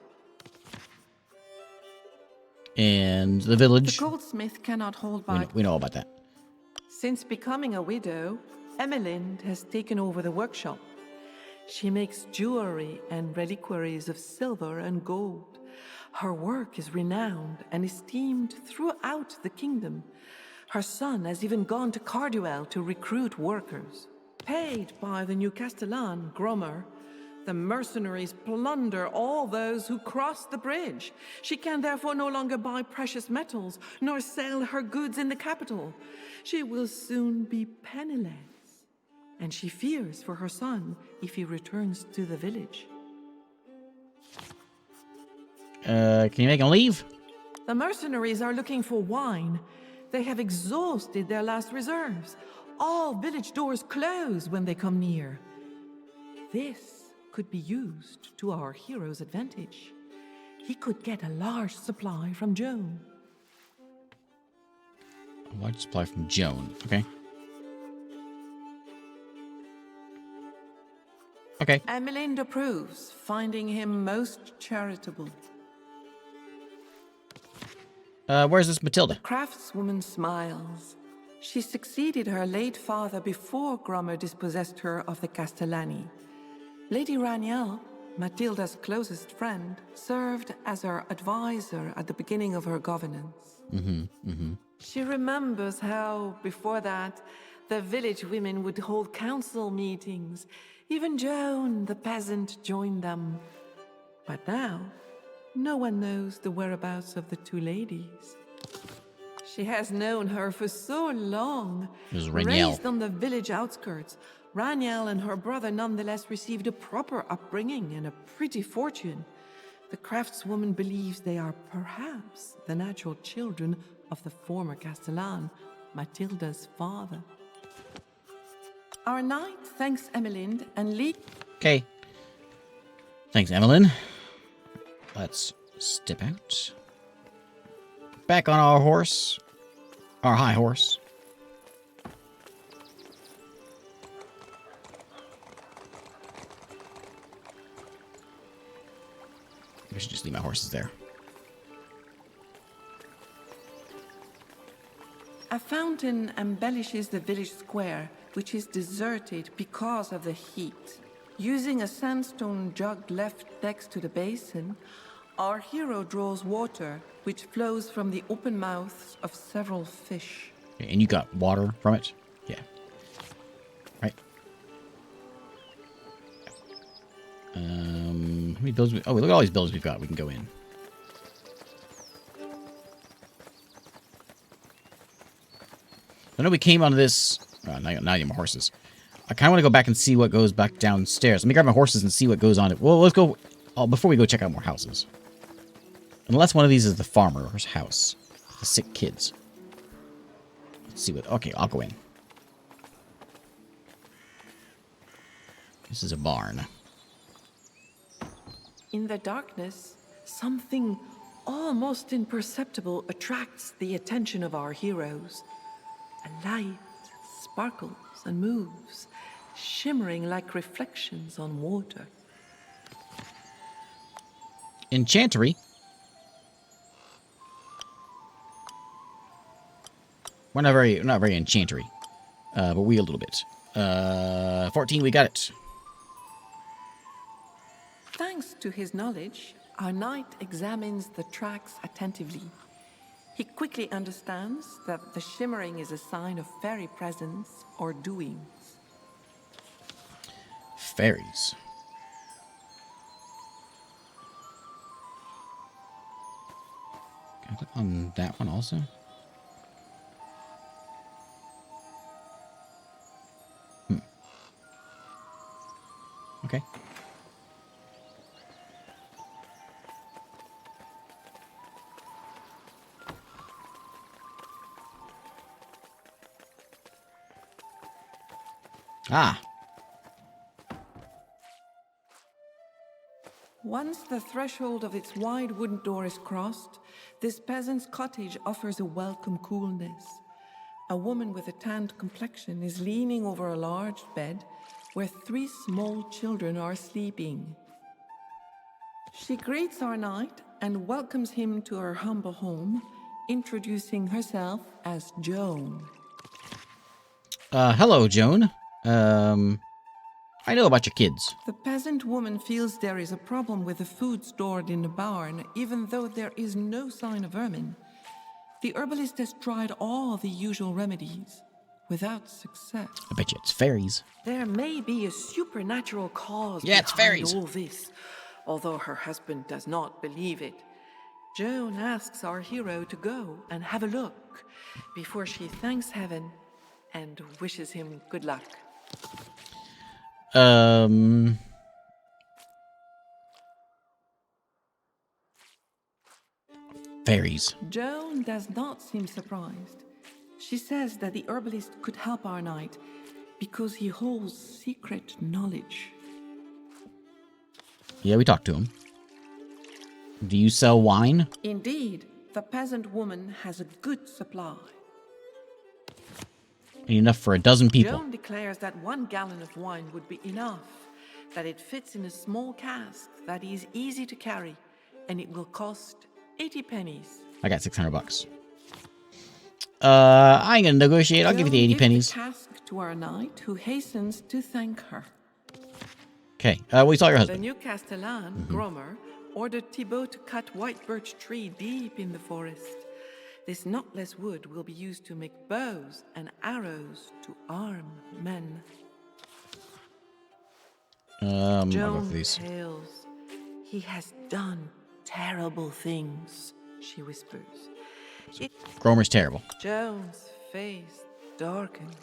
And the The village. goldsmith cannot hold back. We know all about that. Since becoming a widow, Emelind has taken over the workshop. She makes jewelry and reliquaries of silver and gold. Her work is renowned and esteemed throughout the kingdom. Her son has even gone to Carduel to recruit workers. Paid by the new Castellan, Gromer, the mercenaries plunder all those who cross the bridge. She can therefore no longer buy precious metals, nor sell her goods in the capital. She will soon be penniless, and she fears for her son if he returns to the village. Can you make him leave? The mercenaries are looking for wine. They have exhausted their last reserves. All village doors close when they come near. This could be used to our hero's advantage. He could get a large supply from Joan. A large supply from Joan. Okay. Okay. Emelind approves, finding him most charitable. Where's this Matilda? Craftswoman smiles. She succeeded her late father before Gromer dispossessed her of the Castellani. Lady Raniel, Matilda's closest friend, served as her advisor at the beginning of her governance. She remembers how, before that, the village women would hold council meetings. Even Joan, the peasant, joined them. But now, no one knows the whereabouts of the two ladies. She has known her for so long. It was Raniel. Raised on the village outskirts, Raniel and her brother nonetheless received a proper upbringing and a pretty fortune. The craftswoman believes they are perhaps the natural children of the former Castellan, Matilda's father. Our knight thanks Emelind and leads. Okay. Thanks, Evelyn. Let's step out. Back on our horse. Our high horse. I should just leave my horses there. A fountain embellishes the village square, which is deserted because of the heat. Using a sandstone jug left next to the basin, our hero draws water, which flows from the open mouths of several fish. Okay, and you got water from it? Yeah. Right. How many buildings? Oh, look at all these buildings we've got. We can go in. I know we came onto this. Now I got 90 more horses. I kind of want to go back and see what goes back downstairs. Let me grab my horses and see what goes on it. Well, let's go. Before we go check out more houses. Unless one of these is the farmer's house. The sick kids. Let's see what. Okay, I'll go in. This is a barn. In the darkness, something almost imperceptible attracts the attention of our heroes. A light sparkles and moves, shimmering like reflections on water. Enchantery. We're not very enchantery, but we a little bit. 14, we got it. Thanks to his knowledge, our knight examines the tracks attentively. He quickly understands that the shimmering is a sign of fairy presence or doings. Fairies. Can I click on that one also? Okay. Ah. Once the threshold of its wide wooden door is crossed, this peasant's cottage offers a welcome coolness. A woman with a tanned complexion is leaning over a large bed where 3 small children are sleeping. She greets our knight and welcomes him to her humble home, introducing herself as Joan. Hello, Joan. I know about your kids. The peasant woman feels there is a problem with the food stored in the barn, even though there is no sign of vermin. The herbalist has tried all the usual remedies, without success. I bet you it's fairies. There may be a supernatural cause Yeah, it's behind fairies. all this, although her husband does not believe it. Joan asks our hero to go and have a look before she thanks heaven and wishes him good luck. Fairies. Joan does not seem surprised. She says that the herbalist could help our knight because he holds secret knowledge. Yeah, we talked to him. Do you sell wine? Indeed, the peasant woman has a good supply. Enough for a dozen people. Joan declares that 1 gallon of wine would be enough, that it fits in a small cask that is easy to carry, and it will cost 80 pennies. I got 600 bucks. I ain't gonna negotiate. I'll give you the 80 pennies. The cask to our knight, who hastens to thank her. Okay. We saw your The husband. new Castellan, Gromer, ordered Thibaut to cut white birch tree deep in the forest. This knotless wood will be used to make bows and arrows to arm men. I'll go Joan for these. hails. He has done terrible things, she whispers. Gromer's terrible. Joan's face darkens.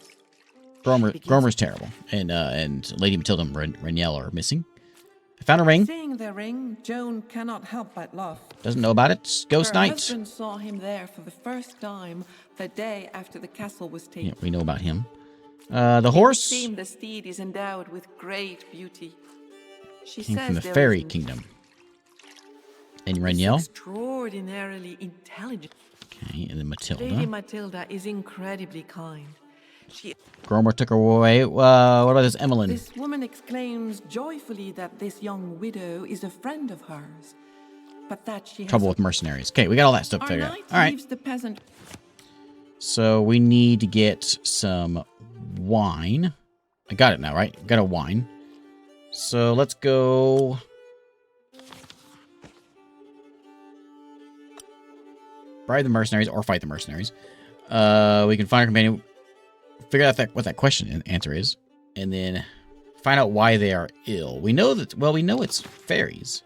Gromer's terrible. And Lady Matilda and Reniel are missing. I found a ring. Seeing the ring, Joan cannot help but laugh. Doesn't know about it. Ghost Her Knight. husband saw him there for the first time the day after the castle was taken. Yeah, we know about him. The horse It seemed the steed is endowed with great beauty. She came says from the there fairy is kingdom. And is Reniel. extraordinarily intelligent. Okay, and then Lady Matilda. Matilda is incredibly kind. Gromer took her away. What about this Emmeline? This woman exclaims joyfully that this young widow is a friend of hers, but that she has Trouble with mercenaries. Okay, we got all that stuff Our figured out. knight All right. leaves the peasant. So we need to get some wine. I got it now, right? Got a wine. So let's go. Bribe the mercenaries or fight the mercenaries. We can find our companion, figure out what that question answer is, and then find out why they are ill. We know that. Well, we know it's fairies.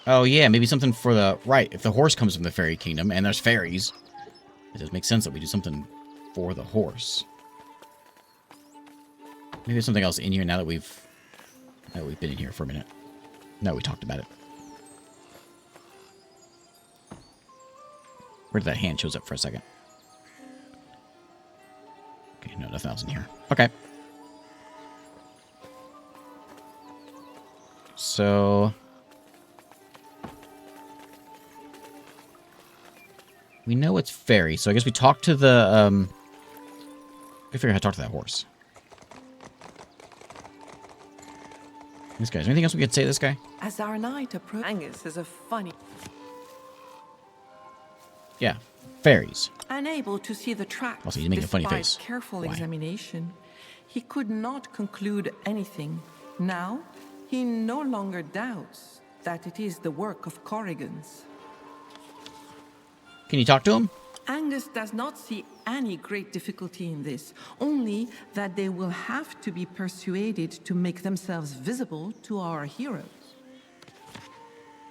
Oh yeah, maybe something for the right. If the horse comes from the fairy kingdom and there's fairies, it does make sense that we do something for the horse. Maybe there's something else in here now that we've been in here for a minute. No, we talked about it. Where did that hand shows up for a second? Okay, no, nothing else in here. Okay. So we know it's fairy, so I guess we talk to the I figure out how to talk to that horse. This guy. Is there anything else we could say to this guy? As our knight approaches, Angus is a funny. Yeah. Fairies. Unable to see the tracks Also, he's making a funny despite face. careful Why? examination, he could not conclude anything. Now, he no longer doubts that it is the work of Corrigans. Can you talk to him? Angus does not see any great difficulty in this, only that they will have to be persuaded to make themselves visible to our heroes.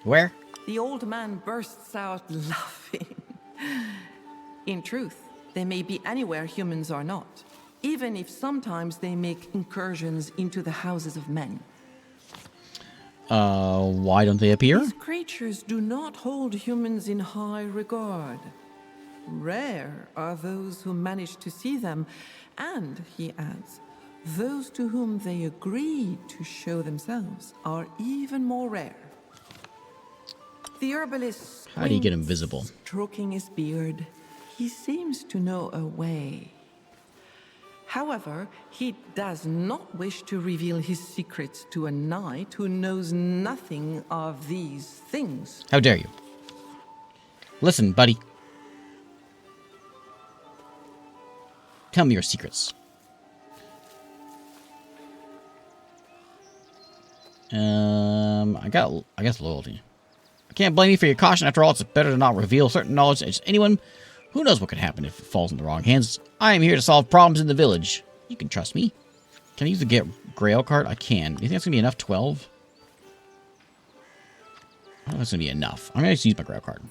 Where? The old man bursts out laughing. In truth, they may be anywhere humans are not, even if sometimes they make incursions into the houses of men. Why don't they appear? These creatures do not hold humans in high regard. Rare are those who manage to see them, and, he adds, those to whom they agree to show themselves are even more rare. The herbalist How do you get squints, invisible? stroking his beard. He seems to know a way. However, he does not wish to reveal his secrets to a knight who knows nothing of these things. How dare you? Listen, buddy. Tell me your secrets. I guess loyalty. I can't blame you for your caution. After all, it's better to not reveal certain knowledge to just anyone. Who knows what could happen if it falls in the wrong hands? I am here to solve problems in the village. You can trust me. Can I use the get grail card? I can. Do you think that's going to be enough? 12? I don't know if it's going to be enough. I'm going to use my grail card.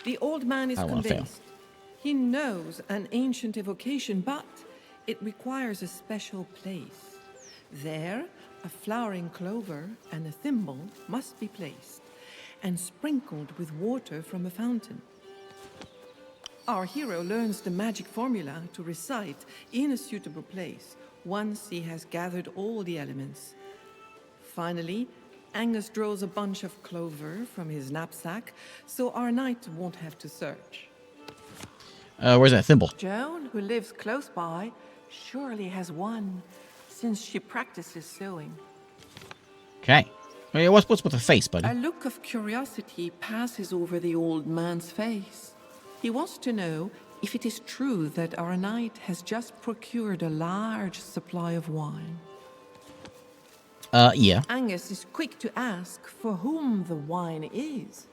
The old man is I don't wanna fail. convinced. He knows an ancient evocation, but it requires a special place. There, a flowering clover and a thimble must be placed, and sprinkled with water from a fountain. Our hero learns the magic formula to recite in a suitable place once he has gathered all the elements. Finally, Angus draws a bunch of clover from his knapsack, so our knight won't have to search. Where's that thimble? Joan, who lives close by, surely has one, since she practices sewing. Okay. Hey, what's with the face, buddy? A look of curiosity passes over the old man's face. He wants to know if it is true that our knight has just procured a large supply of wine. Yeah. Angus is quick to ask for whom the wine is.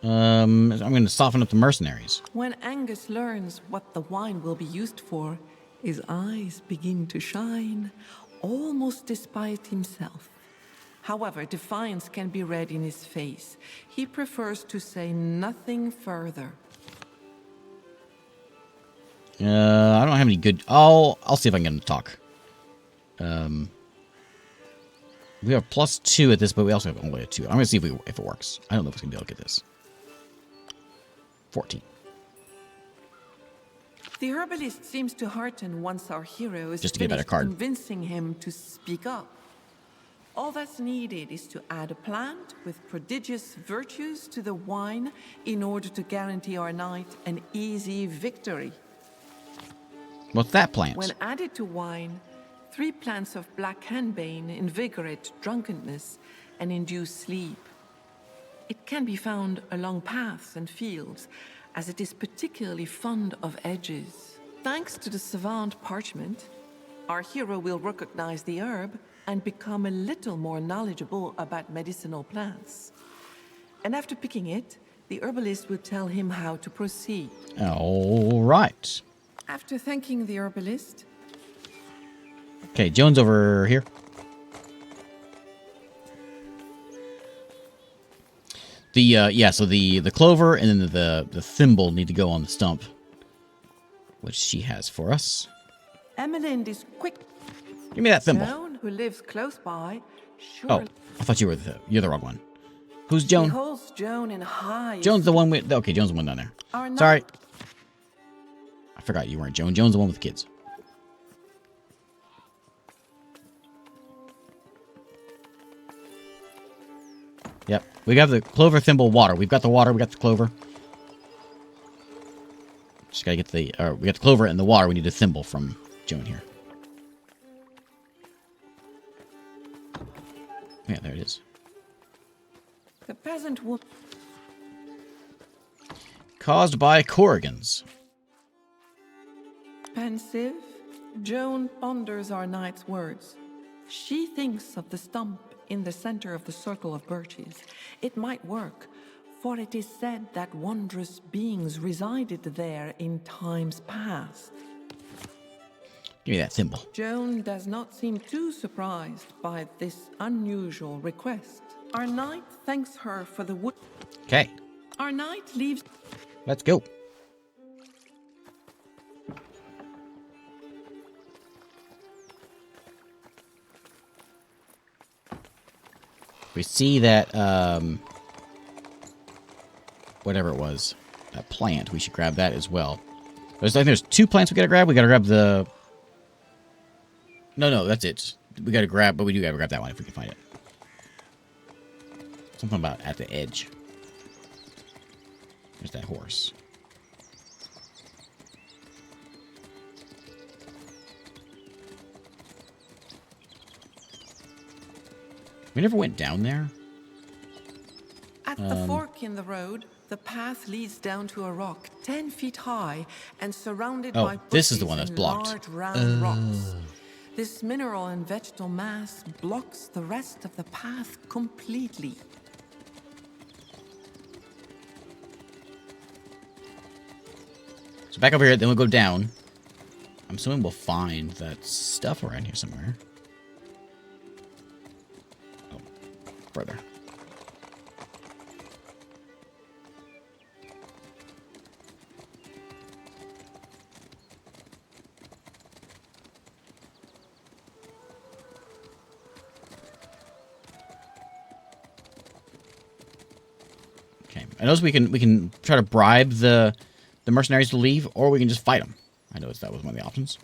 I'm going to soften up the mercenaries. When Angus learns what the wine will be used for, his eyes begin to shine, almost despite himself. However, defiance can be read in his face. He prefers to say nothing further. I don't have any good... I'll see if I can get him to talk. We have +2 at this, but we also have only a 2. I'm going to see if it works. I don't know if it's going to be able to get this. 14. The herbalist seems to hearten once our hero is Just to get a better finished card. convincing him to speak up. All that's needed is to add a plant with prodigious virtues to the wine in order to guarantee our knight an easy victory. What's that plant? When added to wine, 3 plants of black henbane invigorate drunkenness and induce sleep. It can be found along paths and fields, as it is particularly fond of edges. Thanks to the savant parchment, our hero will recognize the herb and become a little more knowledgeable about medicinal plants. And after picking it, the herbalist will tell him how to proceed. All right. After thanking the herbalist, Okay, Joan's over here. So the clover and then the thimble need to go on the stump, which she has for us. Emmeline is quick. Give me that thimble. Joan, who lives close by, Oh, surely I thought you were you're the wrong one. Who's Joan? holds Joan in high. Joan's the one with... Okay, Joan's the one down there. Our knight- Sorry. I forgot you weren't Joan. Joan's the one with the kids. Yep. We got the clover, thimble, water. We've got the water. We got the clover. Just gotta get the... we got the clover and the water. We need a thimble from Joan here. Yeah, there it is. The peasant will. Caused by Corrigans. Pensive, Joan ponders our knight's words. She thinks of the stump in the center of the circle of birches. It might work, for it is said that wondrous beings resided there in times past. Give me that thimble. Joan does not seem too surprised by this unusual request. Our knight thanks her for the wood. Okay, Our knight leaves. let's go. We see that whatever it was, that plant. We should grab that as well. There's 2 plants we gotta grab. We gotta grab the... No, that's it. We gotta grab, but we do gotta grab that one if we can find it. Something about at the edge. There's that horse. We never went down there. At the fork in the road, the path leads down to a rock 10 feet high and surrounded by this is the bushes one that's and blocked. large round rocks. This mineral and vegetal mass blocks the rest of the path completely. So back over here, then we'll go down. I'm assuming we'll find that stuff around here somewhere. Oh, further. I know we can try to bribe the mercenaries to leave, or we can just fight them. I noticed that was one of the options.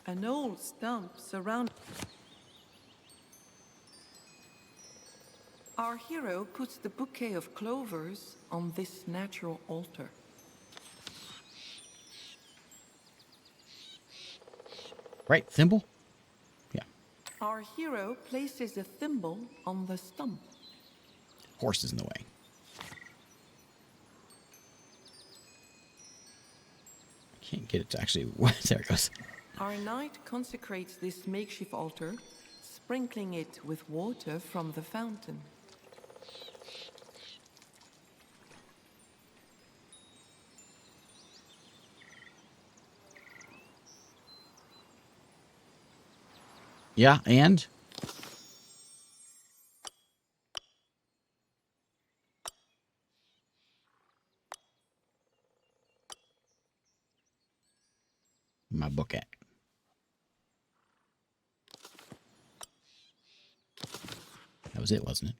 An old stump surrounded. Our hero puts the bouquet of clovers on this natural altar. Right, thimble? Yeah. Our hero places a thimble on the stump. Horse is in the way. Can't get it to actually... There it goes. Our knight consecrates this makeshift altar, sprinkling it with water from the fountain. Yeah, and? My book at. That was it, wasn't it?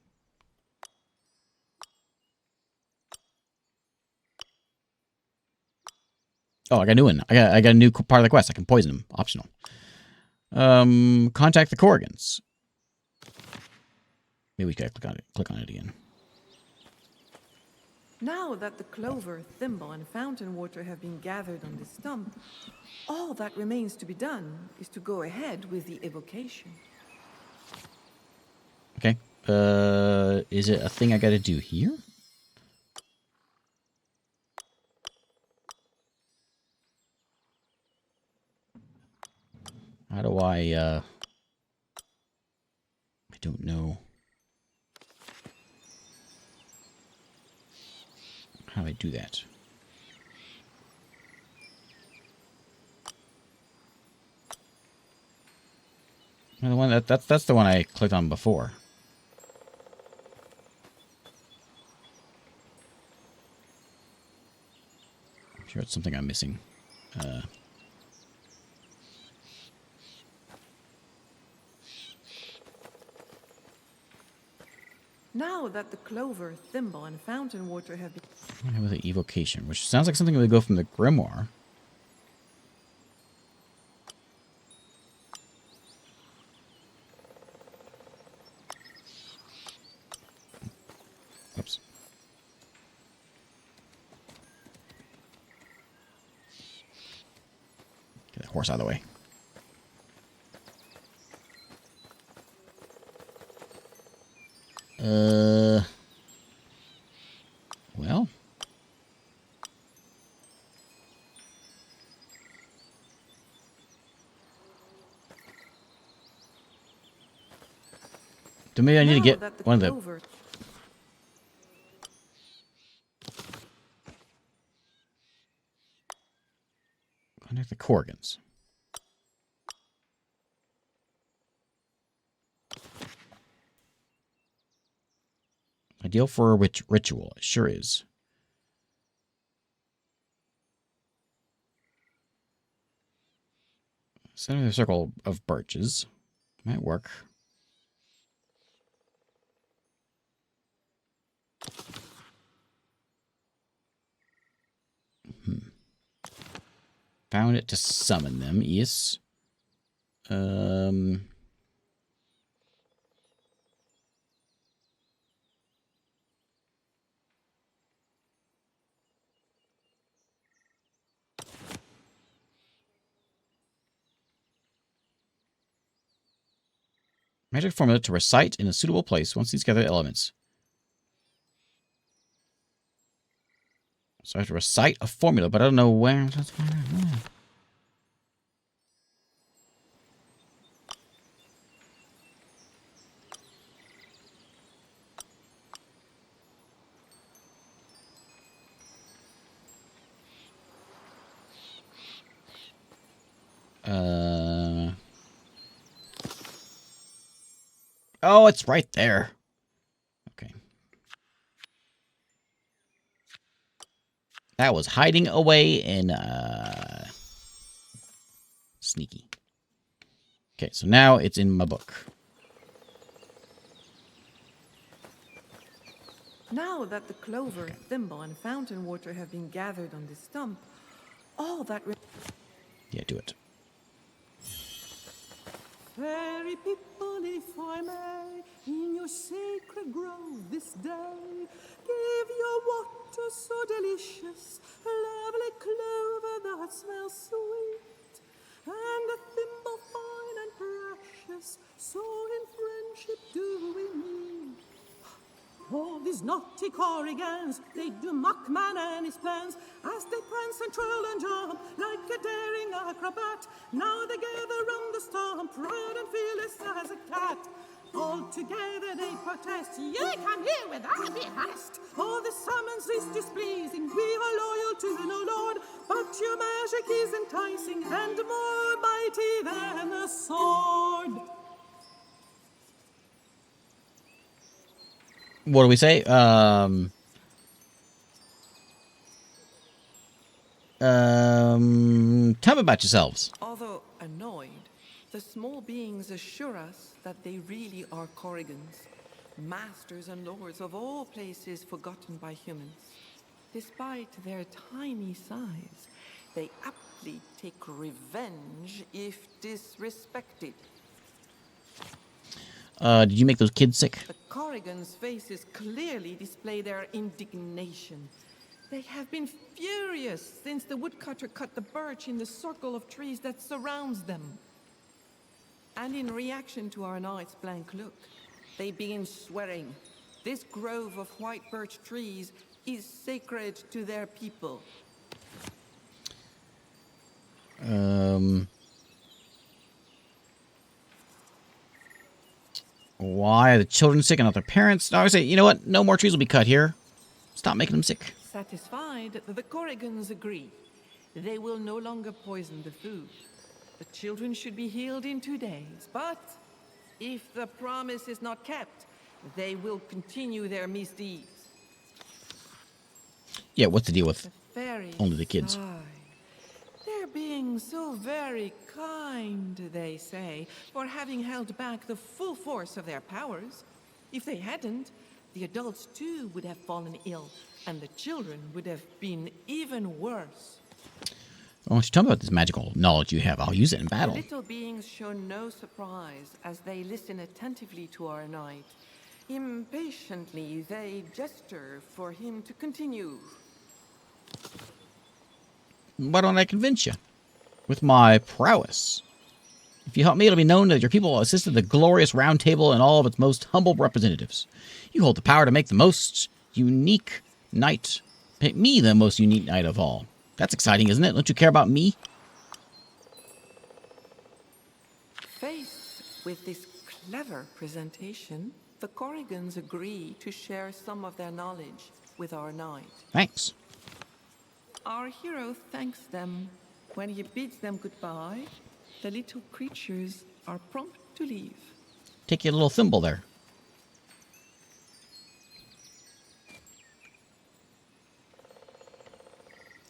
Oh, I got a new one. I got a new part of the quest. I can poison him. Optional. Contact the Corrigans. Maybe we could click on it again. Now that the clover, thimble, and fountain water have been gathered on the stump, all that remains to be done is to go ahead with the evocation. Okay. Is it a thing I gotta do here? How do I don't know. How do I do that? The one that's the one I clicked on before. I'm sure it's something I'm missing. Now that the clover, thimble, and fountain water have been... With the evocation, which sounds like something that would go from the grimoire. Oops. Get that horse out of the way. Well. So maybe I need to get one of the... Contact the Corrigans. Ideal for a ritual. It sure is. Center of the circle of birches. Might work. Found it to summon them, yes. Magic formula to recite in a suitable place once these gather elements. So I have to recite a formula, but I don't know where. Oh, it's right there. Okay. That was hiding away in, sneaky. Okay, so now it's in my book. Now that the clover, thimble, and fountain water have been gathered on this stump, all that... Yeah, do it. Fairy people, if I may, in your sacred grove this day, give your water so delicious, a lovely clover that smells sweet, and a thimble fine and precious, so in friendship do we meet. Oh, these naughty Corrigans, they do mock man and his plans, as they prance and twirl and jump, like a daring acrobat. Now they gather round the stump, proud and fearless as a cat. All together they protest, ye come here without behest. Oh, the summons is displeasing, we are loyal to no lord, but your magic is enticing, and more mighty than a sword. What do we say? Tell me about yourselves. Although annoyed, the small beings assure us that they really are Corrigans, masters and lords of all places forgotten by humans. Despite their tiny size, they aptly take revenge if disrespected. Did you make those kids sick? The Corrigans' faces clearly display their indignation. They have been furious since the woodcutter cut the birch in the circle of trees that surrounds them. And in reaction to our knight's blank look, they begin swearing. This grove of white birch trees is sacred to their people. Why are the children sick and not their parents? No, I say, you know what? No more trees will be cut here. Stop making them sick. Satisfied, the Corrigans agree. They will no longer poison the food. The children should be healed in 2 days, but if the promise is not kept, they will continue their misdeeds. Yeah, what's the deal with The fairies only the kids? sigh. They're being so very kind, they say, for having held back the full force of their powers. If they hadn't, the adults too would have fallen ill, and the children would have been even worse. Why don't you tell me about this magical knowledge you have? I'll use it in The battle. little beings show no surprise as they listen attentively to our knight. Impatiently, they gesture for him to continue. Why don't I convince you? With my prowess. If you help me, it'll be known that your people assisted the glorious Round Table and all of its most humble representatives. You hold the power to make the most unique knight. Make me the most unique knight of all. That's exciting, isn't it? Don't you care about me? Faced with this clever presentation, the Corrigans agree to share some of their knowledge with our knight. Thanks. Our hero thanks them. When he bids them goodbye, the little creatures are prompt to leave. Take your little thimble there.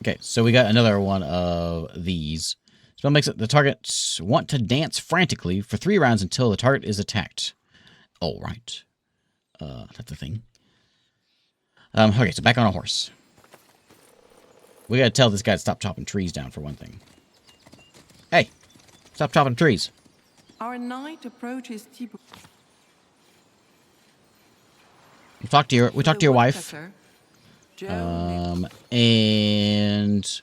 Okay, so we got another one of these. Spell makes it the target want to dance frantically for 3 rounds until the target is attacked. All right. That's a thing. Okay, so back on a horse. We gotta tell this guy to stop chopping trees down for one thing. Hey, stop chopping trees. Our knight approaches Thibaut. We talked to your wife. Woodcutter, Joe And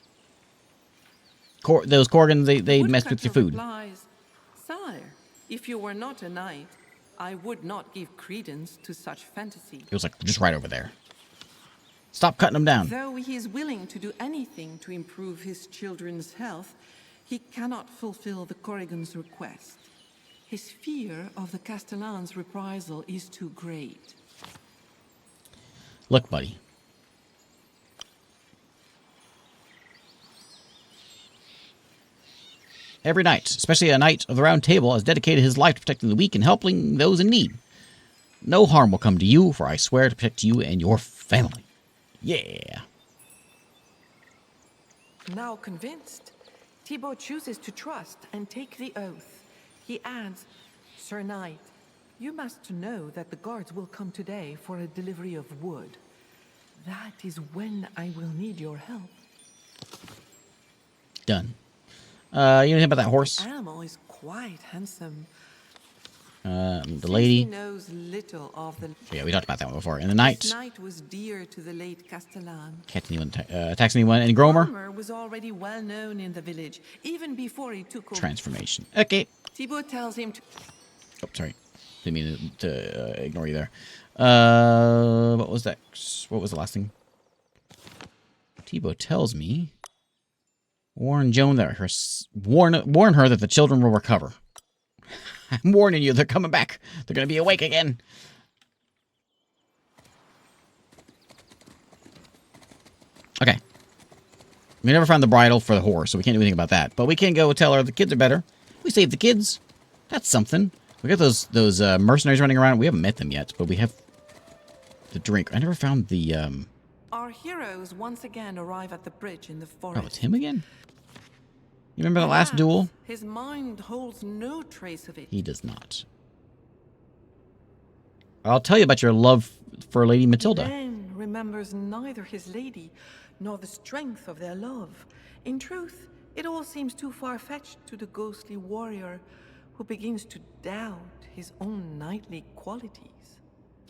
those Corgans, they messed with your food. Replies, Sire, if you were not a knight, I would not give credence to such fantasy. It was like just right over there. Stop cutting them down. Though he is willing to do anything to improve his children's health, he cannot fulfill the Corrigan's request. His fear of the Castellan's reprisal is too great. Look, buddy. Every knight, especially a knight of the Round Table, has dedicated his life to protecting the weak and helping those in need. No harm will come to you, for I swear to protect you and your family. Yeah. Now convinced, Thibaut chooses to trust and take the oath. He adds, Sir Knight, you must know that the guards will come today for a delivery of wood. That is when I will need your help. Done. You know anything about that horse? The animal is quite handsome. The lady. He knows little of the... Yeah, we talked about that one before. And the knight. This knight was dear to the late Castellan. Catch anyone, attacks anyone. And Gromer. Gromer was already well known in the village, even before he took over. Transformation. Okay. Thibaut tells him to... Oh, sorry. Didn't mean to ignore you there. What was that? What was the last thing? Thibaut tells me... Warn Joan that warn her that the children will recover. I'm warning you, they're coming back. They're going to be awake again. Okay. We never found the bridle for the horse, so we can't do anything about that. But we can go tell her the kids are better. We saved the kids. That's something. We got those mercenaries running around. We haven't met them yet, but we have the drink. I never found the... Our heroes once again arrive at the bridge in the forest. Oh, it's him again? You remember the last duel? His mind holds no trace of it. He does not. I'll tell you about your love for Lady Matilda. Then remembers neither his lady nor the strength of their love. In truth, it all seems too far-fetched to the ghostly warrior who begins to doubt his own knightly qualities.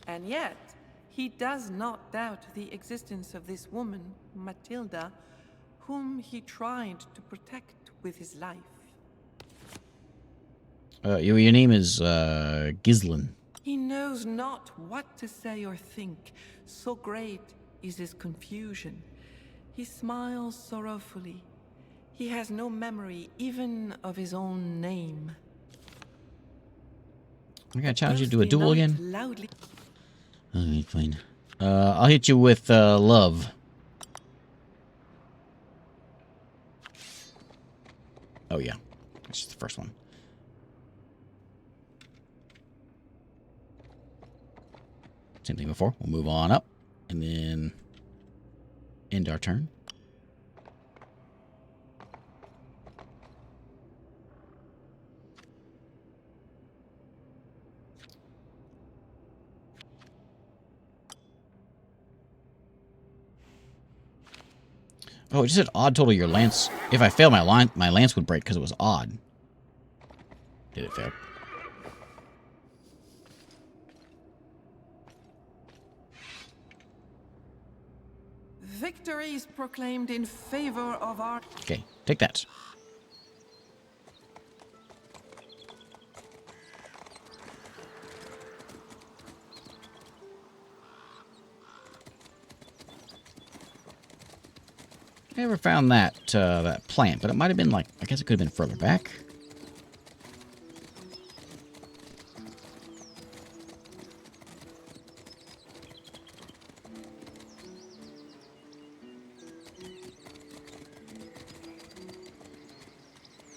And yet, he does not doubt the existence of this woman, Matilda, whom he tried to protect with his life. Your name is Ghislain. He knows not what to say or think, so great is his confusion. He smiles sorrowfully. He has no memory even of his own name. I'm gonna challenge you to a duel again. Loudly. Alright, fine. I'll hit you with love. Oh yeah, that's just the first one. Same thing before. We'll move on up and then end our turn. Oh, it just said odd total your lance. If I fail, my lance would break because it was odd. Did it fail? Victory is proclaimed in favor of our... Okay, take that. I never found that that plant, but it might have been like, I guess it could have been further back.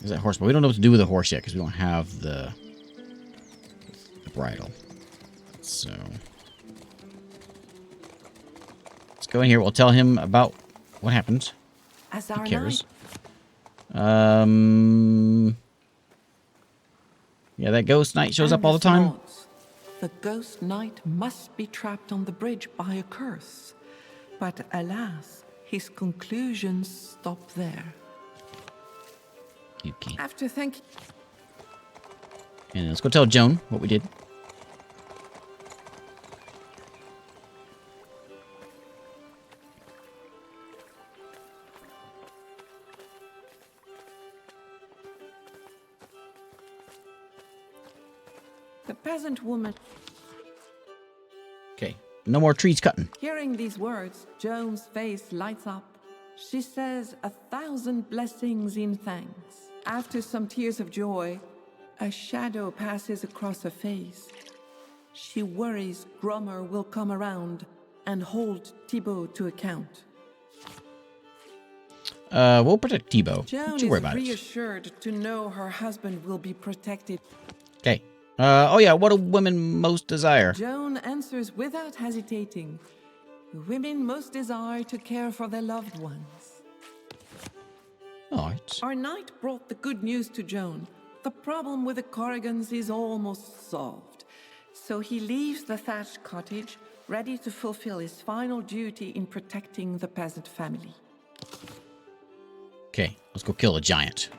There's that horse, but we don't know what to do with the horse yet because we don't have the bridle. So let's go in here. We'll tell him about what happened. As Who our cares? Yeah, that ghost knight shows up all the Angus time. nods. The ghost knight must be trapped on the bridge by a curse. But alas, his conclusions stop there. Okay. After thanking And let's go tell Joan what we did. the peasant woman, Okay. No more trees cutting. hearing these words, Joan's face lights up. She says 1,000 blessings in thanks. After some tears of joy, a shadow passes across her face. She worries Grummer will come around and hold Thibaut to account. We'll protect Thibaut. Joan Don't you worry is about it. reassured to know her husband will be protected. Okay. Oh yeah, what do women most desire? Joan answers without hesitating. Women most desire to care for their loved ones. Alright. Our knight brought the good news to Joan. The problem with the Corrigans is almost solved. So he leaves the thatched cottage, ready to fulfill his final duty in protecting the peasant family. Okay, let's go kill a giant.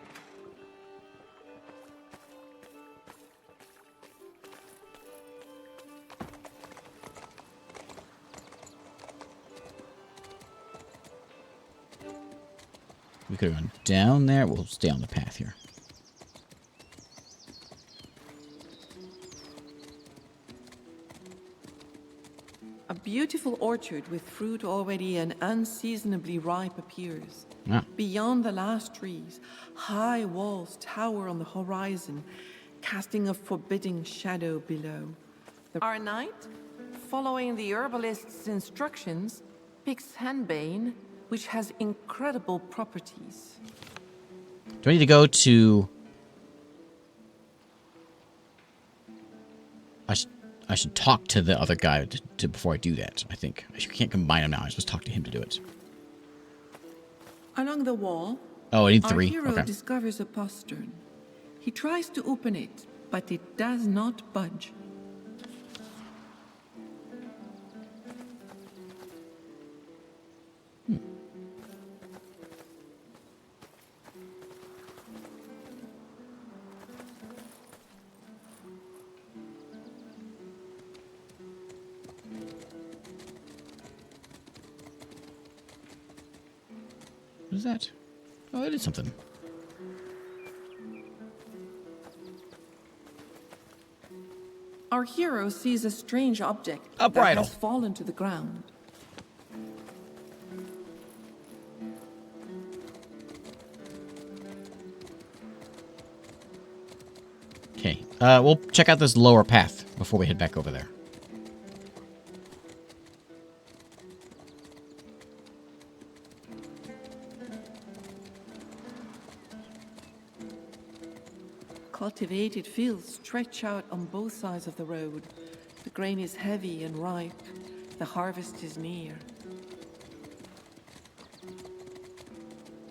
We could have gone down there. We'll stay on the path here. A beautiful orchard with fruit already and unseasonably ripe appears. Ah. Beyond the last trees, high walls tower on the horizon, casting a forbidding shadow below. Our knight, following the herbalist's instructions, picks henbane, which has incredible properties. Do I need to go to... I should talk to the other guy before I do that, I think. I can't combine them now. I'm supposed to talk to him to do it. Along the wall, Oh, I need our 3. hero Okay. discovers a postern. He tries to open it, but it does not budge. What is that? Oh, that is something. Our hero sees a strange object A that bridle. has fallen to the ground. Okay. We'll check out this lower path before we head back over there. Cultivated fields stretch out on both sides of the road. The grain is heavy and ripe. The harvest is near.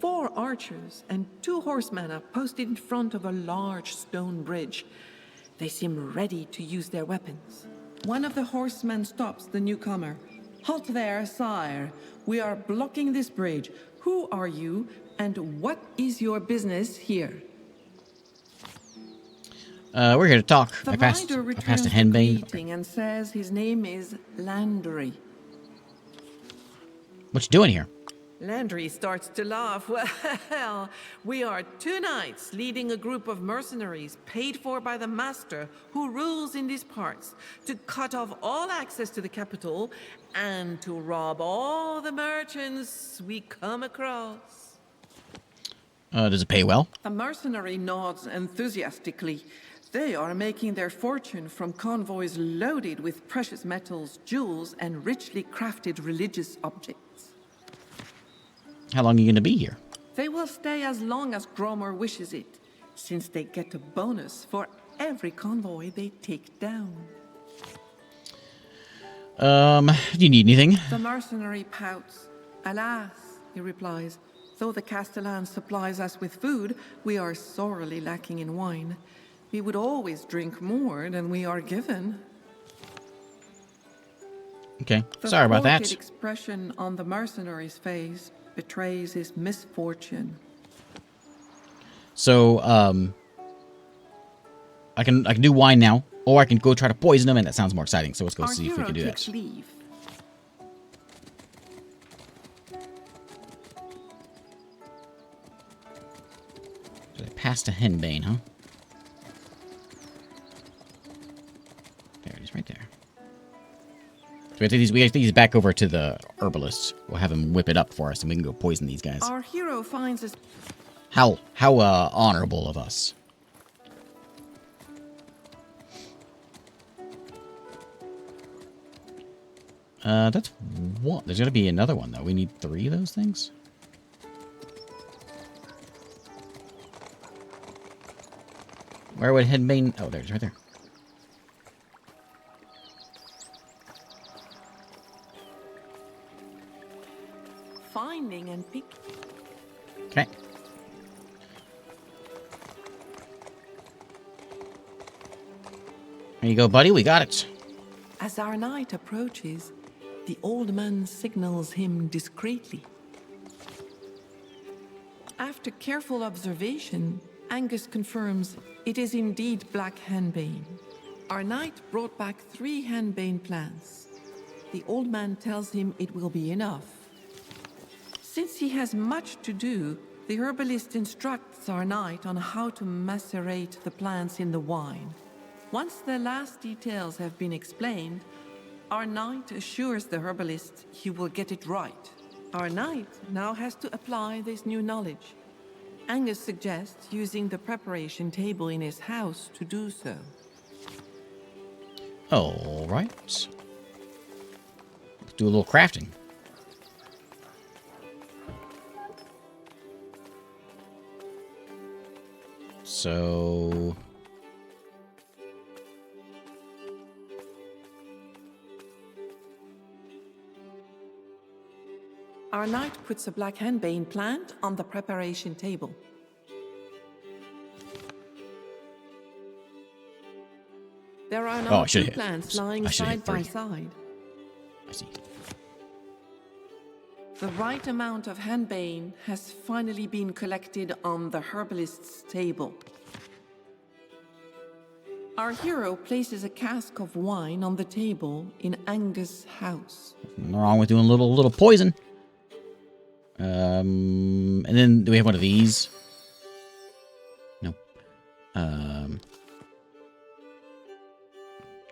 4 archers and 2 horsemen are posted in front of a large stone bridge. They seem ready to use their weapons. One of the horsemen stops the newcomer. "Halt there, sire. We are blocking this bridge. Who are you, and what is your business here?" We're here to talk. The I passed rider a returns the henbane. greeting and says his name is Landry. What you doing here? Landry starts to laugh. "Well, we are 2 knights leading a group of mercenaries paid for by the master who rules in these parts to cut off all access to the capital and to rob all the merchants we come across." Does it pay well? The mercenary nods enthusiastically. They are making their fortune from convoys loaded with precious metals, jewels, and richly crafted religious objects. How long are you going to be here? They will stay as long as Gromer wishes it, since they get a bonus for every convoy they take down. Do you need anything? The mercenary pouts. "Alas," he replies, Though the Castellan supplies us with food, we are sorely lacking in wine. We would always drink more than we are given. Okay, The sorry about thwarted that. expression on the mercenary's face betrays his misfortune. So, I can do wine now, or I can go try to poison him, and that sounds more exciting. So let's go Our see if we hero can do takes that. leave. So I passed a henbane, huh? There it is, right there. So we have to take these back over to the herbalist. We'll have him whip it up for us, and we can go poison these guys. Our hero finds us. How honorable of us. That's one. There's gonna be another one though. We need 3 of those things. Where would henbane? Oh, there's right there. Finding and pick. Okay. There you go, buddy. We got it. As our knight approaches, the old man signals him discreetly. After careful observation, Angus confirms it is indeed black henbane. Our knight brought back 3 henbane plants. The old man tells him it will be enough. Since he has much to do, the herbalist instructs our knight on how to macerate the plants in the wine. Once the last details have been explained, our knight assures the herbalist he will get it right. Our knight now has to apply this new knowledge. Angus suggests using the preparation table in his house to do so. All right. Let's do a little crafting. So... Our knight puts a black henbane plant on the preparation table. There are now 2 plants lying side by side. I see. The right amount of henbane has finally been collected on the herbalist's table. Our hero places a cask of wine on the table in Angus' house. Nothing wrong with doing a little poison. And then do we have one of these? No.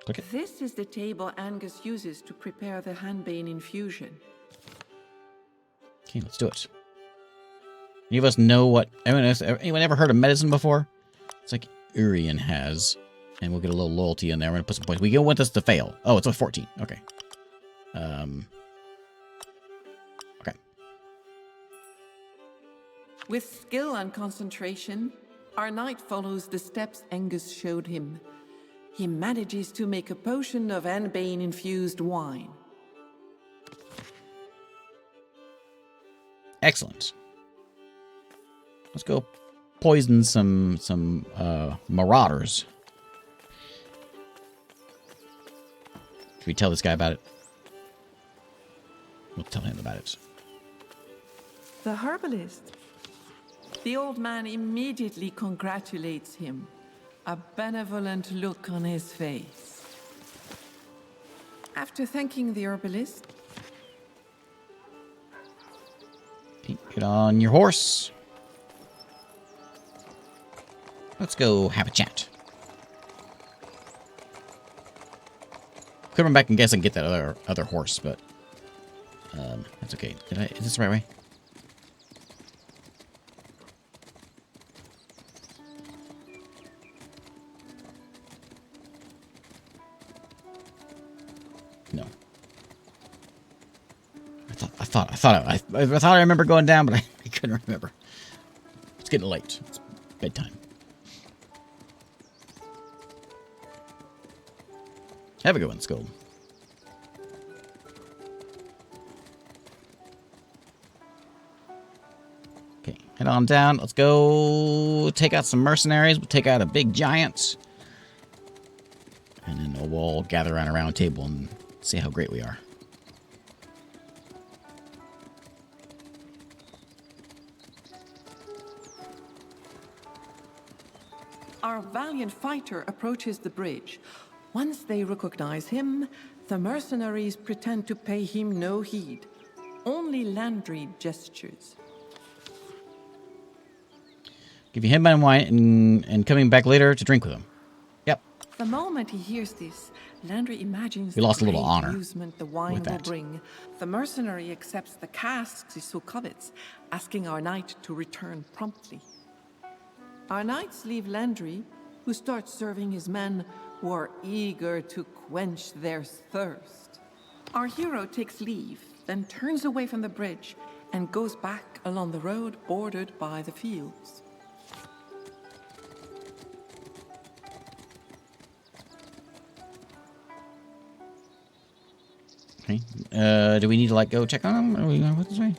Click it. This is the table Angus uses to prepare the henbane infusion. Okay, let's do it. Any of us know what... Anyone ever heard of medicine before? It's like Urian has. And we'll get a little loyalty in there. We're going to put some points. We want this to fail. Oh, it's a 14. Okay. Okay. With skill and concentration, our knight follows the steps Angus showed him. He manages to make a potion of henbane-infused wine. Excellent. Let's go poison some marauders. Should we tell this guy about it? We'll tell him about it. The herbalist. The old man immediately congratulates him, a benevolent look on his face. After thanking the herbalist, get on your horse. Let's go have a chat. Could run back and guess and get that other horse, but that's okay. Is this the right way? No. I thought I remember going down, but I couldn't remember. It's getting late. It's bedtime. Have a good one, Skull. Head on down. Let's go take out some mercenaries. We'll take out a big giant. And then we'll all gather around a round table and see how great we are. Our valiant fighter approaches the bridge. Once they recognize him, the mercenaries pretend to pay him no heed. Only Landry gestures. Give you him and wine and coming back later to drink with him. Yep. The moment he hears this, Landry imagines We lost a the little great honor amusement the wine with will that. bring. The mercenary accepts the casks he so covets, asking our knight to return promptly. Our knights leave Landry, who starts serving his men, who are eager to quench their thirst. Our hero takes leave, then turns away from the bridge and goes back along the road bordered by the fields. Okay. Do we need to, like, go check on him? Or are we going to put this way?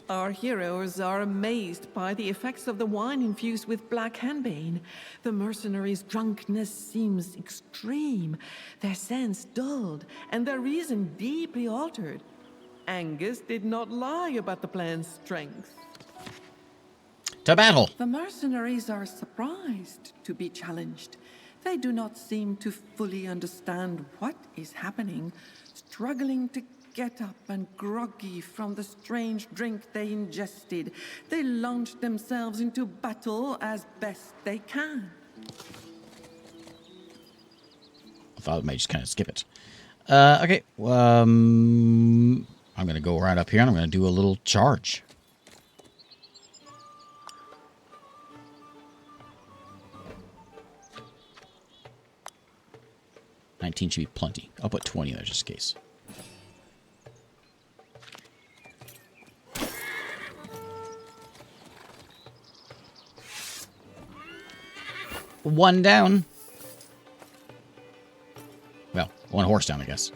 Our heroes are amazed by the effects of the wine infused with black henbane. The mercenaries' drunkenness seems extreme, their sense dulled, and their reason deeply altered. Angus did not lie about the plan's strength. To battle! The mercenaries are surprised to be challenged. They do not seem to fully understand what is happening, struggling to get up and groggy from the strange drink they ingested. They launch themselves into battle as best they can. I thought I might just kind of skip it. Okay. I'm going to go right up here and I'm going to do a little charge. $19 should be plenty. I'll put 20 there just in case. One down. Well, one horse down, I guess.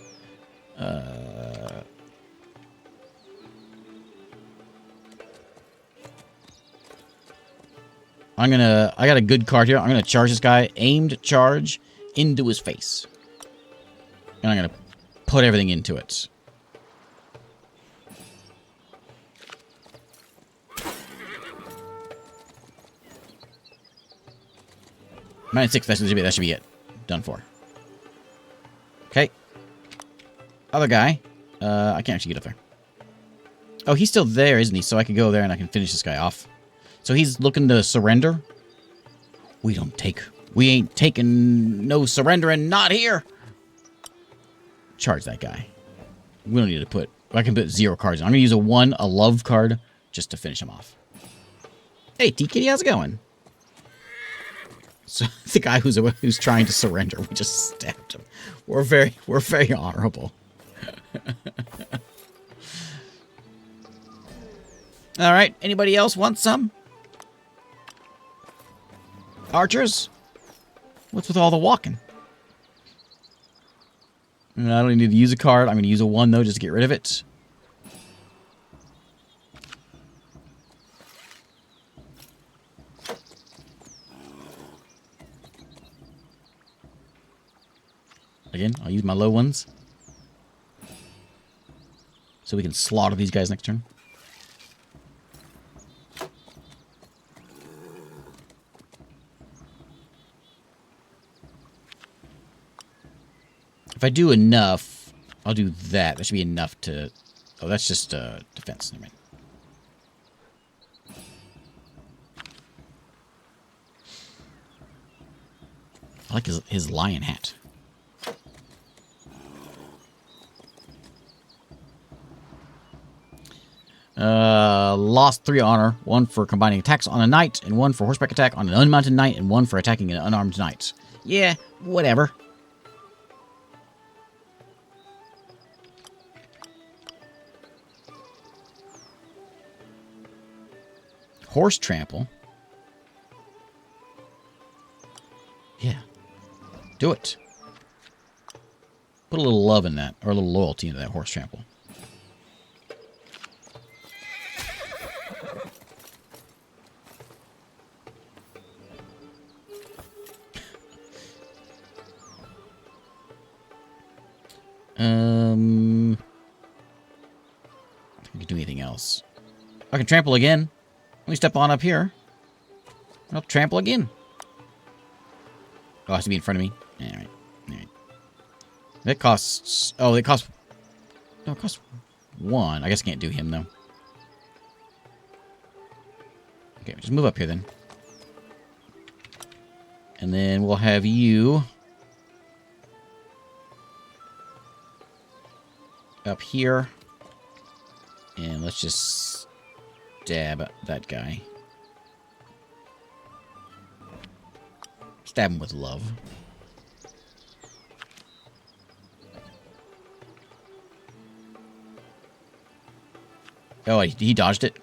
I got a good card here. I'm gonna charge this guy. Aimed charge into his face. And I'm gonna put everything into it. -6, that should be it. Done for. Okay. Other guy. I can't actually get up there. Oh, he's still there, isn't he? So I can go there and I can finish this guy off. So he's looking to surrender. We ain't taking no surrendering, not here. Charge that guy. We don't need to put, I can put 0 cards in. I'm going to use a love card, just to finish him off. Hey, T-Kitty, how's it going? So the guy who's trying to surrender, we just stabbed him. We're very honorable. All right, anybody else want some? Archers? What's with all the walking? I don't need to use a card. I'm going to use a 1, though, just to get rid of it. Again, I'll use my low ones. So we can slaughter these guys next turn. If I do enough, I'll do that. That should be enough to... Oh, that's just defense. Never mind. I like his lion hat. Lost 3 honor. 1 for combining attacks on a knight, and 1 for horseback attack on an unmounted knight, and 1 for attacking an unarmed knight. Yeah, whatever. Horse trample. Yeah. Do it. Put a little love in that, or a little loyalty into that horse trample. I don't think I can do anything else. I can trample again. Let me step on up here. I'll trample again. Oh, it has to be in front of me. Alright. Alright. That costs... Oh, it costs... No, it costs 1. I guess I can't do him, though. Okay, just move up here, then. And then we'll have you... up here. And let's just stab that guy. Stab him with love. Oh, he dodged it.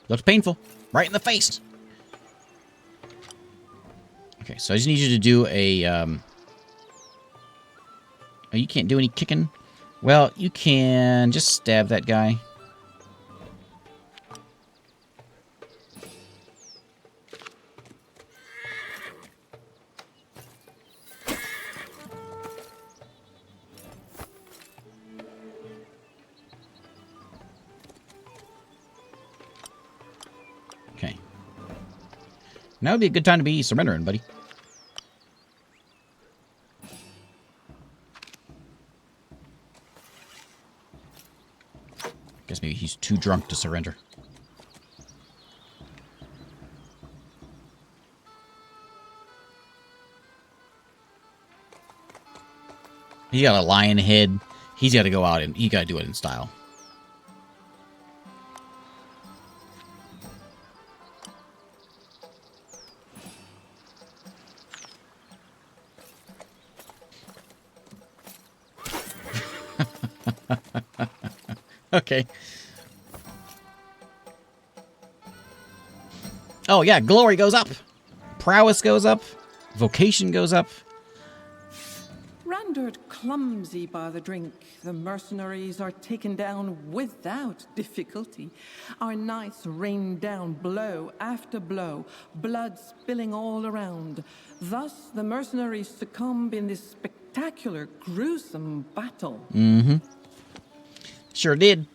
Looks painful. Right in the face. Okay, so I just need you to do a... Oh, you can't do any kicking? Well, you can just stab that guy. Okay. Now would be a good time to be surrendering, buddy. Guess maybe he's too drunk to surrender. He got a lion head. He's got to go out and he got to do it in style. Okay. Oh, yeah, glory goes up. Prowess goes up. Vocation goes up. Rendered clumsy by the drink, the mercenaries are taken down without difficulty. Our knights rain down blow after blow, blood spilling all around. Thus, the mercenaries succumb in this spectacular, gruesome battle. Mm-hmm. Sure did.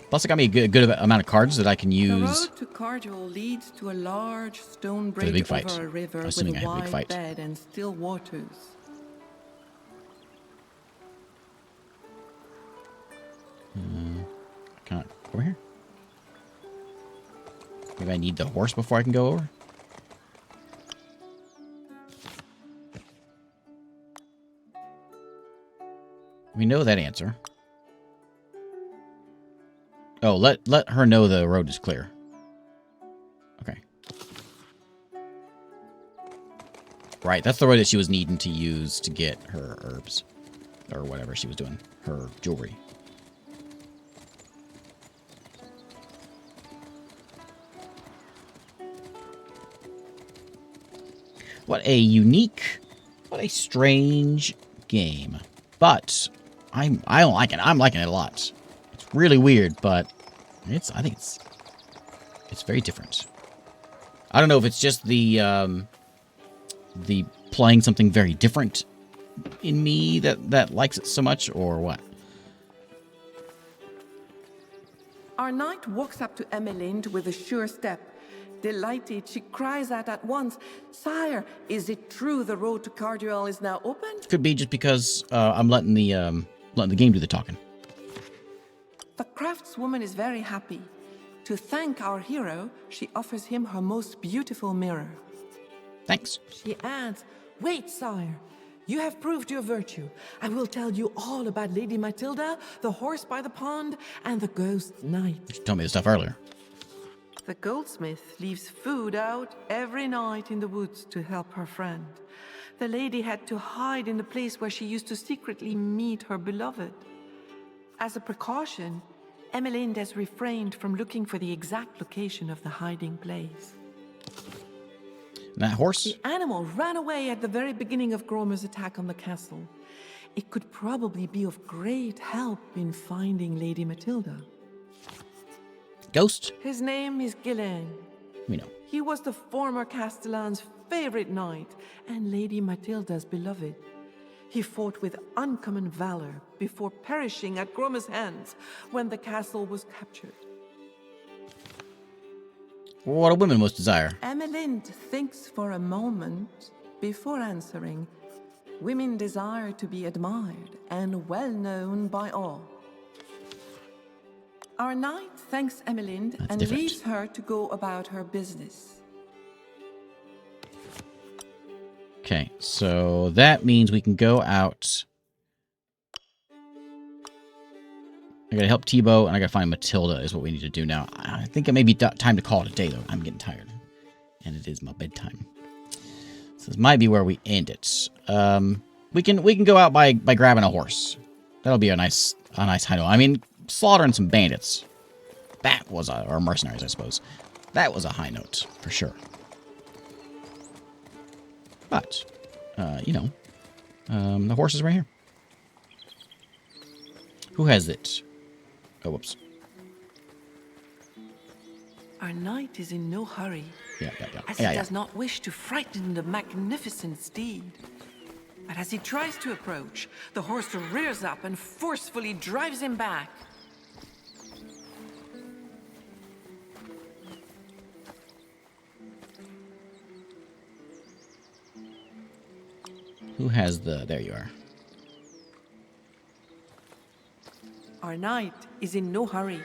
Plus, it got me a good amount of cards that I can use. The road to Carduel leads to a large stone bridge big fight. over a river with Assuming I a have a big wide fight. bed and still waters. Can I over here? Maybe I need the horse before I can go over. We know that answer. Oh, let her know the road is clear. Okay. Right, that's the road that she was needing to use to get her herbs. Or whatever she was doing. Her jewelry. What a unique, what a strange game. But I don't like it. I'm liking it a lot. It's really weird, but I think it's very different. I don't know if it's just the playing something very different in me that likes it so much, or what. Our knight walks up to Emelind with a sure step. Delighted, she cries out at once, "Sire, is it true the road to Carduel is now open?" Could be just because I'm letting the game do the talking. The craftswoman is very happy. To thank our hero, she offers him her most beautiful mirror. Thanks. She adds, "Wait, sire. You have proved your virtue. I will tell you all about Lady Matilda, the horse by the pond, and the ghost knight." You told me this stuff earlier. The goldsmith leaves food out every night in the woods to help her friend. The lady had to hide in the place where she used to secretly meet her beloved. As a precaution, Emelind has refrained from looking for the exact location of the hiding place. And that horse? The animal ran away at the very beginning of Gromer's attack on the castle. It could probably be of great help in finding Lady Matilda. Ghost? His name is Gillen. We know. He was the former Castellan's favorite knight and Lady Matilda's beloved. He fought with uncommon valor before perishing at Groma's hands when the castle was captured. What do women most desire? Emmeline thinks for a moment before answering. Women desire to be admired and well known by all. Our knight thanks Emmeline and different. leaves her to go about her business. Okay, so that means we can go out. I gotta help Tebow, and I gotta find Matilda is what we need to do now. I think it may be time to call it a day, though. I'm getting tired. And it is my bedtime. So this might be where we end it. We can go out by grabbing a horse. That'll be a nice high note. I mean, slaughtering some bandits. That was or mercenaries, I suppose. That was a high note, for sure. But, you know, the horse is right here. Who has it? Oh, whoops. Our knight is in no hurry, as he does not wish to frighten the magnificent steed. But as he tries to approach, the horse rears up and forcefully drives him back. Who has the... There you are. Our knight is in no hurry,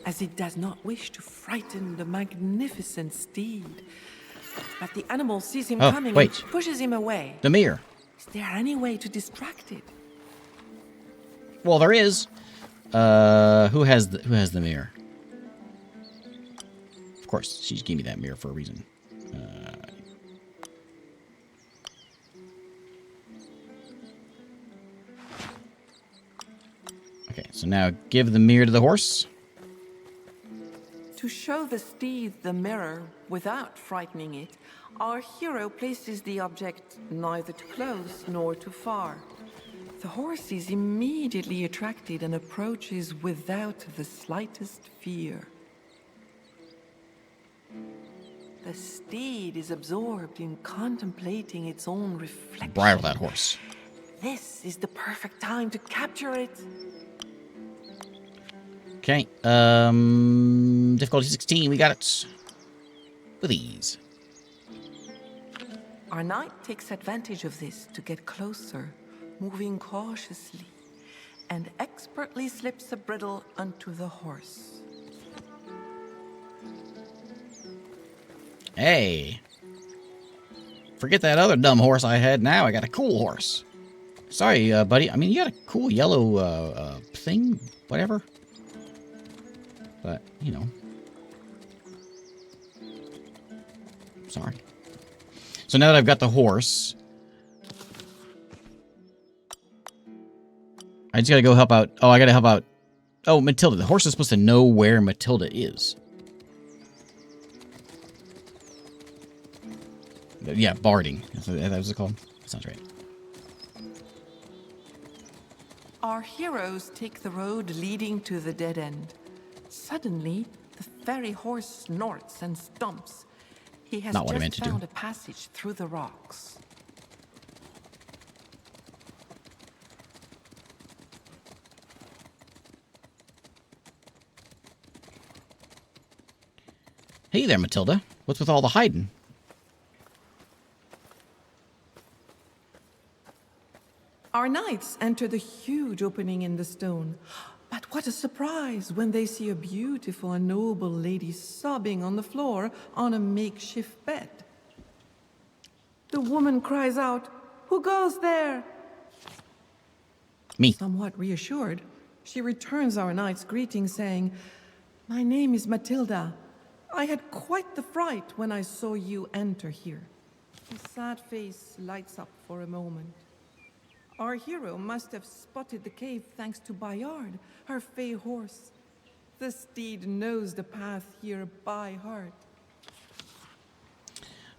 as he does not wish to frighten the magnificent steed. But the animal sees him coming and pushes him away. The mirror. Is there any way to distract it? Well, there is. Who has the mirror? Of course, she just gave me that mirror for a reason. Okay, so now give the mirror to the horse. To show the steed the mirror without frightening it, our hero places the object neither too close nor too far. The horse is immediately attracted and approaches without the slightest fear. The steed is absorbed in contemplating its own reflection. Bridle that horse. This is the perfect time to capture it. Okay, difficulty 16, we got it. With ease. Our knight takes advantage of this to get closer, moving cautiously, and expertly slips a bridle onto the horse. Hey. Forget that other dumb horse I had now. I got a cool horse. Sorry, buddy. I mean, you got a cool yellow thing, whatever. But, you know. Sorry. So now that I've got the horse, I just gotta go help out. Oh, I gotta help out. Oh, Matilda. The horse is supposed to know where Matilda is. Yeah, barding. That was it called? Sounds right. Our heroes take the road leading to the dead end. Suddenly, the fairy horse snorts and stomps. He has just found a passage through the rocks. Hey there, Matilda. What's with all the hiding? Our knights enter the huge opening in the stone. But what a surprise when they see a beautiful and noble lady sobbing on the floor on a makeshift bed. The woman cries out, "Who goes there?" Me. Somewhat reassured, she returns our knight's greeting, saying, "My name is Matilda. I had quite the fright when I saw you enter here." His sad face lights up for a moment. Our hero must have spotted the cave thanks to Bayard, her fey horse. The steed knows the path here by heart.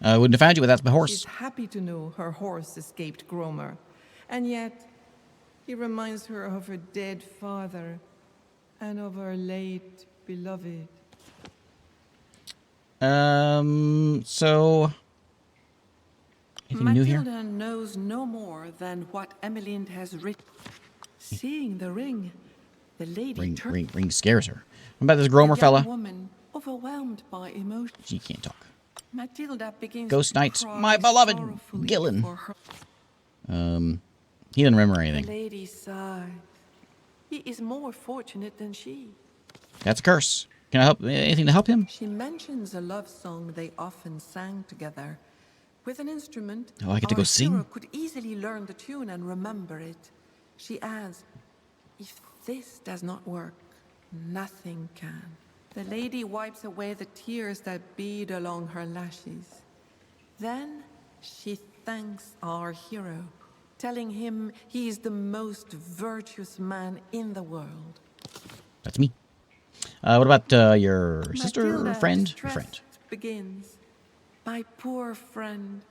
Wouldn't have found you without my horse. She's happy to know her horse escaped Gromer, and yet he reminds her of her dead father and of her late beloved. So anything new here? Matilda knows no more than what Emmeline has written. Seeing the ring, the lady Ring scares her. What about this Gromer fella? woman, overwhelmed by emotion. She can't talk. Matilda begins Ghost to Knight, cry my beloved sorrowfully Gillen. for her. He didn't remember The anything. lady sighed. He is more fortunate than she. That's a curse. Can I help? Anything to help him? She mentions a love song they often sang together. With an instrument, Oh, I get to go our sing? hero could easily learn the tune and remember it. She adds, if this does not work, nothing can. The lady wipes away the tears that bead along her lashes. Then she thanks our hero, telling him he is the most virtuous man in the world. That's me. What about your sister, Matilda, friend? distressed, begins. My poor friend.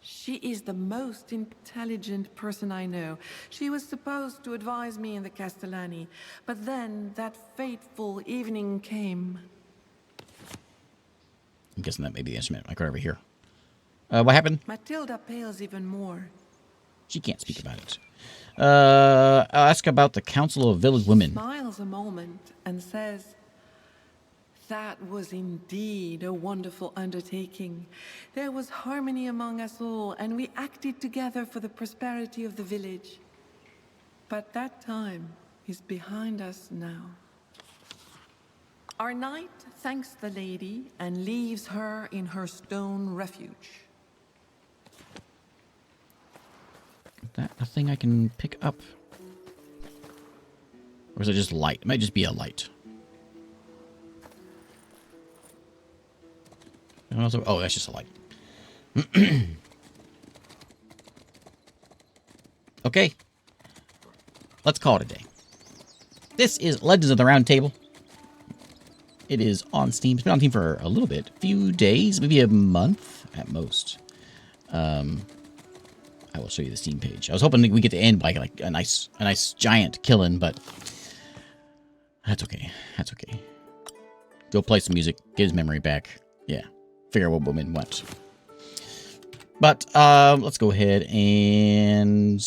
She is the most intelligent person I know. She was supposed to advise me in the Castellani, but then that fateful evening came. I'm guessing that may be the instrument. I could over here. What happened? Matilda pales even more. She can't speak about it. I'll ask about the Council of Village Women. Smiles a moment and says, that was indeed a wonderful undertaking. There was harmony among us all, and we acted together for the prosperity of the village. But that time is behind us now. Our knight thanks the lady and leaves her in her stone refuge. Is that a thing I can pick up? Or is it just light? It might just be a light. Oh, that's just a light. Okay. Let's call it a day. This is Legends of the Round Table. It is on Steam. It's been on Steam for a little bit. A few days, maybe a month at most. I will show you the Steam page. I was hoping we get to end by like a nice giant killing, but that's okay. That's okay. Go play some music, get his memory back. Yeah. Figure out what woman went. But let's go ahead and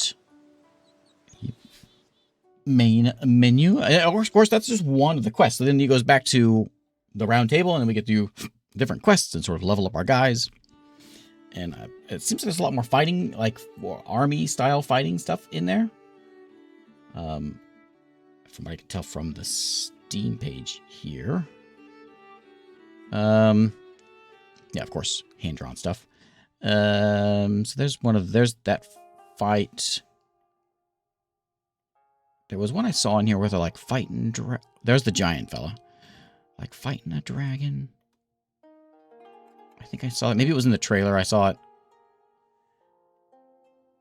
main menu. Of course, that's just one of the quests. So then he goes back to the round table, and then we get to do different quests and sort of level up our guys. And it seems like there's a lot more fighting, like more army-style fighting stuff in there. From what I can tell from the Steam page here. Yeah, of course, hand-drawn stuff. So there's that fight. There was one I saw in here where they're like fighting. There's the giant fella, like fighting a dragon. I think I saw it. Maybe it was in the trailer. I saw it.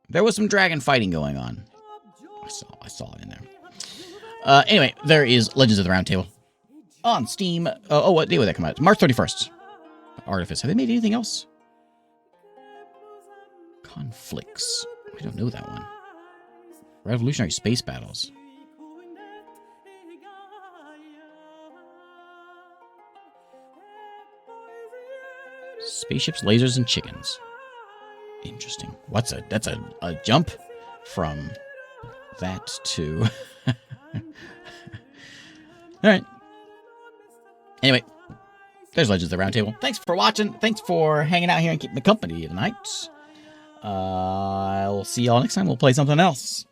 There was some dragon fighting going on. I saw it in there. Anyway, there is Legends of the Round Table on Steam. What day would that come out? March 31st. Artifice. Have they made anything else? Conflicts. I don't know that one. Revolutionary Space Battles. Spaceships, lasers, and chickens. Interesting. That's a jump from that to... Alright. Anyway. There's Legends of the Round Table. Thanks for watching. Thanks for hanging out here and keeping me company tonight. I'll see y'all next time. We'll play something else.